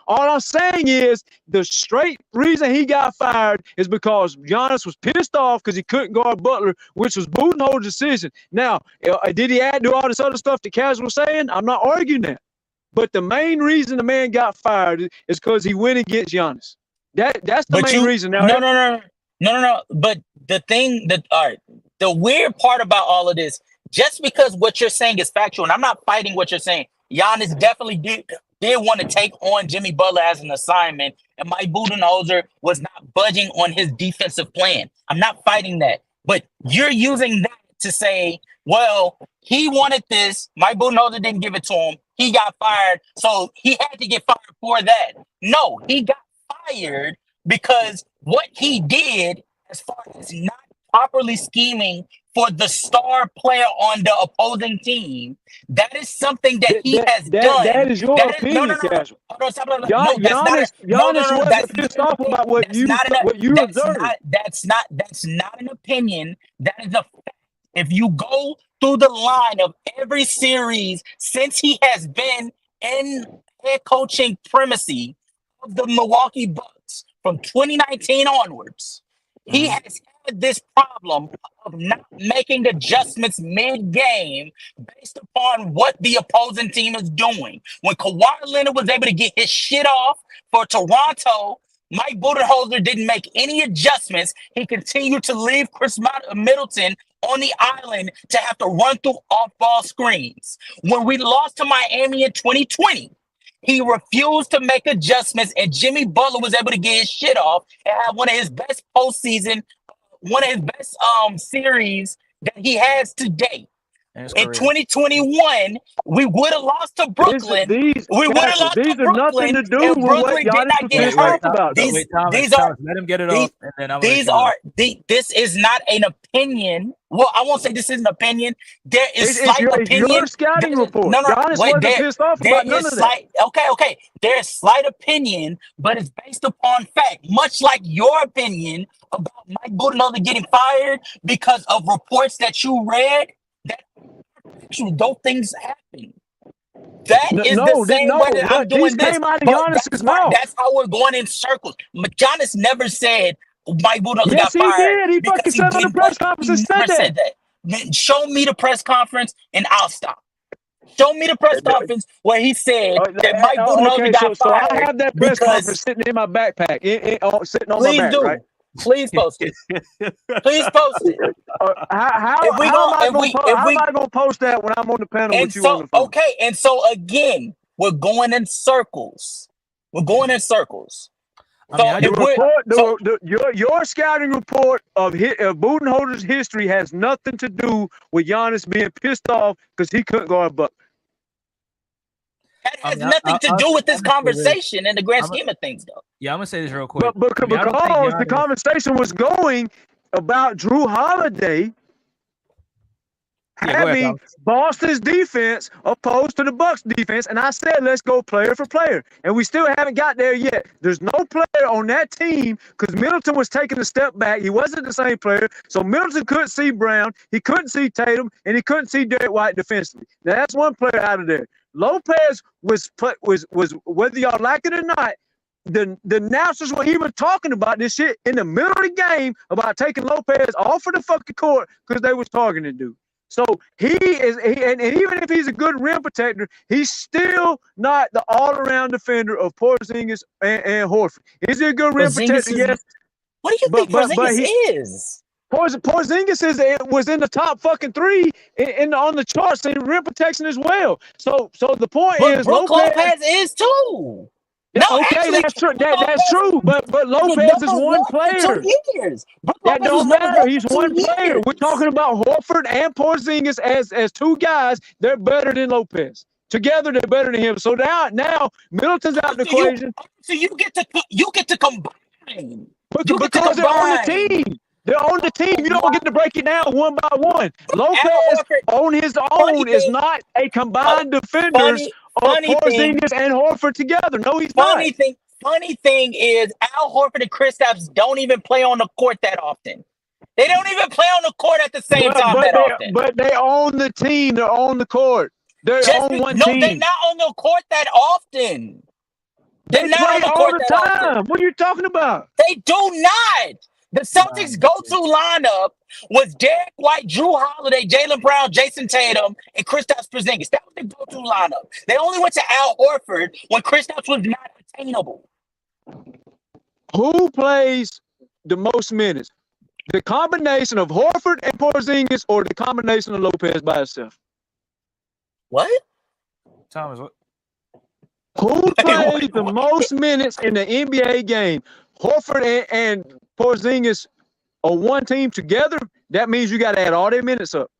All I'm saying is the straight reason he got fired is because Giannis was pissed off because he couldn't guard Butler, which was Budenholzer's decision. Now, did he do all this other stuff that Kaz was saying? I'm not arguing that. But the main reason the man got fired is because he went against Giannis. That's the main reason. Now, No. But the weird part about all of this, just because what you're saying is factual, and I'm not fighting what you're saying, Giannis definitely did want to take on Jimmy Butler as an assignment, and Mike Budenholzer was not budging on his defensive plan. I'm not fighting that, but you're using that to say, well, he wanted this. Mike Budenholzer didn't give it to him. He got fired, so he had to get fired for that. No, he got fired because what he did, as far as not properly scheming for the star player on the opposing team, that is something that he has done. That is your opinion, Casual. Giannis wasn't pissed off about what you observed. That's not an opinion. That is a fact. If you go through the line of every series since he has been in head coaching primacy of the Milwaukee Bucks from 2019 onwards, he has had this problem of not making adjustments mid-game based upon what the opposing team is doing. When Kawhi Leonard was able to get his shit off for Toronto, Mike Budenholzer didn't make any adjustments. He continued to leave Chris Middleton on the island to have to run through off-ball screens. When we lost to Miami in 2020, he refused to make adjustments, and Jimmy Butler was able to get his shit off and have one of his best postseason, one of his best series that he has to date. In In 2021, we would have lost to Brooklyn. We would have lost These to are nothing Brooklyn, to do and with what Brooklyn did Giannis not was get pissed hurt. off about. These are let him get it these- off, and then I'm gonna These are this is not an opinion. Well, I won't say this is an opinion. There is slight opinion. Your scouting report. No, Giannis wait, wasn't pissed off about none of that. Okay. There's slight opinion, but it's based upon fact. Much like your opinion about Mike Budenholzer getting fired because of reports that you read that actually those things happen. That is the same way that I'm doing this. Came out of Giannis's mouth. That's how we're going in circles. Giannis never said Mike Budenholzer got fired. Yes, he did. He fucking said on the press conference. He never said that. Then show me the press conference and I'll stop. Show me the press conference where he said that Mike Budenholzer got fired. So I have that press conference sitting in my backpack, sitting on my back, right? Please post it. Please post it. How am I going to post that when I'm on the panel with you on the phone? Okay, and so again, we're going in circles. We're going in circles. Your scouting report of Budenholzer's history has nothing to do with Giannis being pissed off because he couldn't guard Butler. That has nothing to do with this conversation in the grand scheme of things, though. Yeah, I'm gonna say this real quick. But because the conversation was going about Drew Holiday having Boston's defense opposed to the Bucks defense, and I said let's go player for player, and we still haven't got there yet. There's no player on that team because Middleton was taking a step back. He wasn't the same player, so Middleton couldn't see Brown, he couldn't see Tatum, and he couldn't see Derek White defensively. Now that's one player out of there. Lopez was whether y'all like it or not. The announcers when he was talking about this shit in the middle of the game about taking Lopez off of the fucking court because they was targeting dude. So and even if he's a good rim protector, he's still not the all-around defender of Porzingis and Horford. Is he a good rim protector? Yes. What do you think Porzingis is? Porzingis was in the top fucking 3 on the charts in rim protection as well. So the point is, Brook Lopez is too. No, okay, actually, that's true. That's true. But Lopez is one player. That don't matter. He's one player. We're talking about Horford and Porzingis as two guys. They're better than Lopez. Together, they're better than him. So now Middleton's out of the equation. So you get to combine. Because they're on the team. They're on the team. You don't get to break it down one by one. Lopez on his own is not a combined defenders of Porzingis and Horford together. No, he's not. Funny thing is, Al Horford and Kristaps don't even play on the court that often. They don't even play on the court at the same time that often. But they own the team. They're on the court. They're on one team. No, they're not on the court that often. They're not on the court that often. What are you talking about? They do not. The Celtics' go-to lineup was Derek White, Drew Holiday, Jaylen Brown, Jason Tatum, and Kristaps Porzingis. That was their go-to lineup. They only went to Al Horford when Kristaps was not attainable. Who plays the most minutes? The combination of Horford and Porzingis, or the combination of Lopez by itself? What? Thomas, what? Who plays the most minutes in the NBA game? Horford and Porzingis are one team together. That means you got to add all their minutes up.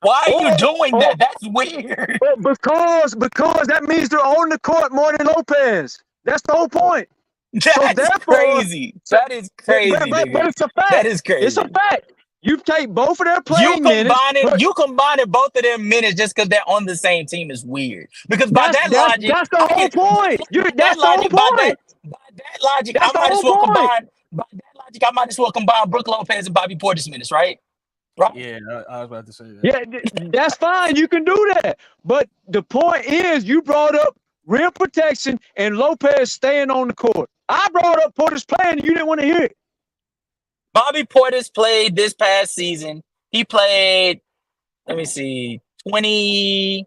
Why are you doing that? That's weird. Because that means they're on the court more than Lopez. That's the whole point. That's crazy. That is crazy. But it's a fact. That is crazy. It's a fact. You take both of their playing minutes. You combining both of their minutes just because they're on the same team is weird. Because by that logic, that's the whole point. That's the whole point. By that logic, I might as well combine. By that logic, I might as well combine Brook Lopez and Bobby Portis minutes, right? Right. Yeah, I was about to say that. Yeah, that's fine. You can do that. But the point is, you brought up rim protection and Lopez staying on the court. I brought up Portis playing, and you didn't want to hear it. Bobby Portis played this past season. He played, let me see, 25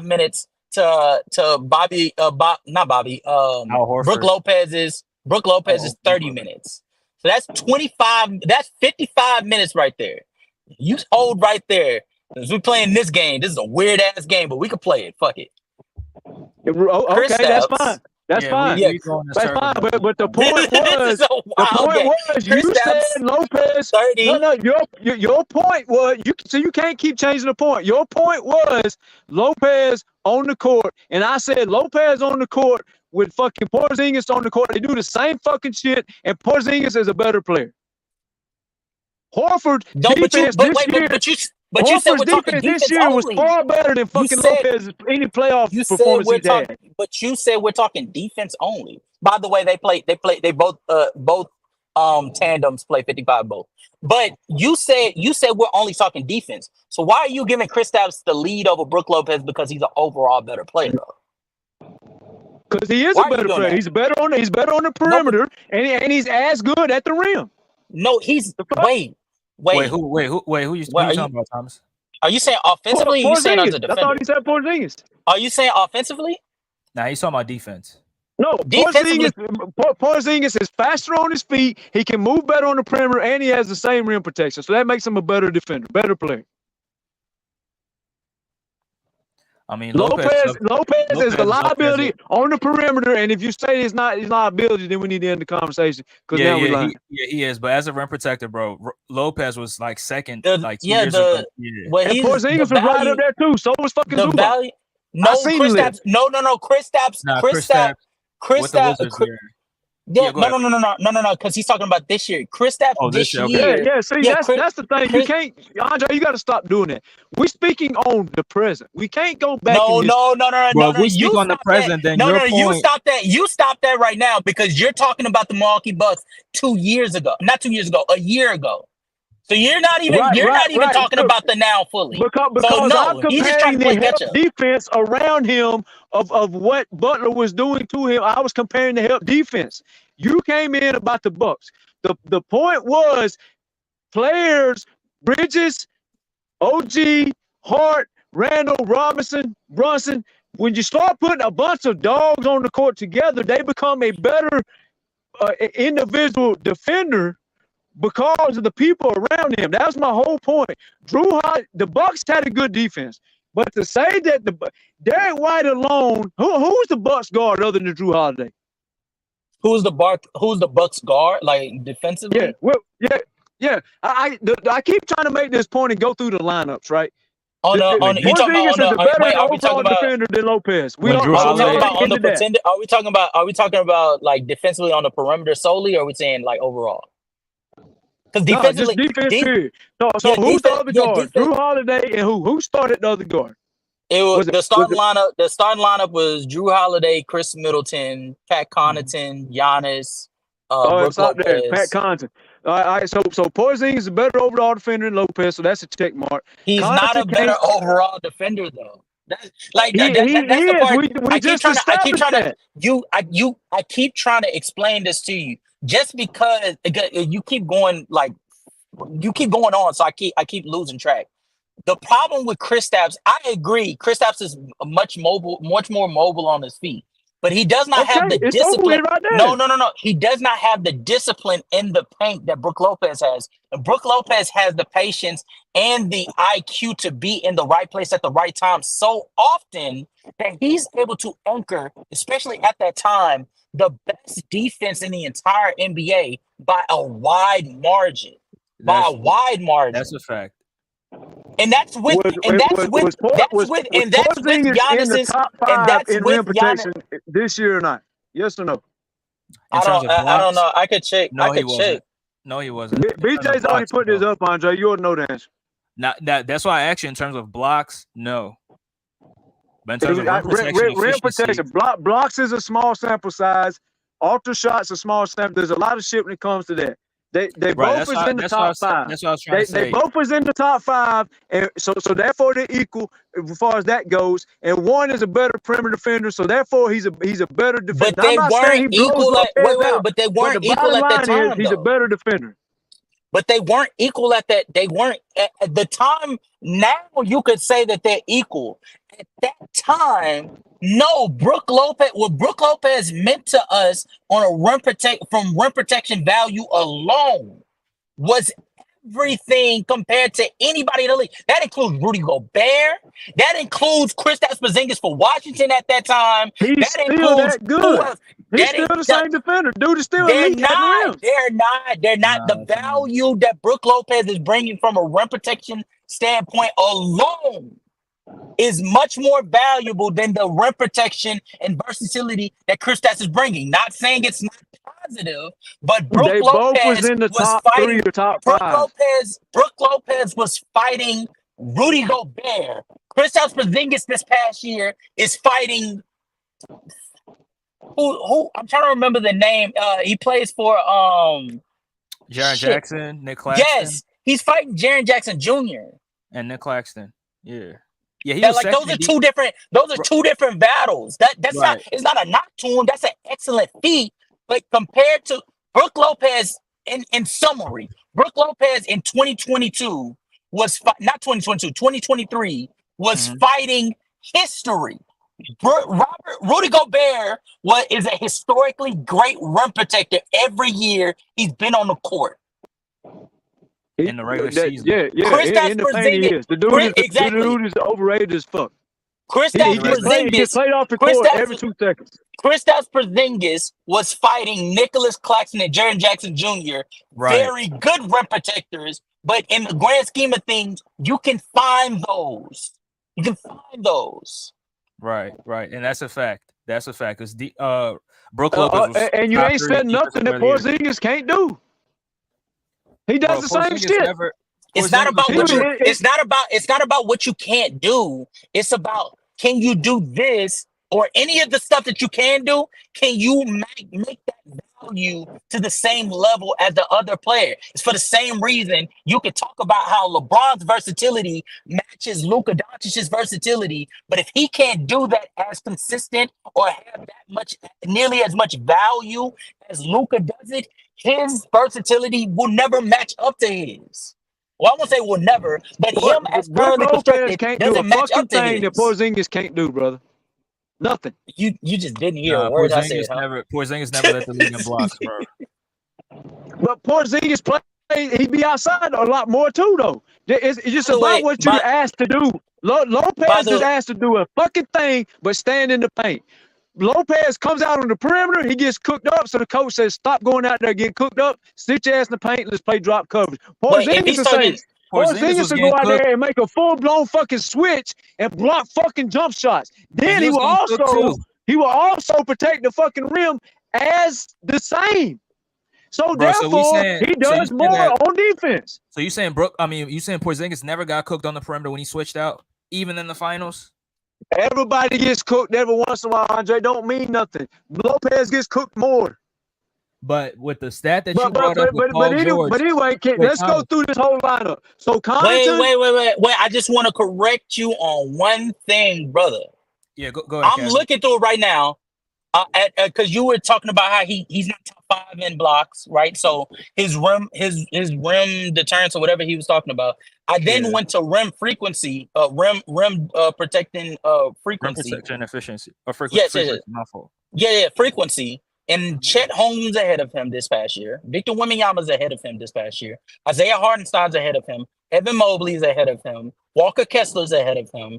minutes to Bobby, not Bobby, Brook Lopez's 30 minutes. So that's 25, that's 55 minutes right there. You hold right there. As we're playing this game, this is a weird ass game, but we can play it. Fuck it. Okay, that's fine. That's fine. We go in a That's circle. fine. But the point This is was, so wild. Okay. you said Kristaps, Lopez. 30. No, your point was you can't keep changing the point. Your point was Lopez on the court, and I said Lopez on the court with fucking Porzingis on the court. They do the same fucking shit, and Porzingis is a better player. Horford defense this year. But you said we're Horford's talking defense defense this year was only. far better than fucking Lopez any playoff performance he's had. But you said we're talking defense only. By the way, they both tandems play 55 both. But you said we're only talking defense. So why are you giving Kristaps the lead over Brook Lopez because he's an overall better player? Because he is a better player. That? He's better on the perimeter, and he's as good at the rim. No, he's wait. Who you talking about, Thomas? Are you saying offensively? Or you saying as a defender? I thought he said Porzingis. Are you saying offensively? Nah, he's talking about defense. No, Porzingis is faster on his feet. He can move better on the perimeter, and he has the same rim protection. So that makes him a better defender, better player. I mean, Lopez is the liability on the perimeter, and if you say he's not liability, then we need to end the conversation because now we're lying. He is. But as a rim protector, bro, Lopez was like second, 2 years ago. Yeah. And Porzingis was right up there too. So was fucking Zubac. No, Kristaps. No. Kristaps. Yeah, no, because he's talking about this year. Kristaps this year. Yeah. See, that's the thing. You can't, Andre. You got to stop doing that. We're speaking on the present. We can't go back. No. If we speak on the present, then your point. You stop that. You stop that right now because you're talking about the Milwaukee Bucks 2 years ago. Not 2 years ago. A year ago. So you're not even talking about the now fully. Because he's just trying to play catch up. Defense around him of what Butler was doing to him. I was comparing the help defense. You came in about the Bucks. The point was players, Bridges, OG, Hart, Randall, Robinson, Brunson. When you start putting a bunch of dogs on the court together, they become a better individual defender. Because of the people around him. That's my whole point. The Bucks had a good defense. But to say that Derek White alone, who's the Bucks guard other than Drew Holiday? Who's the Bucks guard, like defensively? Yeah. I keep trying to make this point and go through the lineups, right? Porzingis is a better overall defender than Lopez. Are we talking about like defensively on the perimeter solely, or are we saying like overall? Because defensively, defense period. So who's the other guard? Drew Holiday and who started the other guard? It was the starting lineup. The starting lineup was Drew Holiday, Chris Middleton, Pat Connaughton, Giannis. It's up there, Pat Connaughton. All right. So Porzingis is a better overall defender than Lopez, so that's a check mark. He's not a better overall defender though. That's the part. I keep trying to explain this to you. Just because you keep going on, so I keep losing track. The problem with Kristaps, I agree, Kristaps is much more mobile on his feet, but he does not have the discipline. Right no. He does not have the discipline in the paint that Brook Lopez has. And Brook Lopez has the patience and the IQ to be in the right place at the right time so often that he's able to anchor, especially at that time, the best defense in the entire NBA by a wide margin. That's a fact. And that's with Giannis's top five in rim protection this year or not? Yes or no? I don't know. I could check. No, he wasn't. No, he wasn't. BJ's already put this up, Andre. You ought to know the answer. That's why I asked you in terms of blocks, no. But in terms of rim protection, blocks is a small sample size. Alter shots a small sample. There's a lot of shit when it comes to that. They both is in the top five. That's what I was trying to say. They both is in the top five, and so therefore they're equal as far as that goes. And one is a better perimeter defender, so therefore he's a better defender. But they weren't equal at but they weren't equal at that time. He's a better defender. But they weren't equal at that. They weren't at the time. Now you could say that they're equal. At that time, no. What Brook Lopez meant to us on a rim protection value alone was everything compared to anybody in the league. That includes Rudy Gobert. That includes Kristaps Porzingis for Washington at that time. He's That still includes that good. He's that still the is- same defender. Dude is still They're elite at the rim. not. They're not. The value that Brook Lopez is bringing from a rim protection standpoint alone is much more valuable than the rim protection and versatility that Kristaps is bringing. Not saying it's not positive, but Brook They Lopez both was in the top fighting. 3 or top Brook 5. Lopez was fighting Rudy Gobert. Kristaps Porzingis this past year is fighting. Who? I'm trying to remember the name. He plays for Jaren Jackson, Nick Claxton. Yes, he's fighting Jaren Jackson Jr. and Nick Claxton. Yeah, he Yeah, was like those are two different. Those are two different battles. That's Right. not. It's not a knock to him. That's an excellent feat. But compared to Brook Lopez, in summary, Brook Lopez in 2022 was not 2022, 2023 was fighting history. Rudy Gobert is a historically great rim protector every year he's been on the court. in the regular season. Yeah. Kristaps In the paint, he is. The dude is overrated as fuck. Kristaps He gets played off the court every 2 seconds. Kristaps Porzingis was fighting Nicholas Claxton and Jaren Jackson Jr. Right. Very good rim protectors, but in the grand scheme of things, you can find those. Right, and that's a fact. Because Brook Lopez was and you ain't said nothing that Porzingis can't do. He does the same shit. It's not about what you. It's not about what you can't do. It's about, can you do this or any of the stuff that you can do? Can you make that value to the same level as the other player? It's for the same reason you could talk about how LeBron's versatility matches Luka Doncic's versatility, but if he can't do that as consistent or have that much, nearly as much value as Luka does it, his versatility will never match up to his. Well, I won't say will never, but him as currently constructed doesn't match up to his. That Porzingis can't do, brother. Nothing. You just didn't hear a word I said. Porzingis never let the league in blocks, bro. But Porzingis play, he be outside a lot more too, though. It's just about what you're asked to do. Lopez is asked to do a fucking thing, but stand in the paint. Lopez comes out on the perimeter, he gets cooked up, so the coach says, stop going out there getting cooked up, sit your ass in the paint, let's play drop coverage. Porzingis will go out there and make a full-blown fucking switch and block fucking jump shots. Then he will also protect the fucking rim as the same. So therefore, he does more on defense. So you saying Porzingis never got cooked on the perimeter when he switched out, even in the finals? Everybody gets cooked every once in a while, Andre. Don't mean nothing. Lopez gets cooked more. But with the stat that you brought up with Paul George, but anyway, let's go through this whole lineup. So Wait. I just want to correct you on one thing, brother. Yeah, go ahead. I'm looking through it right now. Because you were talking about how he's not top 5 in blocks, right? So his rim deterrence or whatever he was talking about. I then went to rim frequency, rim protecting frequency. Rim protection efficiency or frequency. Yes. My fault. Yeah, frequency. And Chet Holmes ahead of him this past year. Victor Wembanyama's ahead of him this past year. Isaiah Hartenstein's ahead of him. Evan Mobley's ahead of him. Walker Kessler's ahead of him.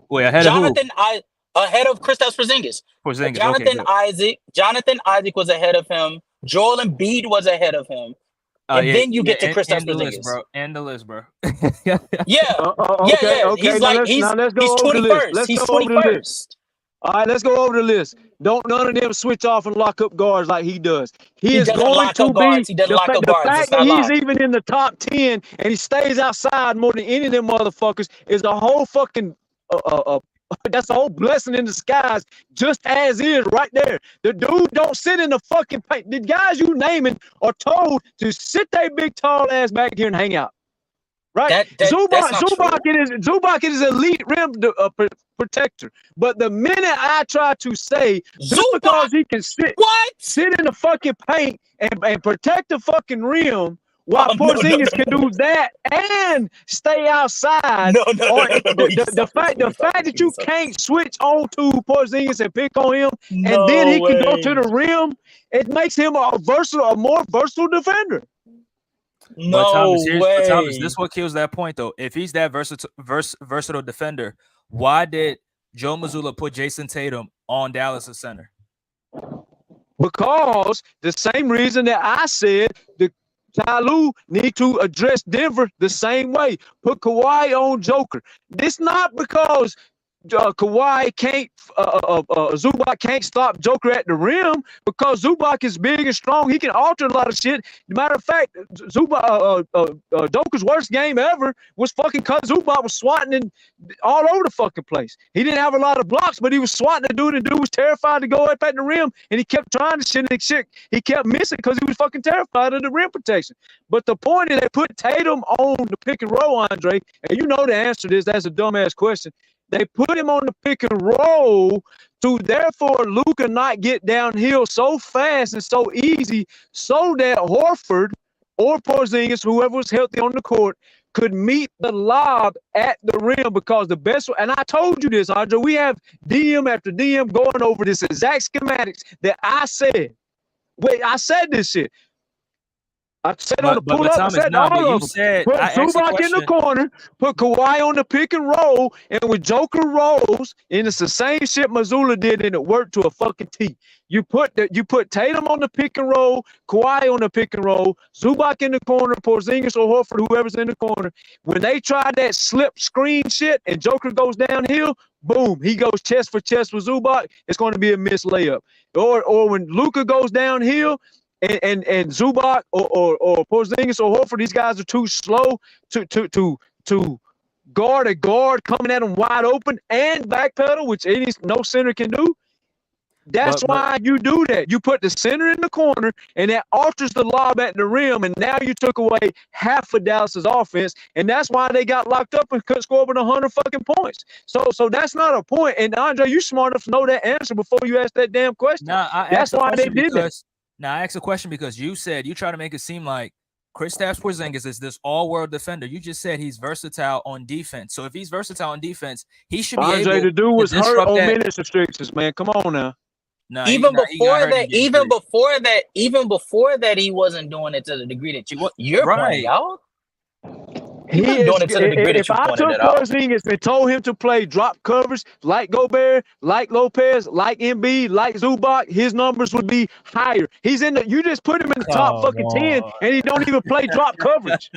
Wait, ahead of who? Ahead of Kristaps Porzingis. Jonathan Isaac was ahead of him. Joel Embiid was ahead of him. And then you get to Kristaps Porzingis. And the list, bro. Yeah. Okay. He's 21st. He's 21st. All right, let's go over the list. Don't none of them switch off and lock up guards like he does. He is going to be the fact that he's even in the top 10 and he stays outside more than any of them motherfuckers is a whole fucking that's a whole blessing in disguise, just as is right there. The dude don't sit in the fucking paint. The guys you naming are told to sit their big tall ass back here and hang out. Right? Zubac is elite rim protector. But the minute I try to say just because he can sit in the fucking paint and protect the fucking rim, while Porzingis can do that and stay outside. The fact that you can't switch on to Porzingis and pick on him, and then he can go to the rim, it makes him a more versatile defender. No But Thomas, way. this what kills that point though. If he's that versatile defender, why did Joe Mazzulla put Jason Tatum on Dallas' center? Because the same reason that I said the Ty Lue need to address Denver the same way. Put Kawhi on Joker. This not because Kawhi can't, Zubac can't stop Joker at the rim, because Zubac is big and strong. He can alter a lot of shit. Matter of fact, Joker's worst game ever was fucking cause Zubac was swatting and all over the fucking place. He didn't have a lot of blocks, but he was swatting the dude, and the dude was terrified to go up at the rim, and he kept trying to shit, and shit. He kept missing because he was fucking terrified of the rim protection. But the point is, they put Tatum on the pick and roll, Andre, and you know the answer to this. That's a dumbass question. They put him on the pick and roll to therefore Luka not get downhill so fast and so easy, so that Horford or Porzingis, whoever was healthy on the court, could meet the lob at the rim. Because the best, and I told you this, Andre, we have DM after DM going over this exact schematics that I said. Wait, I said this shit. I said on the pull up, Thomas, I said all of them. Said, put Zubac in the corner, put Kawhi on the pick and roll, and when Joker rolls, and it's the same shit Mazzulla did, and it worked to a fucking T. You put Tatum on the pick and roll, Kawhi on the pick and roll, Zubac in the corner, Porzingis or Horford, whoever's in the corner. When they try that slip screen shit and Joker goes downhill, boom, he goes chest for chest with Zubac. It's going to be a missed layup. Or when Luka goes downhill, and Zubac or Porzingis or Horford, these guys are too slow to guard a guard coming at them wide open and backpedal, which no center can do. That's why you do that. You put the center in the corner, and that alters the lob at the rim, and now you took away half of Dallas's offense, and that's why they got locked up and couldn't score over 100 fucking points. So that's not a point. And Andre, you smart enough to know that answer before you ask that damn question. That's why they did that. Now, I asked a question because you said you try to make it seem like Kristaps Porzingis is this all-world defender. You just said he's versatile on defense. So if he's versatile on defense, he should be Andre, able the dude was to hurt on minutes restrictions, man. Come on now. No, even before that, he wasn't doing it to the degree that you're pointing out. He is doing it to the degree that you pointed it out. If I took Porzingis and told him to play drop coverage like Gobert, like Lopez, like Embiid, like Zubac, his numbers would be higher. He's in the. You just put him in the top fucking 10, and he don't even play drop coverage.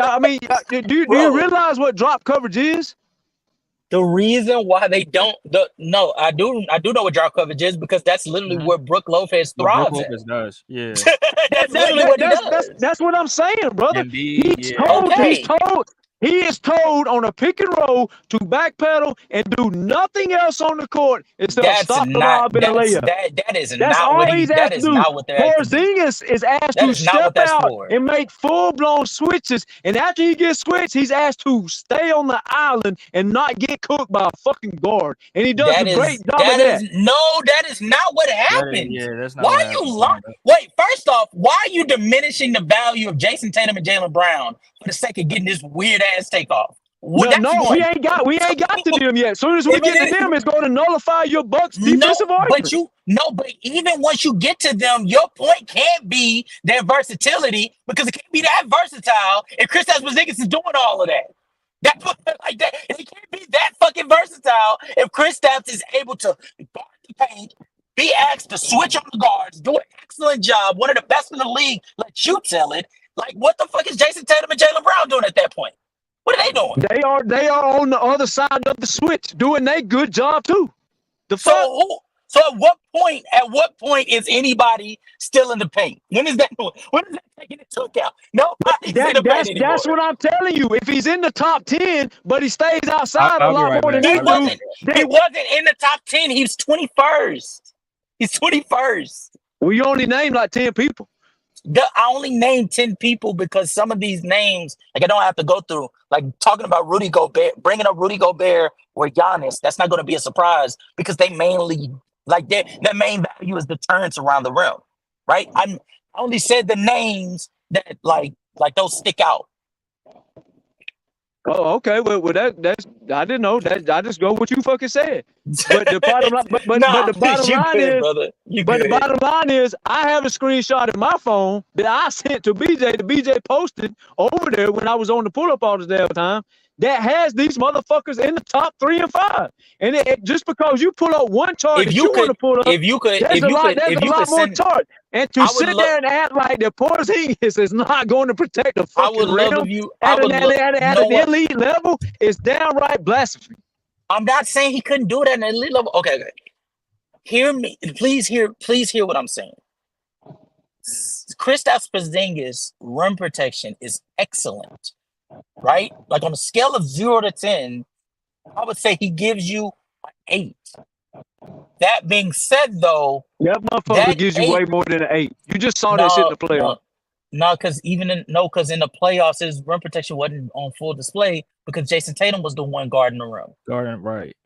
I mean, do you realize what drop coverage is? The reason why they don't, I do know what drop coverage is, because that's literally where Brook Lopez thrives. Brook Lopez does, yeah. That's literally what he does. That's what I'm saying, brother. Embiid, He is told on a pick and roll to backpedal and do nothing else on the court instead of stop the lob in a layup. That is not what he's asked to do. Porzingis is asked to step out and make full-blown switches, and after he gets switched, he's asked to stay on the island and not get cooked by a fucking guard. And he does a great job of that. That is not what happens. That's not why are you lying? Wait, first off, why are you diminishing the value of Jason Tatum and Jaylen Brown for the sake of getting this weird ass takeoff? We ain't got to them yet. As soon as we get to them, it's going to nullify your Bucks defensive argument. But even once you get to them, your point can't be their versatility, because it can't be that versatile if Kristaps Porzingis is doing all of that. It can't be that fucking versatile if Kristaps is able to guard the paint, be asked to switch on the guards, do an excellent job, one of the best in the league. Let you tell it. Like, what the fuck is Jason Tatum and Jaylen Brown doing at that point? What are they doing? They are on the other side of the switch, doing their good job too. So at what point is anybody still in the paint? When is that taken into account? Nobody's in the paint anymore. That's what I'm telling you. If he's in the top 10, but he stays outside a lot more than he wasn't in the top 10. He was 21st. He's 21st. Well, you only named like 10 people. I only named 10 people because some of these names, like, I don't have to go through, like, talking about Rudy Gobert, bringing up Rudy Gobert or Giannis. That's not going to be a surprise, because they mainly, like, their main value is deterrence around the rim, right? I only said the names that like those stick out. Oh, okay. Well, that's I didn't know that. I just go what you fucking said. But the bottom line, but the bottom you line good, is, brother. You but the good. bottom line is, I have a screenshot in my phone that I sent to BJ. The BJ posted over there when I was on the pull up all this damn time. That has these motherfuckers in the top 3 and 5. And just because you pull up one chart that you want to pull up, if you could more send, chart. And to sit there and act like the Porzingis is not going to protect the fucking rim at an elite level is downright blasphemy. I'm not saying he couldn't do it at an elite level. Okay. Hear me. Please hear what I'm saying. Kristaps Porzingis' rim protection is excellent, right? Like on a scale of 0 to 10, I would say he gives you an 8. That being said, though, that motherfucker gives you way more than an 8. You just saw that shit in the playoffs. No, because in the playoffs, his rim protection wasn't on full display because Jason Tatum was the one guarding the rim. Right.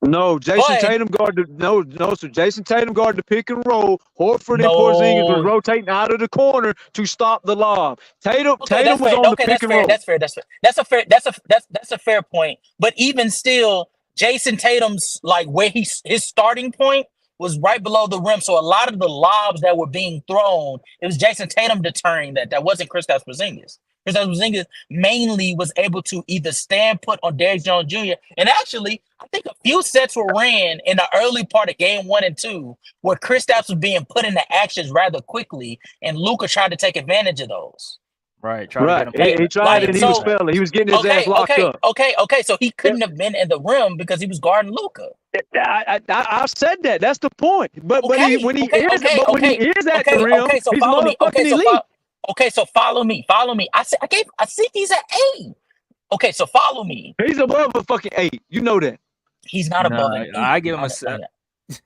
No, Jason Tatum guarded so Jason Tatum guarded the pick and roll. Horford and Porzingis was rotating out of the corner to stop the lob. Tatum was on the pick and roll. That's a fair point. But even still, Jason Tatum's like where his starting point was right below the rim. So a lot of the lobs that were being thrown, it was Jason Tatum deterring that. That wasn't Kristaps Porzingis. Kristaps Porzingis mainly was able to either stand put on Derrick Jones Jr. And actually, I think a few sets were ran in the early part of game 1 and 2 where Kristaps was being put into actions rather quickly, and Luka tried to take advantage of those. Right. He tried and he was failing. He was getting his ass locked up. Okay. So he couldn't have been in the rim because he was guarding Luka. I said that. That's the point. But when he is at the rim, he's motherfucking elite. So follow me. I think he's an 8. Okay, so follow me. He's above a fucking 8. You know that. He's not above an 8. I give him a 7.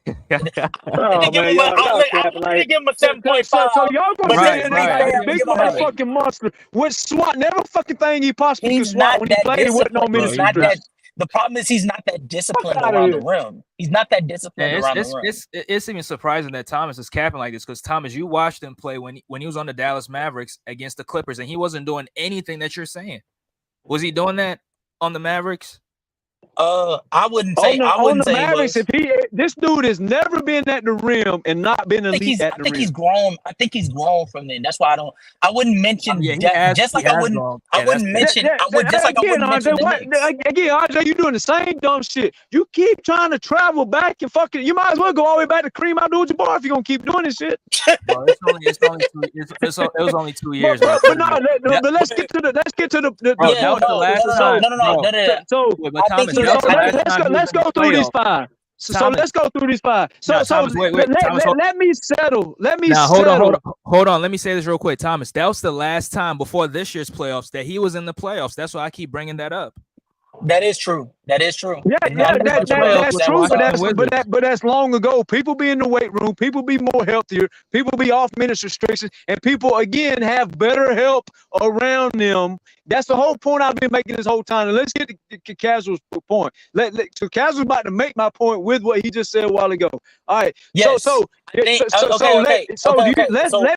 I'm gonna give him a 7.5. So y'all gonna say that big motherfucking monster would swat never fucking thing he possibly could swat when he played. Wasn't no minutes. The problem is he's not that disciplined around the rim. He's not that disciplined around the rim. It's even surprising that Thomas is capping like this because Thomas, you watched him play when he was on the Dallas Mavericks against the Clippers, and he wasn't doing anything that you're saying. Was he doing that on the Mavericks? I wouldn't say on the Mavericks. This dude has never been at the rim and not been elite at the rim. I think he's grown. I think he's grown from then. That's why I wouldn't mention just like I wouldn't mention again, Andre, you doing the same dumb shit. You keep trying to travel back and fucking. You might as well go all the way back to Kareem Abdul-Jabbar if you're gonna keep doing this shit. Bro, it was only 2 years. But let's get to the let's go through these 5. So let's go through these 5. Let me settle. Hold on. Let me say this real quick, Thomas. That was the last time before this year's playoffs that he was in the playoffs. That's why I keep bringing that up. That is true. Yeah, that's true. But that's long ago. People be in the weight room. People be more healthier. People be off minutes restrictions, and people again have better help around them. That's the whole point I've been making this whole time. And let's get to Casual's point. So Casual's about to make my point with what he just said a while ago. All right. Yes. Let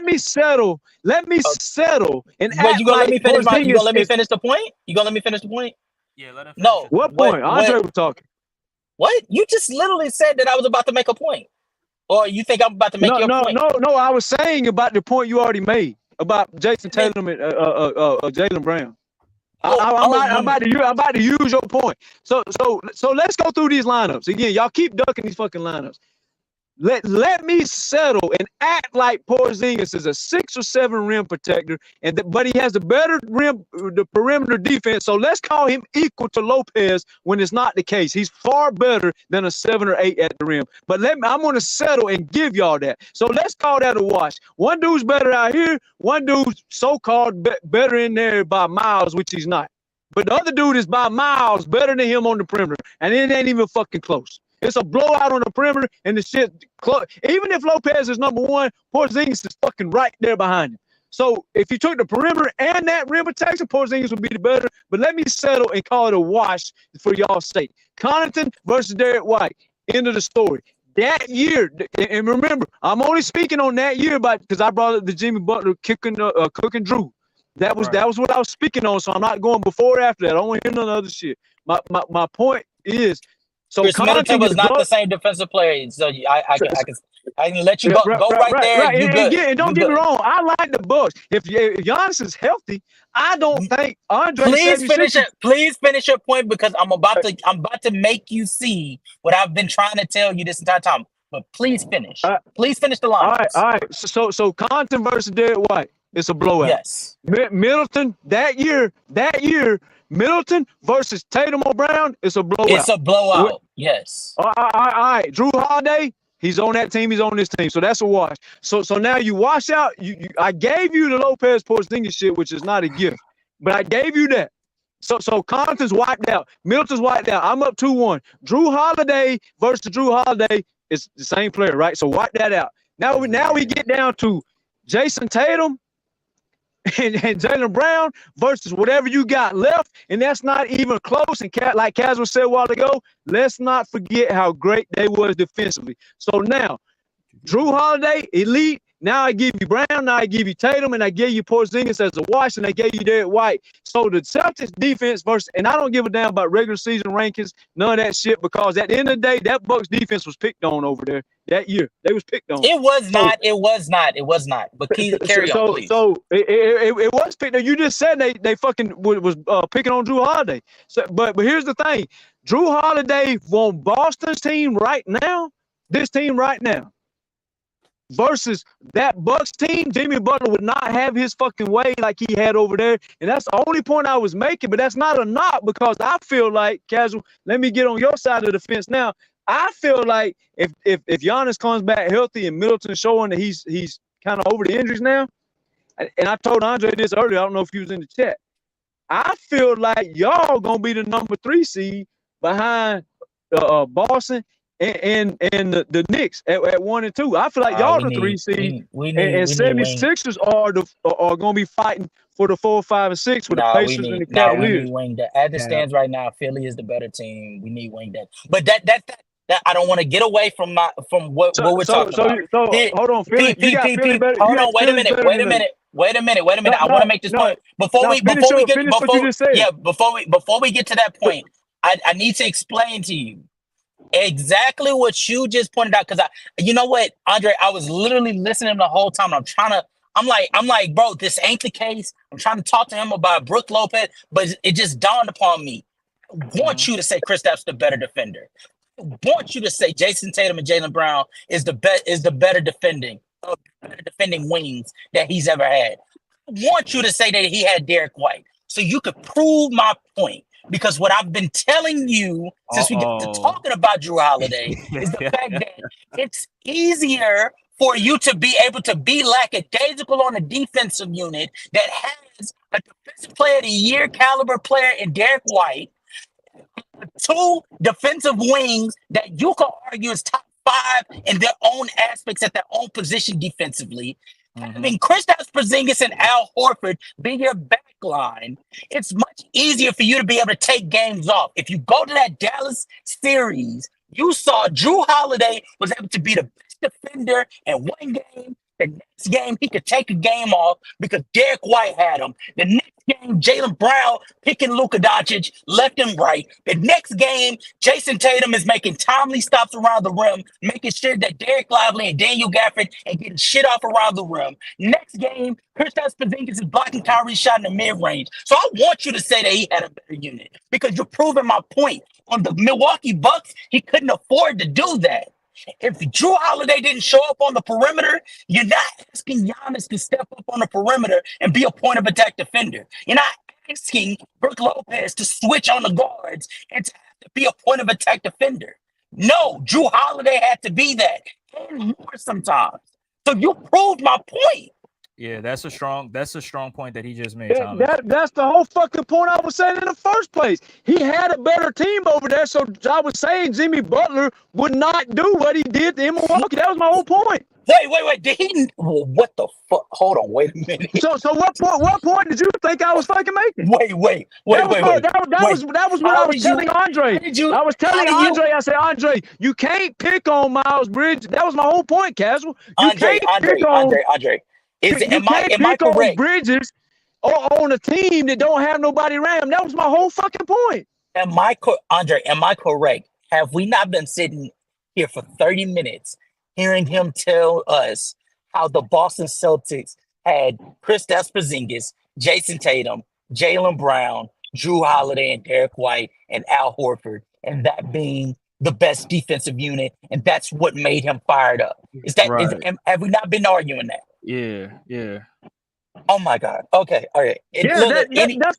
me settle. Let me settle. And you gonna let me finish You gonna let me finish the point? You gonna let me finish the point? Yeah, let him finish. No. What point? Andre was talking. What? You just literally said that I was about to make a point. Or you think I'm about to make your point? No. I was saying about the point you already made about Jason Tatum and Jaylen Brown. I'm about to use your point. So let's go through these lineups again. Y'all keep ducking these fucking lineups. Let me settle and act like Porzingis is a 6 or 7 rim protector, but he has a better the perimeter defense. So let's call him equal to Lopez when it's not the case. He's far better than a 7 or 8 at the rim. But I'm going to settle and give y'all that. So let's call that a wash. One dude's better out here. One dude's so-called better in there by miles, which he's not. But the other dude is by miles better than him on the perimeter, and it ain't even fucking close. It's a blowout on the perimeter, and the shit close. Even if Lopez is number 1, Porzingis is fucking right there behind him. So if you took the perimeter and that rim protection, Porzingis would be the better. But let me settle and call it a wash for y'all's sake. Connaughton versus Derek White. End of the story. That year, and remember, I'm only speaking on that year because I brought up the Jimmy Butler cooking Drew. That was what I was speaking on. So I'm not going before or after that. I don't want to hear none other shit. My point is, so Chris Middleton was not the same defensive player. So I can let you go right there. Right. You good. And don't get me wrong. I like the Bucks. If Giannis is healthy, I don't think Andre. Please finish your point, because I'm about to make you see what I've been trying to tell you this entire time. But please finish. Please finish the line. All right. So Connaughton versus Derek White. It's a blowout. Yes. Middleton that year, Middleton versus Tatum or Brown, it's a blowout. It's a blowout. Yes. All right. Drew Holiday, he's on that team. He's on this team. So that's a wash. So now you wash out. I gave you the Lopez Porzingis shit, which is not a gift, but I gave you that. So Connaughton's wiped out. Middleton's wiped out. I'm up 2-1. Drew Holiday versus Drew Holiday is the same player, right? So wipe that out. Now we get down to Jason Tatum and Jaylen Brown versus whatever you got left, and that's not even close. And like Caswell said a while ago, let's not forget how great they was defensively. So now, Drew Holiday, elite. Now I give you Brown, now I give you Tatum, and I gave you Porzingis as a wash, and I gave you Derek White. So the Celtics defense versus, and I don't give a damn about regular season rankings, none of that shit, because at the end of the day, that Bucks defense was picked on over there that year. They was picked on. It was not. But carry on, please. So it was picked on. You just said they fucking was picking on Drew Holiday. So, but here's the thing. Drew Holiday on Boston's team right now, this team right now, versus that Bucks team, Jimmy Butler would not have his fucking way like he had over there. And that's the only point I was making, but that's not a knock, because I feel like, Casual, let me get on your side of the fence now. I feel like if Giannis comes back healthy and Middleton's showing that he's kind of over the injuries now, and I told Andre this earlier, I don't know if he was in the chat, I feel like y'all going to be the number 3 seed behind Boston and the Knicks at 1 and 2. I feel like y'all the 3 seed, and 76ers are going to be fighting for the 4, 5, and 6 with the Pacers and the Cavaliers. We need wing that. As it stands right now, Philly is the better team. We need wing that. But that I don't want to get away from what we're talking about. So hold on, Philly. Hold on, wait a minute. I want to make this point before we get to that point. I need to explain to you exactly what you just pointed out, because you know what, Andre, I was literally listening the whole time. I'm like, bro, this ain't the case. I'm trying to talk to him about Brook Lopez, but it just dawned upon me. I want you to say Kristaps the better defender. I want you to say Jason Tatum and Jaylen Brown is the better defending wings that he's ever had. I want you to say that he had Derek White, so you could prove my point. Because what I've been telling you since we got to talking about Drew Holiday is the fact that it's easier for you to be able to be lackadaisical on a defensive unit that has a defensive player of the year caliber player in Derek White, 2 defensive wings that you could argue is top 5 in their own aspects at their own position defensively. I mean, Kristaps Porzingis and Al Horford being your back line, it's much easier for you to be able to take games off. If you go to that Dallas series, you saw Drew Holiday was able to be the best defender in one game. The next game, he could take a game off because Derek White had him. The next game, Jaylen Brown picking Luka Doncic left and right. The next game, Jason Tatum is making timely stops around the rim, making sure that Derek Lively and Daniel Gafford are getting shit off around the rim. Next game, Kristaps Porzingis is blocking Kyrie's shot in the mid-range. So I want you to say that he had a better unit, because you're proving my point. On the Milwaukee Bucks, he couldn't afford to do that. If Drew Holiday didn't show up on the perimeter, you're not asking Giannis to step up on the perimeter and be a point of attack defender. You're not asking Brook Lopez to switch on the guards and to have to be a point of attack defender. No, Drew Holiday had to be that and more sometimes. So you proved my point. Yeah, that's a strong point that he just made. That's the whole fucking point I was saying in the first place. He had a better team over there, so I was saying Jimmy Butler would not do what he did in Milwaukee. That was my whole point. Wait. Did he? What the fuck? Hold on. Wait a minute. So what point did you think I was fucking making? Wait. That was what I was telling Andre. I was telling Andre. I said, Andre, you can't pick on Miles Bridges. That was my whole point, Casual. Andre. Am I correct? Bridges on a team that don't have nobody around him. That was my whole fucking point. Andre, am I correct? Have we not been sitting here for 30 minutes hearing him tell us how the Boston Celtics had Kristaps Porzingis, Jason Tatum, Jaylen Brown, Drew Holiday, and Derek White, and Al Horford, and that being the best defensive unit, and that's what made him fired up? Have we not been arguing that? Yeah. Oh my God. Okay. All right. That's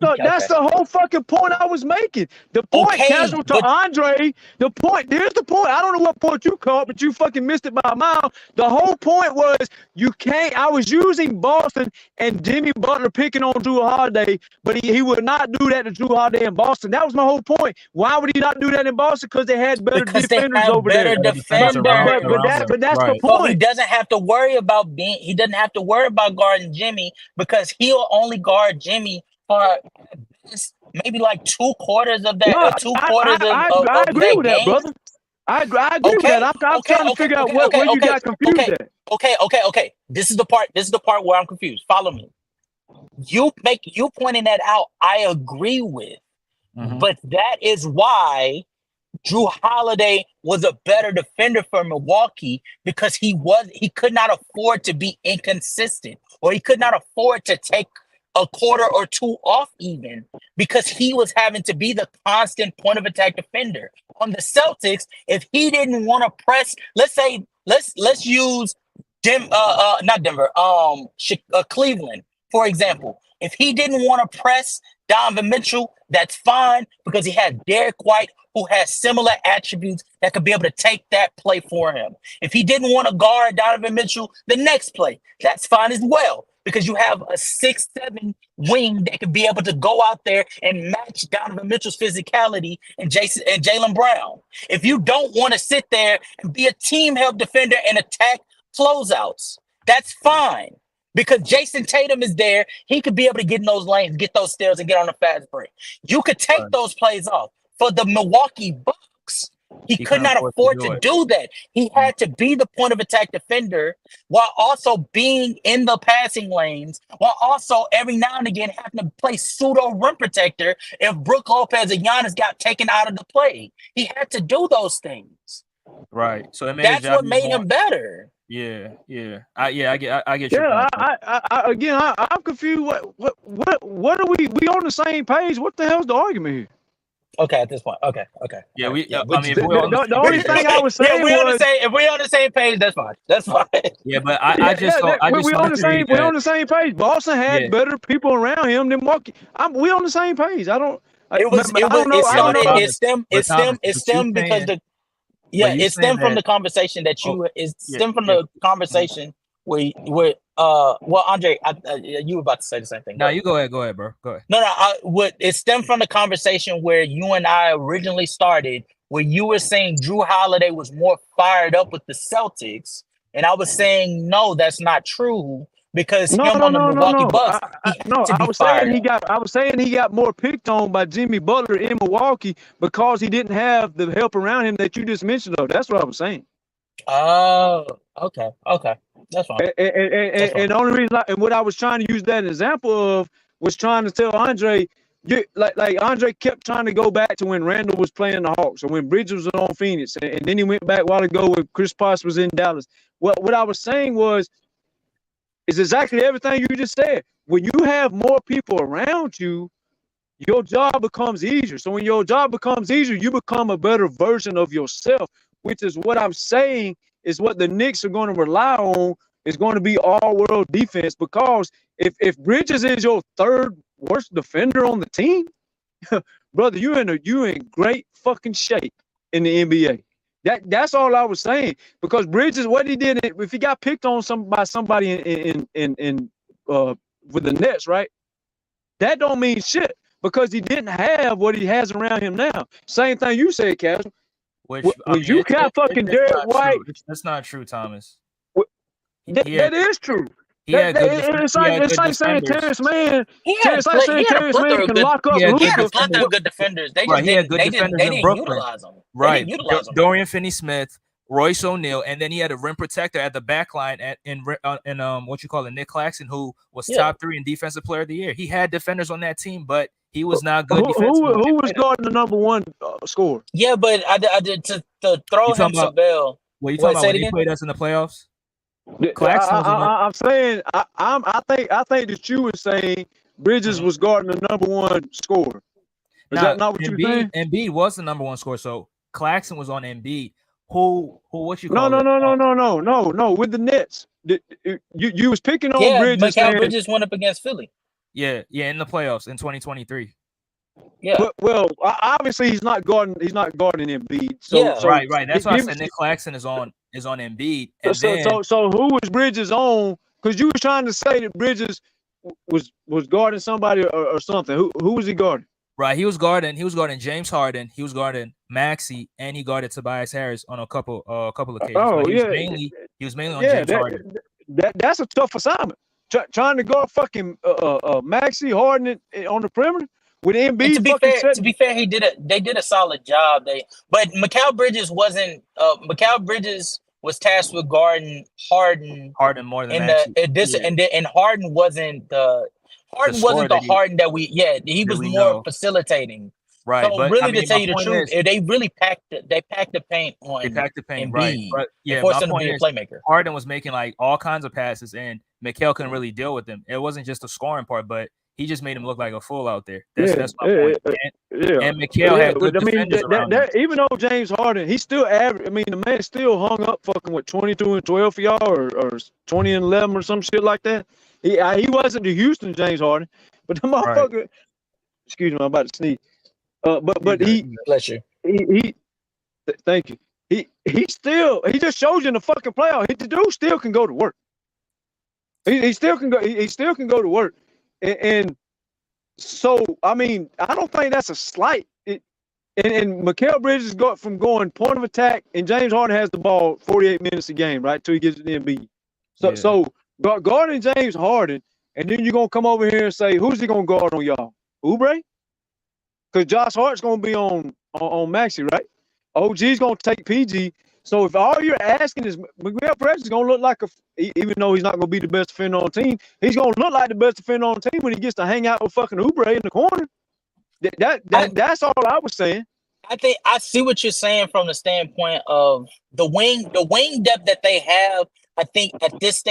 the whole fucking point I was making. The point, casual to Andre. The point. Here's the point. I don't know what point you caught, but you fucking missed it by a mile. The whole point was you can't. I was using Boston and Jimmy Butler picking on Drew Holiday, but he would not do that to Drew Holiday in Boston. That was my whole point. Why would he not do that in Boston? Because they had better defenders over there. But that's the point. Well, he doesn't have to worry about guarding Jimmy, because he'll only guard Jimmy for maybe like 2 quarters of that. I agree with that, brother. I agree with that. I'm trying to figure out where you got confused at. Okay. This is the part where I'm confused. Follow me. You pointing that out, I agree with. Mm-hmm. But that is why Drew Holiday was a better defender for Milwaukee, because he could not afford to be inconsistent, or he could not afford to take a quarter or 2 off, even because he was having to be the constant point of attack defender. On the Celtics, if he didn't want to press, let's use Cleveland, for example. If he didn't want to press Donovan Mitchell, that's fine, because he had Derek White, who has similar attributes that could be able to take that play for him. If he didn't want to guard Donovan Mitchell the next play, that's fine as well, because you have a 6'7" wing that could be able to go out there and match Donovan Mitchell's physicality and Jaylen Brown. If you don't want to sit there and be a team help defender and attack closeouts, that's fine, because Jason Tatum is there. He could be able to get in those lanes, get those steals, and get on a fast break. You could take those plays off. For the Milwaukee Bucks, he could not afford to do that. He had to be the point of attack defender while also being in the passing lanes, while also every now and again having to play pseudo rim protector if Brook Lopez and Giannis got taken out of the play. He had to do those things. Right. So that's what made him better. Yeah. I get your point. I'm confused. What are we on the same page? What the hell's the argument here? Okay, at this point. Okay. Yeah, the only thing I was saying if we're on the same page, that's fine. That's fine. Yeah, but we're on the same page. Boston had better people around him than Milwaukee. We on the same page. It stemmed because it stemmed from the conversation that stemmed from the conversation where Andre, you were about to say the same thing. No, you go ahead, bro. Go ahead. No, it stemmed from the conversation where you and I originally started, where you were saying Drew Holiday was more fired up with the Celtics, and I was saying no, that's not true, because the Milwaukee Bucks. I was saying he got more picked on by Jimmy Butler in Milwaukee because he didn't have the help around him that you just mentioned. Though that's what I was saying. Oh, okay, that's fine. And the only reason, and what I was trying to use that example of was trying to tell Andre, like Andre kept trying to go back to when Randall was playing the Hawks, or when Bridges was on Phoenix, and then he went back a while ago when Chris Potts was in Dallas. What I was saying is exactly everything you just said. When you have more people around you, your job becomes easier. So when your job becomes easier, you become a better version of yourself, which is what I'm saying is what the Knicks are going to rely on, is going to be all-world defense. Because if Bridges is your 3rd worst defender on the team, brother, you in great fucking shape in the NBA. That's all I was saying. Because Bridges, what he did, if he got picked on by somebody in with the Nets, right? That don't mean shit, because he didn't have what he has around him now. Same thing you said, Casual. You got fucking Derek White. That's not true, Thomas. That is true. It's like saying Terrence Mann. Terrence Mann can lock up Luka. He had a plethora of good defenders. They had good defenders in Brooklyn. Utilize them. Right. Dorian Finney-Smith Royce O'Neal, and then he had a rim protector at the back line in what you call it, Nick Claxton, who was top 3 in defensive player of the year. He had defenders on that team, but he was not good defensively. Who was guarding the number 1 scorer? Yeah, but I did to throw him some bell. What you talking about when he played us in the playoffs? I'm saying I think that you were saying Bridges was guarding the number 1 scorer. Is that not what you were saying? Embiid was the number 1 scorer, so Claxton was on Embiid. Who what you call No. With the Nets, you was picking on Bridges. Mikal Bridges went up against Philly. Yeah, in the playoffs in 2023. Yeah. Well, obviously he's not guarding Embiid. So right. That's why I said Nick Claxton is on Embiid. And so who was Bridges on? Because you were trying to say that Bridges was guarding somebody or something. Who was he guarding? Right, he was guarding James Harden, he was guarding Maxey, and he guarded Tobias Harris on a couple occasions. Oh, he was mainly on James Harden. That's a tough assignment. Trying to guard fucking Maxey, Harden on the perimeter with Embiid. To be fair, they did a solid job. But Mikal Bridges wasn't. Mikal Bridges was tasked with guarding Harden more than Maxey. And Harden wasn't the. Harden wasn't the Harden that he was more facilitating. Right. So but, really, to tell you the truth, they really packed the paint on. They packed the paint, Embiid, right? But yeah, forced him to be a playmaker. Harden was making like all kinds of passes, and Mikal couldn't really deal with them. It wasn't just the scoring part, but he just made him look like a fool out there. That's my point. And Mikal had good defenders around him. Even though James Harden, he's still average. I mean, the man still hung up fucking with 22 and 12 for y'all, or 20 and 11 or some shit like that. He wasn't the Houston James Harden, but the motherfucker. Right. Excuse me, I'm about to sneeze. But he bless you. Thank you. He just shows you in the fucking playoff. The dude still can go to work. He still can go. He still can go to work, and so I mean I don't think that's a slight. And Mikal Bridges got from going point of attack, and James Harden has the ball 48 minutes a game, right, till he gets to the Embiid. So guarding James Harden, and then you're gonna come over here and say, who's he gonna guard on y'all? Oubre? Because Josh Hart's gonna be on Maxey, right? OG's gonna take PG. So if all you're asking is Miguel Perez is gonna look like even though he's not gonna be the best defender on the team, he's gonna look like the best defender on the team when he gets to hang out with fucking Oubre in the corner. That's all I was saying. I think I see what you're saying from the standpoint of the wing depth that they have. I think at this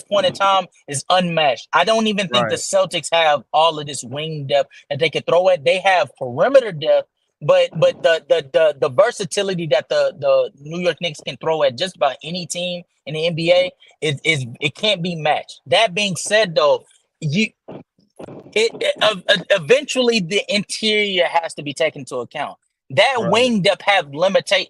point in time is unmatched. I don't even think the Celtics have all of this wing depth that they can throw at. They have perimeter depth, but the versatility that the New York Knicks can throw at just about any team in the NBA is it can't be matched. That being said, though, eventually the interior has to be taken into account. That wing depth have limitate.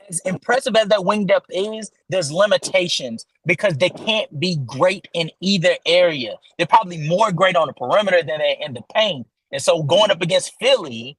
As impressive as that wing depth is, there's limitations because they can't be great in either area. They're probably more great on the perimeter than they're in the paint. And so going up against Philly,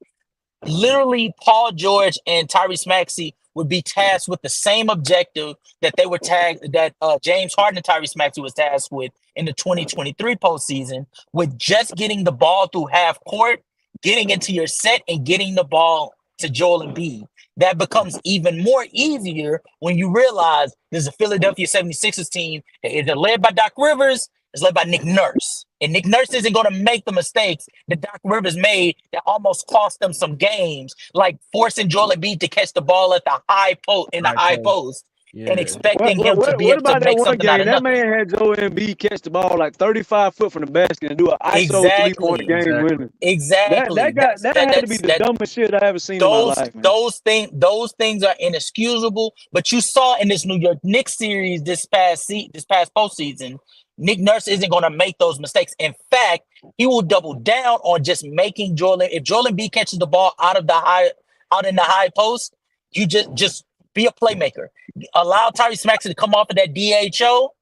literally Paul George and Tyrese Maxey would be tasked with the same objective that they were James Harden and Tyrese Maxey was tasked with in the 2023 postseason, with just getting the ball through half court, getting into your set, and getting the ball to Joel Embiid. That becomes even more easier when you realize there's a Philadelphia 76ers team that is led by Doc Rivers, is led by Nick Nurse. And Nick Nurse isn't going to make the mistakes that Doc Rivers made that almost cost them some games, like forcing Joel Embiid to catch the ball at the high post and expecting him to be able to make something out of nothing. That man had Joel Embiid catch the ball like 35 foot from the basket and do an ISO 3-point game winner. Exactly. That had to be the dumbest shit I ever seen in my life. Man. Those things are inexcusable. But you saw in this New York Knicks series this past postseason, Nick Nurse isn't going to make those mistakes. In fact, he will double down on just making if Joel Embiid catches the ball out in the high post, you just be a playmaker. Allow Tyrese Maxey to come off of that DHO.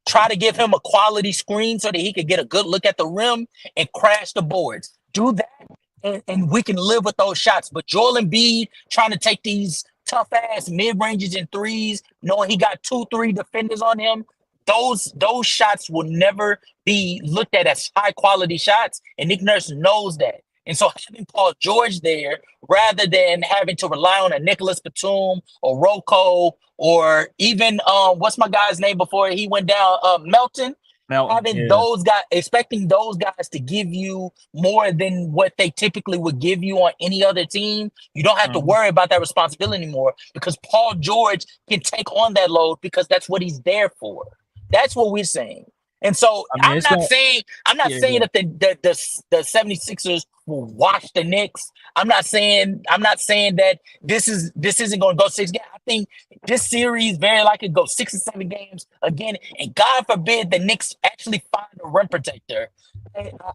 Try to give him a quality screen so that he could get a good look at the rim and crash the boards. Do that, and we can live with those shots. But Joel Embiid trying to take these tough-ass mid-ranges and threes, knowing he got 2-3 defenders on him, those shots will never be looked at as high-quality shots, and Nick Nurse knows that. And so having Paul George there, rather than having to rely on a Nicholas Batum or Rocco or even what's my guy's name before he went down, Melton, having those guys, expecting those guys to give you more than what they typically would give you on any other team, you don't have to worry about that responsibility anymore because Paul George can take on that load because that's what he's there for. That's what we're saying. And so I'm not saying that the 76ers will wash the Knicks. I'm not saying that this isn't going to go 6 games. I think this series very likely go 6 or 7 games again. And God forbid the Knicks actually find a rim protector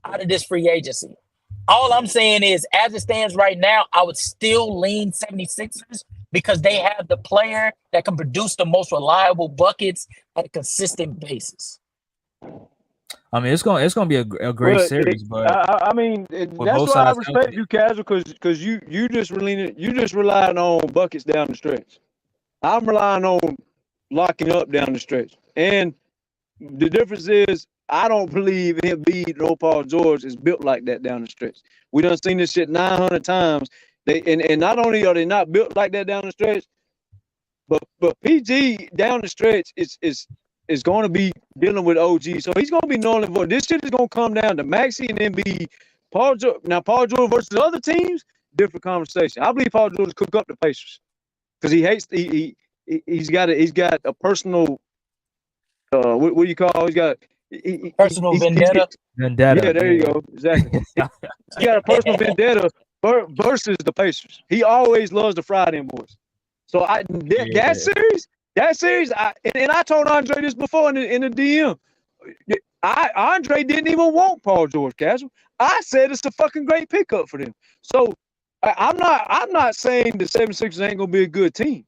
out of this free agency. All I'm saying is, as it stands right now, I would still lean 76ers because they have the player that can produce the most reliable buckets at a consistent basis. I mean, it's gonna be a great series, but I mean, that's why I respect you, Casual, because you just relying on buckets down the stretch. I'm relying on locking up down the stretch, and the difference is I don't believe Embiid or Paul George is built like that down the stretch. We done seen this shit 900 times. And not only are they not built like that down the stretch, but PG down the stretch is going to be dealing with OG. So he's going to be knowing for this shit is going to come down to Maxey and Embiid. Paul George versus other teams, different conversation. I believe Paul George cook up the Pacers because he's got a personal what do you call? He's got personal vendetta. Yeah, there you go. Exactly. He got a personal vendetta versus the Pacers. He always loves to fry them boys. So that series, I told Andre this before in the DM. Andre didn't even want Paul George, Casual. I said it's a fucking great pickup for them. So I'm not saying the 76ers ain't gonna be a good team.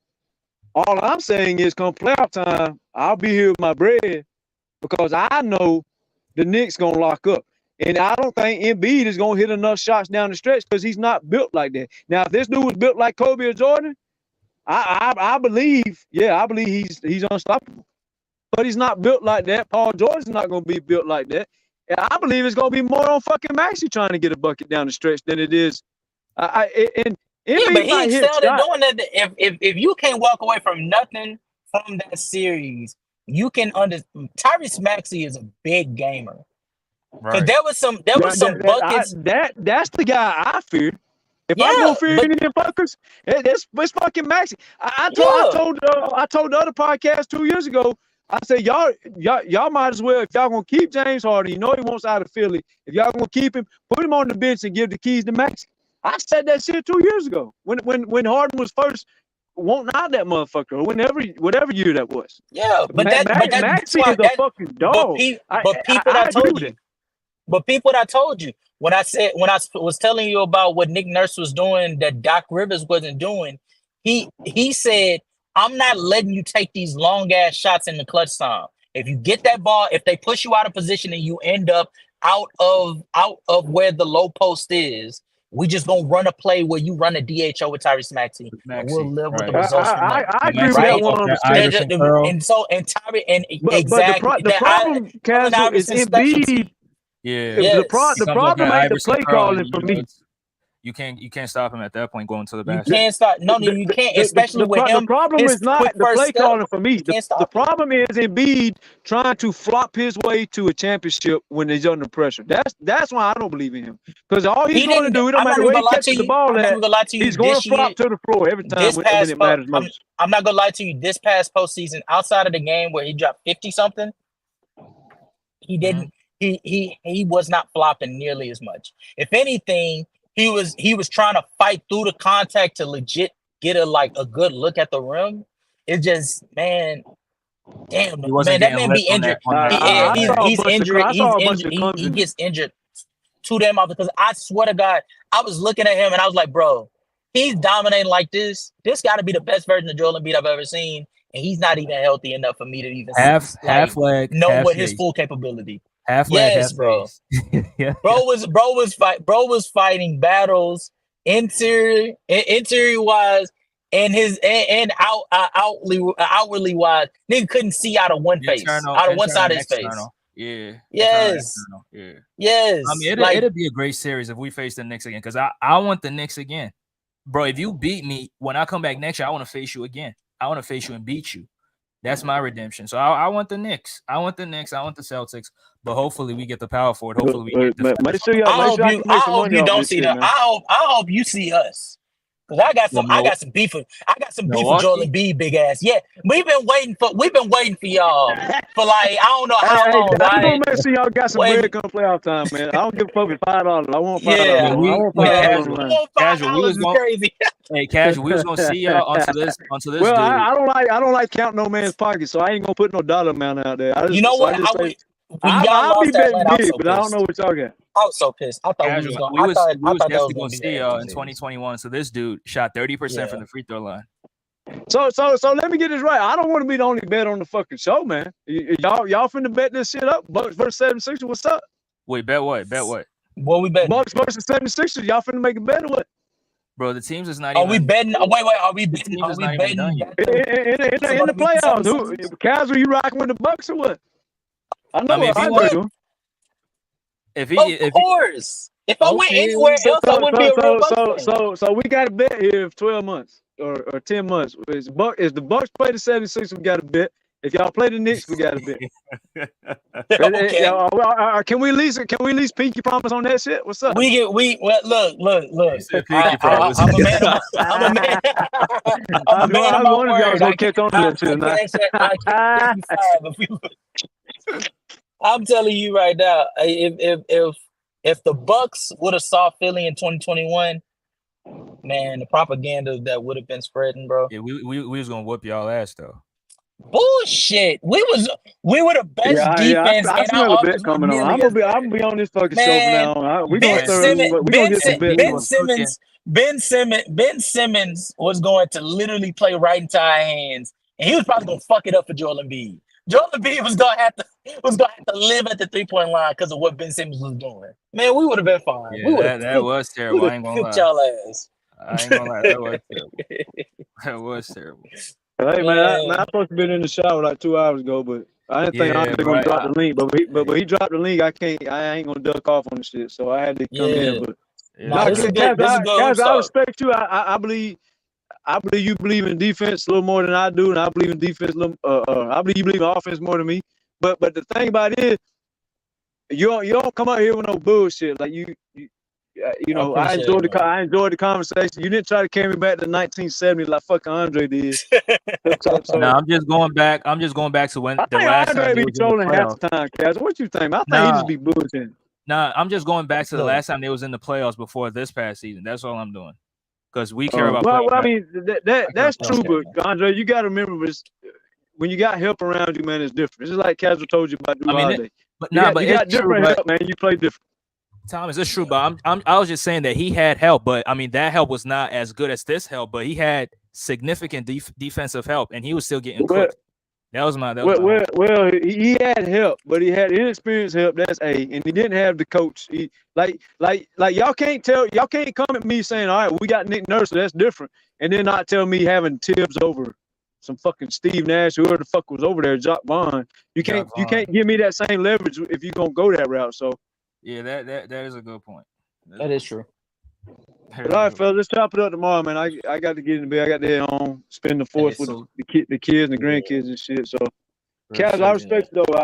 All I'm saying is, come playoff time, I'll be here with my bread because I know the Knicks gonna lock up. And I don't think Embiid is gonna hit enough shots down the stretch because he's not built like that. Now, if this dude was built like Kobe or Jordan, I believe he's unstoppable. But he's not built like that. Paul George is not gonna be built like that. And I believe it's gonna be more on fucking Maxey trying to get a bucket down the stretch than it is. But he excelled at doing that. If you can't walk away from nothing from that series, you can Tyrese Maxey is a big gamer. Because there was some buckets. That's the guy I fear. If I don't fear any of them fuckers, it's fucking Maxey. I told the other podcast 2 years ago. I said y'all might as well, if y'all gonna keep James Harden, you know he wants out of Philly. If y'all gonna keep him, put him on the bench and give the keys to Maxey. I said that shit 2 years ago when Harden was first wanting out that motherfucker, whatever year that was. Yeah, but Maxey is a fucking dog. But people, I told you when I was telling you about what Nick Nurse was doing that Doc Rivers wasn't doing, he said, I'm not letting you take these long ass shots in the clutch time. If you get that ball, if they push you out of position and you end up out of where the low post is, we just gonna run a play where you run a DHO with Tyrese Maxey. And we'll live with the results from that. I agree with that 100%. And so Tyrese and exactly the problem, Casual, is Embiid. Yeah. The problem ain't the play calling for me. You can't stop him at that point going to the basket. You can't stop. No, you can't. Especially with him. The problem is not the play calling for me. The problem is Embiid trying to flop his way to a championship when he's under pressure. That's why I don't believe in him. Because all he's going to do, no matter where he catches the ball at, he's going to flop to the floor every time when it matters most. I'm not going to lie to you. This past postseason, outside of the game where he dropped 50 something, he didn't. He was not flopping nearly as much. If anything, he was trying to fight through the contact to legit get a good look at the rim. It's just, man, damn, man, that man be injured. He's injured. He gets injured too damn often because I swear to God, I was looking at him and I was like, bro, he's dominating like this. This got to be the best version of Joel Embiid I've ever seen, and he's not even healthy enough for me to even know what his full capability. Bro. Yeah. Bro was fighting battles interior wise and outwardly wise. Nigga couldn't see out of one face, out of one side of his face. Yeah. Yes. Yeah. Yes. I mean, it'd be a great series if we face the Knicks again, because I want the Knicks again. Bro, if you beat me, when I come back next year, I want to face you again. I want to face you and beat you. That's my redemption. So I want the Knicks. I want the Knicks. I want the Celtics. But hopefully we get the power for it. Hopefully we get the make sure y'all can make some money off this shit, man. I hope you see us. Cause I got some beef with Joel Embiid, big ass. Yeah, we've been waiting for y'all for like I don't know how long. I'm gonna make sure y'all got some bread come playoff time, man. I don't give a fuck with $5. I want $5. Yeah, I want $5. Casual, we was crazy. Hey, Casual, we was gonna see y'all onto this. Well, dude. I don't like counting no man's pocket, so I ain't gonna put no dollar amount out there. You know what? I'll be betting big, but I don't know what y'all got. I was so pissed. I thought we was definitely gonna see y'all in 2021. So this dude shot 30% from the free throw line. So let me get this right. I don't want to be the only bet on the fucking show, man. Y'all finna bet this shit up? Bucks versus 76ers. What's up? Wait, bet what? Bet what? What we betting? Bucks versus 76ers. Y'all finna make a bet or what? Bro, the teams is not Are even. we betting? Wait. Are we betting? Are we betting? In the playoffs, Casual, you rocking with the Bucks or what? I know. Of course. If I went anywhere else, I wouldn't be a real Bucks fan. So we got to bet here if 12 months or 10 months. Is the Bucks play the 76ers, we got to bet. If y'all play the Knicks, we got to bet. Okay. Can we at least pinky promise on that shit? What's up? Look. I'm a man of my word. I catch on to that shit. I'm telling you right now, if the Bucks would have saw Philly in 2021, man, the propaganda that would have been spreading, bro. Yeah, we was gonna whoop y'all ass though. Bullshit. We were the best defense. I smell a bet coming on. I'm gonna be on this fucking show from now on. Ben Simmons was going to literally play right into our hands, and he was probably gonna fuck it up for Joel Embiid. Joel Embiid was gonna have to live at the 3-point line because of what Ben Simmons was doing. Man, we would have been fine. Yeah, that was terrible. I ain't gonna lie. Y'all ass. I ain't gonna lie. That was terrible. That was terrible. Hey man, I supposed to be in the shower like 2 hours ago, but I didn't think Andre gonna drop the link. But he dropped the link. I ain't gonna duck off on the shit, so I had to come in. But I respect you. I believe you believe in defense a little more than I do, and I believe in defense. I believe you believe in offense more than me. But the thing about it is, you don't come out here with no bullshit. Like you know, I enjoyed the conversation. You didn't try to carry me back to 1970 like fucking Andre did. No, I'm just going back to when the last time Andre be trolling half the time, Kaz. What you think? I think he just be bullshitting. Nah, I'm just going back to the last time they was in the playoffs before this past season. That's all I'm doing. Because we care about. Well, I mean that's true, but Andre, you got to remember, when you got help around you, man, it's different. It's just like Casual told you about Holiday. But you got different help, man. You play different. Thomas, it's true, but I was just saying that he had help, but I mean that help was not as good as this help, but he had significant defensive help, and he was still getting cooked. That was my. Well, he had help, but he had inexperienced help. That's and he didn't have the coach. Like y'all can't come at me saying, all right, we got Nick Nurse, so that's different, and then not tell me having Tibbs over some fucking Steve Nash, whoever the fuck was over there, Jock Vaughn. You can't give me that same leverage if you're gonna go that route. So. Yeah, that is a good point. That is true. All right, fellas, let's chop it up tomorrow, man. I got to get in the bed. I got to head home, spend the fourth with the kids and the grandkids and shit. So, Kaz, I respect you though.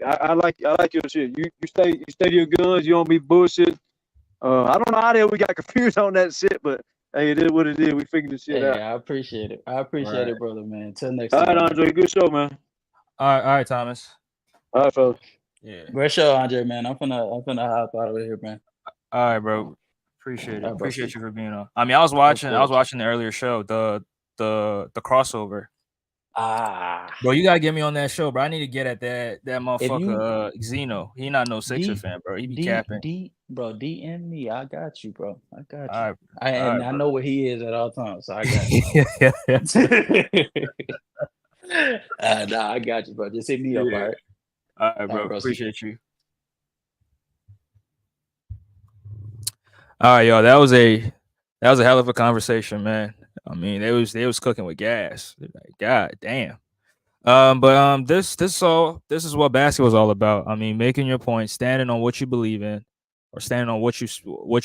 I like your shit. You stay to your guns. You don't be bullshit. I don't know how the hell we got confused on that shit, but hey, it is what it is. We figured the shit out. Yeah, I appreciate it. It, brother, man. Until next time. All right, Andre, good show, man. All right, Thomas. All right, fellas. Yeah. Great show, Andre, man. I'm finna hop out of here, man. All right, bro. Appreciate it. Appreciate you for being on. I mean, I was watching the earlier show, the crossover. Bro, you gotta get me on that show, bro. I need to get at that motherfucker Zeno. He not no Sixer fan, bro. He be capping. DM me. I got you, bro. I got you. All right, I know where he is at all times, so I got you. Nah, I got you, bro. Just hit me up, all right? All right, bro. Appreciate you. All right, y'all. That was a hell of a conversation, man. I mean, they was cooking with gas. Like, God damn. This is what basketball's all about. I mean, making your point, standing on what you believe in, or standing on what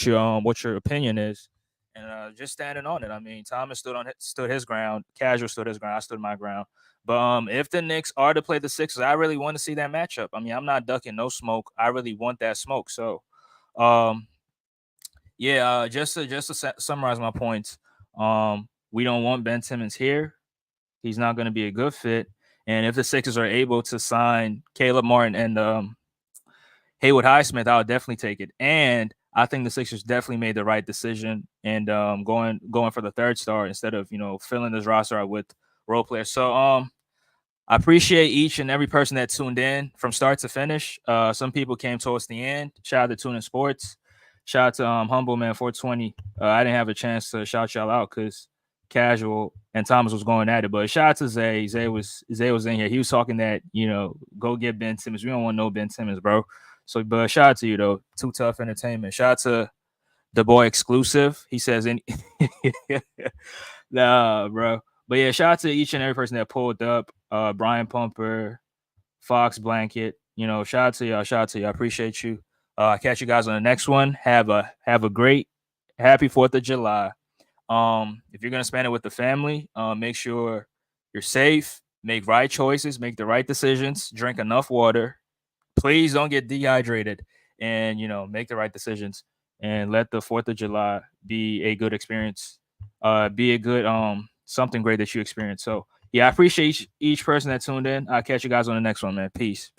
your opinion is, and just standing on it. I mean, Thomas stood his ground, Casual stood his ground, I stood my ground. But if the Knicks are to play the Sixers, I really want to see that matchup. I mean, I'm not ducking no smoke. I really want that smoke. So, um, yeah, just to summarize my points, we don't want Ben Simmons here. He's not going to be a good fit. And if the Sixers are able to sign Caleb Martin and Haywood Highsmith, I would definitely take it. And I think the Sixers definitely made the right decision and going for the third star instead of filling this roster out with role players. So I appreciate each and every person that tuned in from start to finish. Some people came towards the end. Shout out to Tune In Sports. Shout out to Humble Man 420. I didn't have a chance to shout y'all out because Casual and Thomas was going at it. But shout out to Zay. Zay was in here. He was talking that, go get Ben Simmons. We don't want no Ben Simmons, bro. So, but shout out to you though. Too Tough Entertainment. Shout out to the boy Exclusive. He says nah, bro. But yeah, shout out to each and every person that pulled up. Brian Pumper, Fox Blanket. Shout out to y'all. Shout out to you. I appreciate you. I'll catch you guys on the next one. Have a great, happy 4th of July. If you're gonna spend it with the family, make sure you're safe, make right choices, make the right decisions, drink enough water. Please don't get dehydrated, and make the right decisions and let the 4th of July be a good experience. Be a good something great that you experience. So yeah, I appreciate each person that tuned in. I'll catch you guys on the next one, man. Peace.